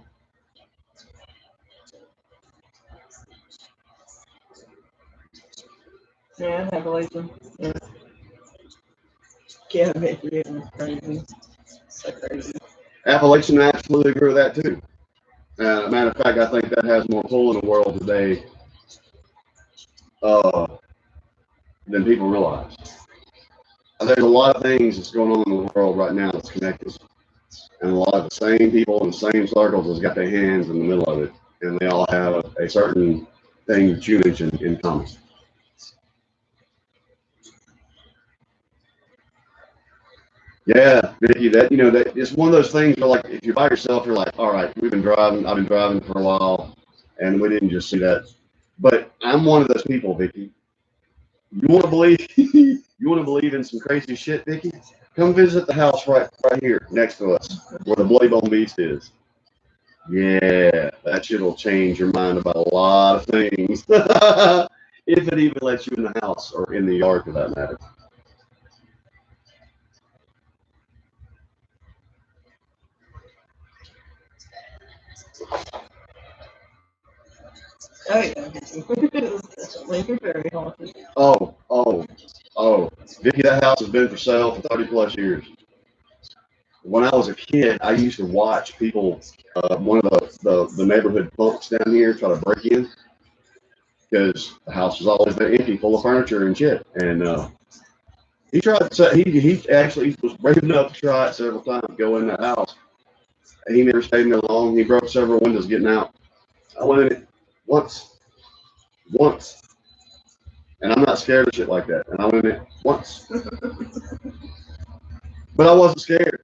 A: Yeah, I have religion. Yeah. Yeah, it is crazy. So crazy.
B: Appalachian, I absolutely agree with that too. Matter of fact, I think that has more pull in the world today than people realize. There's a lot of things that's going on in the world right now that's connected. And a lot of the same people in the same circles has got their hands in the middle of it. And they all have a certain thing that you mentioned in common. Yeah, Vicky, that it's one of those things where like if you're by yourself, you're like, all right, I've been driving for a while, and we didn't just see that. But I'm one of those people, Vicky. You want to believe in some crazy shit, Vicky? Come visit the house right here next to us, where the Bloody Bone Beast is. Yeah, that shit will change your mind about a lot of things. If it even lets you in the house or in the yard, for that matter.
A: Oh yeah. It's definitely very haunted.
B: Oh, Vicky, that house has been for sale for 30 plus years. When I was a kid, I used to watch people, one of the neighborhood punks down here try to break in because the house was always been empty, full of furniture and shit. And he tried to, he actually was brave enough to try it several times, go in that house. And he never stayed in there long. He broke several windows getting out. I went in it once, and I'm not scared of shit like that. And I went in it once, but I wasn't scared.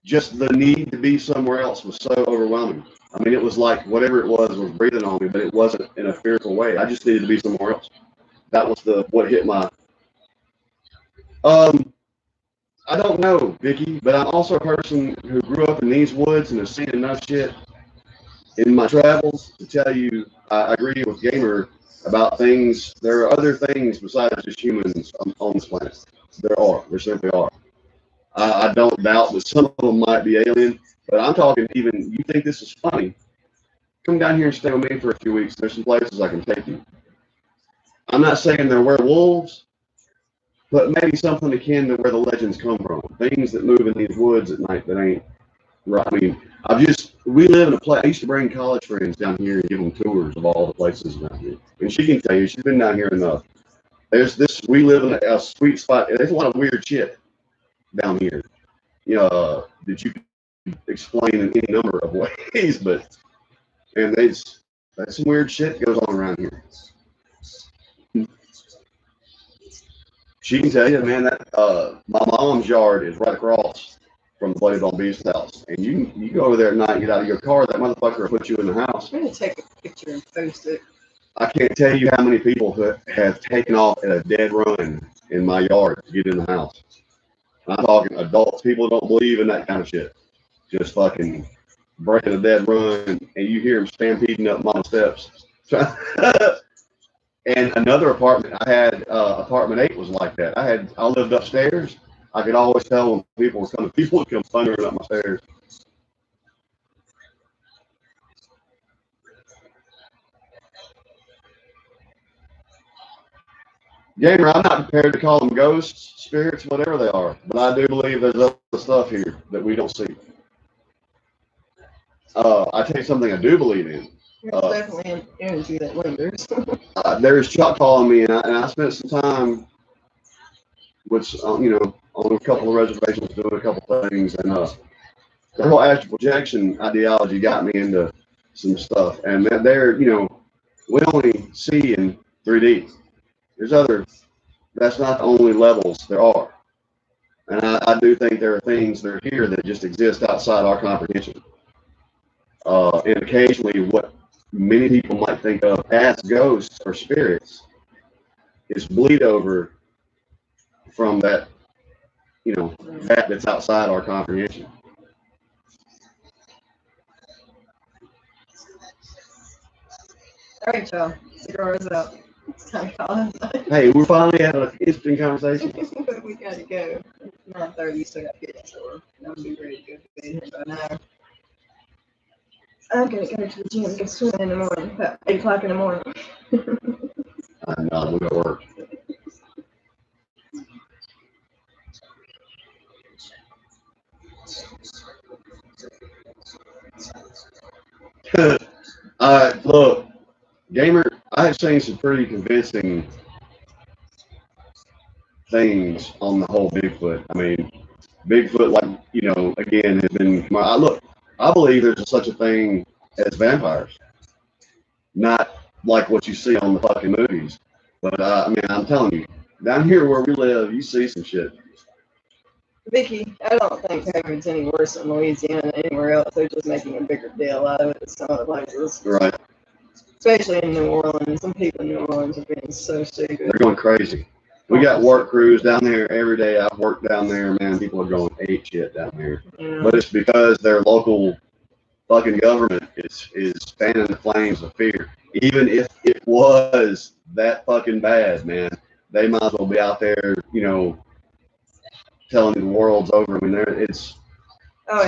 B: Just the need to be somewhere else was so overwhelming. I mean, it was like whatever it was breathing on me, but it wasn't in a fearful way. I just needed to be somewhere else. That was what hit my. I don't know, Vicky, but I'm also a person who grew up in these woods and has seen enough shit in my travels to tell you I agree with Gamer about things. There are other things besides just humans on this planet. There are. There simply are. I don't doubt that some of them might be alien, but I'm talking even, you think this is funny? Come down here and stay with me for a few weeks. There's some places I can take you. I'm not saying they're werewolves, but maybe something akin to where the legends come from. Things that move in these woods at night that ain't right. I mean, we live in a place. I used to bring college friends down here and give them tours of all the places down here. And she can tell you, she's been down here enough. We live in a sweet spot. There's a lot of weird shit down here, that you can explain in any number of ways, and there's some weird shit goes on around here. She can tell you, man, that my mom's yard is right across from the Bloody Bone Beast house, and you go over there at night and get out of your car, that motherfucker will put you in the house.
A: I'm gonna take a picture and post it.
B: I can't tell you how many people have taken off at a dead run in my yard to get in the house. I'm talking adults. People don't believe in that kind of shit. Just fucking breaking a dead run, and you hear them stampeding up mama steps. And another apartment I had, apartment 8 was like that. I lived upstairs. I could always tell when people were coming. People would come thundering up my stairs. Gamer, I'm not prepared to call them ghosts, spirits, whatever they are, but I do believe there's other stuff here that we don't see. I tell you something I do believe in.
A: There's definitely an energy that lingers.
B: There's Chuck calling me, and I spent some time with, on a couple of reservations doing a couple of things, and the whole astral projection ideology got me into some stuff, and we only see in 3D. That's not the only levels there are. And I do think there are things that are here that just exist outside our comprehension. And occasionally what many people might think of as ghosts or spirits is bleed over from that, that's outside our comprehension.
A: All right, y'all. Cigars up. It's time to call it.
B: Hey, we're finally having an interesting conversation.
A: But we gotta go. It's 9:30, still got kids, so I'm gonna be ready to go to bed here by now. I'm gonna go to the gym and go swimming in the morning, about 8 o'clock in the morning.
B: I'm not going to work. Look, Gamer, I have seen some pretty convincing things on the whole Bigfoot. I mean, Bigfoot, again, has been. I believe there's such a thing as vampires, not like what you see on the fucking movies. But I'm telling you, down here where we live, you see some shit.
A: Vicky, I don't think COVID's any worse in Louisiana than anywhere else. They're just making a bigger deal out of it in some other places.
B: Right.
A: Especially in New Orleans. Some people in New Orleans are being so stupid.
B: They're going crazy. We got work crews down there every day. I've worked down there, man. People are going ape shit down there. Yeah. But it's because their local fucking government is fanning the flames of fear. Even if it was that fucking bad, man, they might as well be out there, telling the world's over. I mean, it's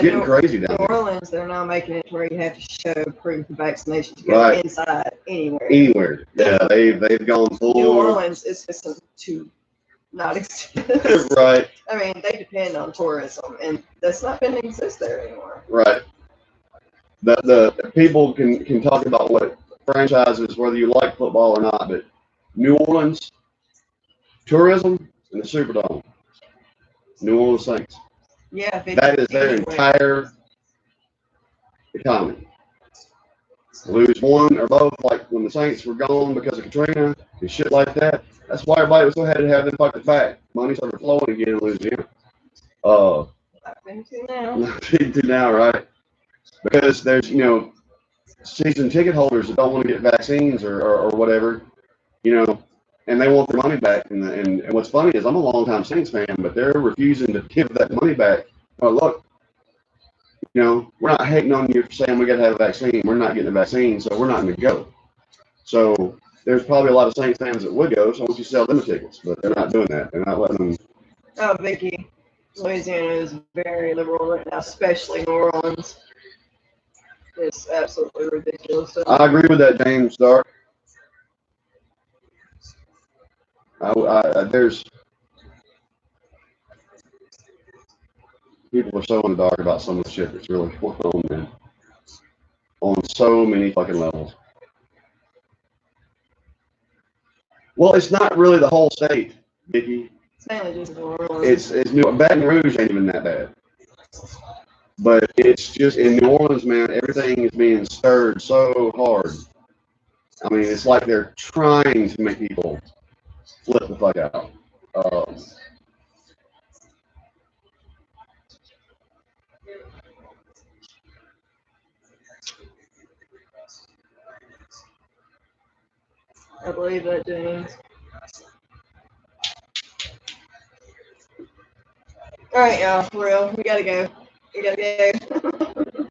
B: getting crazy down there.
A: New Orleans, they're now making it where you have to show proof of vaccination to go inside anywhere.
B: Anywhere. Yeah, they've gone full.
A: New Orleans is just to not exist.
B: Right.
A: I mean, they depend on tourism, and that's not going to exist there anymore.
B: Right. The people can talk about what franchises, whether you like football or not, but New Orleans, tourism, and the Superdome. New Orleans Saints.
A: Yeah,
B: that is their entire economy. Lose one or both, like when the Saints were gone because of Katrina and shit like that. That's why everybody was so happy to have them fucking back. Money started flowing again in Louisiana. To now, right? Because there's, season ticket holders that don't want to get vaccines or whatever, and they want their money back. And what's funny is I'm a longtime Saints fan, but they're refusing to give that money back. Oh, look, we're not hating on you for saying we got to have a vaccine. We're not getting a vaccine, so we're not going to go. So there's probably a lot of Saints fans that would go, so why don't you sell them the tickets? But they're not doing that. They're not letting them
A: Oh, Vicky, Louisiana is very liberal right now, especially New Orleans. It's absolutely ridiculous.
B: I agree with that, James Stark. There's people are so in the dark about some of the shit that's really going on, man. On so many fucking levels. Well, it's not really the whole state, Vicky.
A: It's mainly just New Orleans.
B: It's New Baton Rouge ain't even that bad. But it's just in New Orleans, man, everything is being stirred so hard. I mean, it's like they're trying to make people flip the fuck out.
A: I believe that, James. Alright, y'all, for real. We gotta go. We gotta go.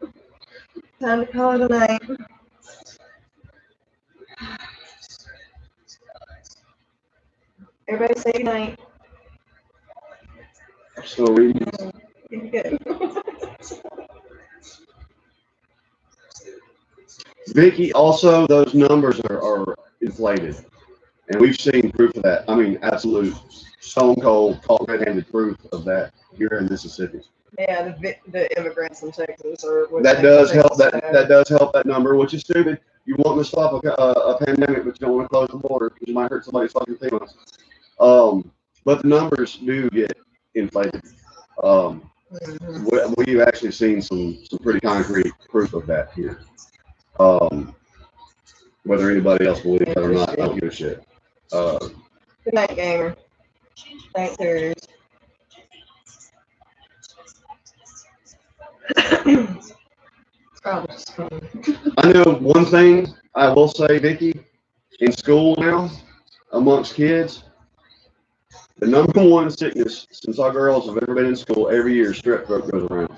A: Time to call it a night. Everybody say goodnight.
B: I'm still reading.
A: Good.
B: Vicky, also, those numbers are inflated. And we've seen proof of that. I mean, absolute stone cold, caught red-handed proof of that here in Mississippi.
A: Yeah, the immigrants in Texas are.
B: That does help. That does help that number, which is stupid. You want to stop a pandemic, but you don't want to close the border because you might hurt somebody's fucking feelings. But the numbers do get inflated. We've actually seen some pretty concrete proof of that here. Whether anybody else believes that or not, I don't give a shit.
A: Good night, gamer. Thanks, Harry.
B: I know one thing I will say, Vicky, in school now, amongst kids, the number one sickness since our girls have ever been in school every year, strep throat goes around.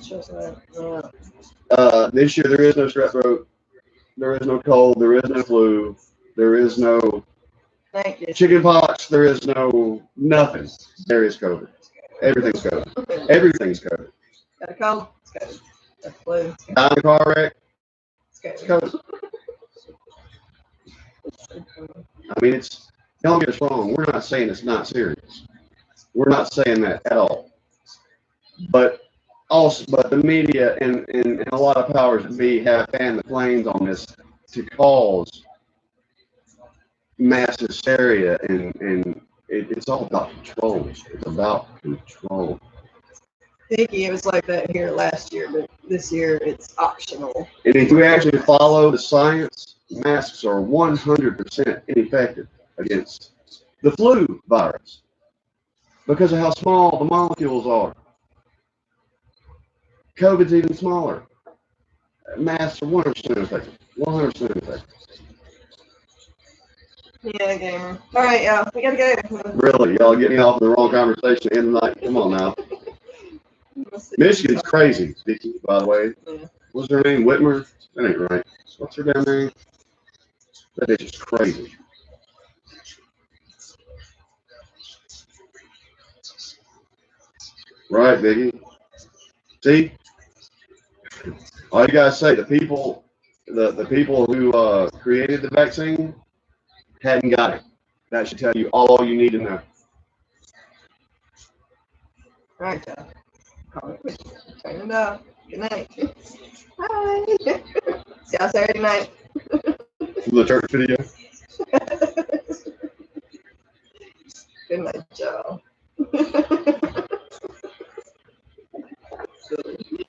B: This year there is no strep throat, there is no cold, there is no flu, there is no chicken pox, there is no nothing. There is COVID. Everything's COVID. Everything's COVID.
A: Got a cold? It's COVID. Got a flu?
B: Died in a car wreck?
A: It's
B: COVID. I mean, don't get us wrong. We're not saying it's not serious. We're not saying that at all. But the media and a lot of powers that be have fanned the flames on this to cause mass hysteria, and it's all about control. It's about control.
A: Vicky, it was like that here last year, but this year it's optional.
B: And if we actually follow the science, masks are 100% ineffective against the flu virus because of how small the molecules are. COVID's even smaller. Masks are 100% effective. 100% effective.
A: Yeah, gamer. All right, y'all. We gotta go.
B: Really, y'all get me off the wrong conversation at the end of the night. Come on now. Michigan's crazy, Vicky, by the way.
A: Yeah.
B: What's her name? Whitmer? That ain't right. What's her damn name? That bitch is crazy. Right, Biggie. See? All you guys say, the people who created the vaccine hadn't got it. That should tell you all you need to know.
A: All right, y'all. Turn it up. Good night. Bye. See y'all Saturday night.
B: The church video.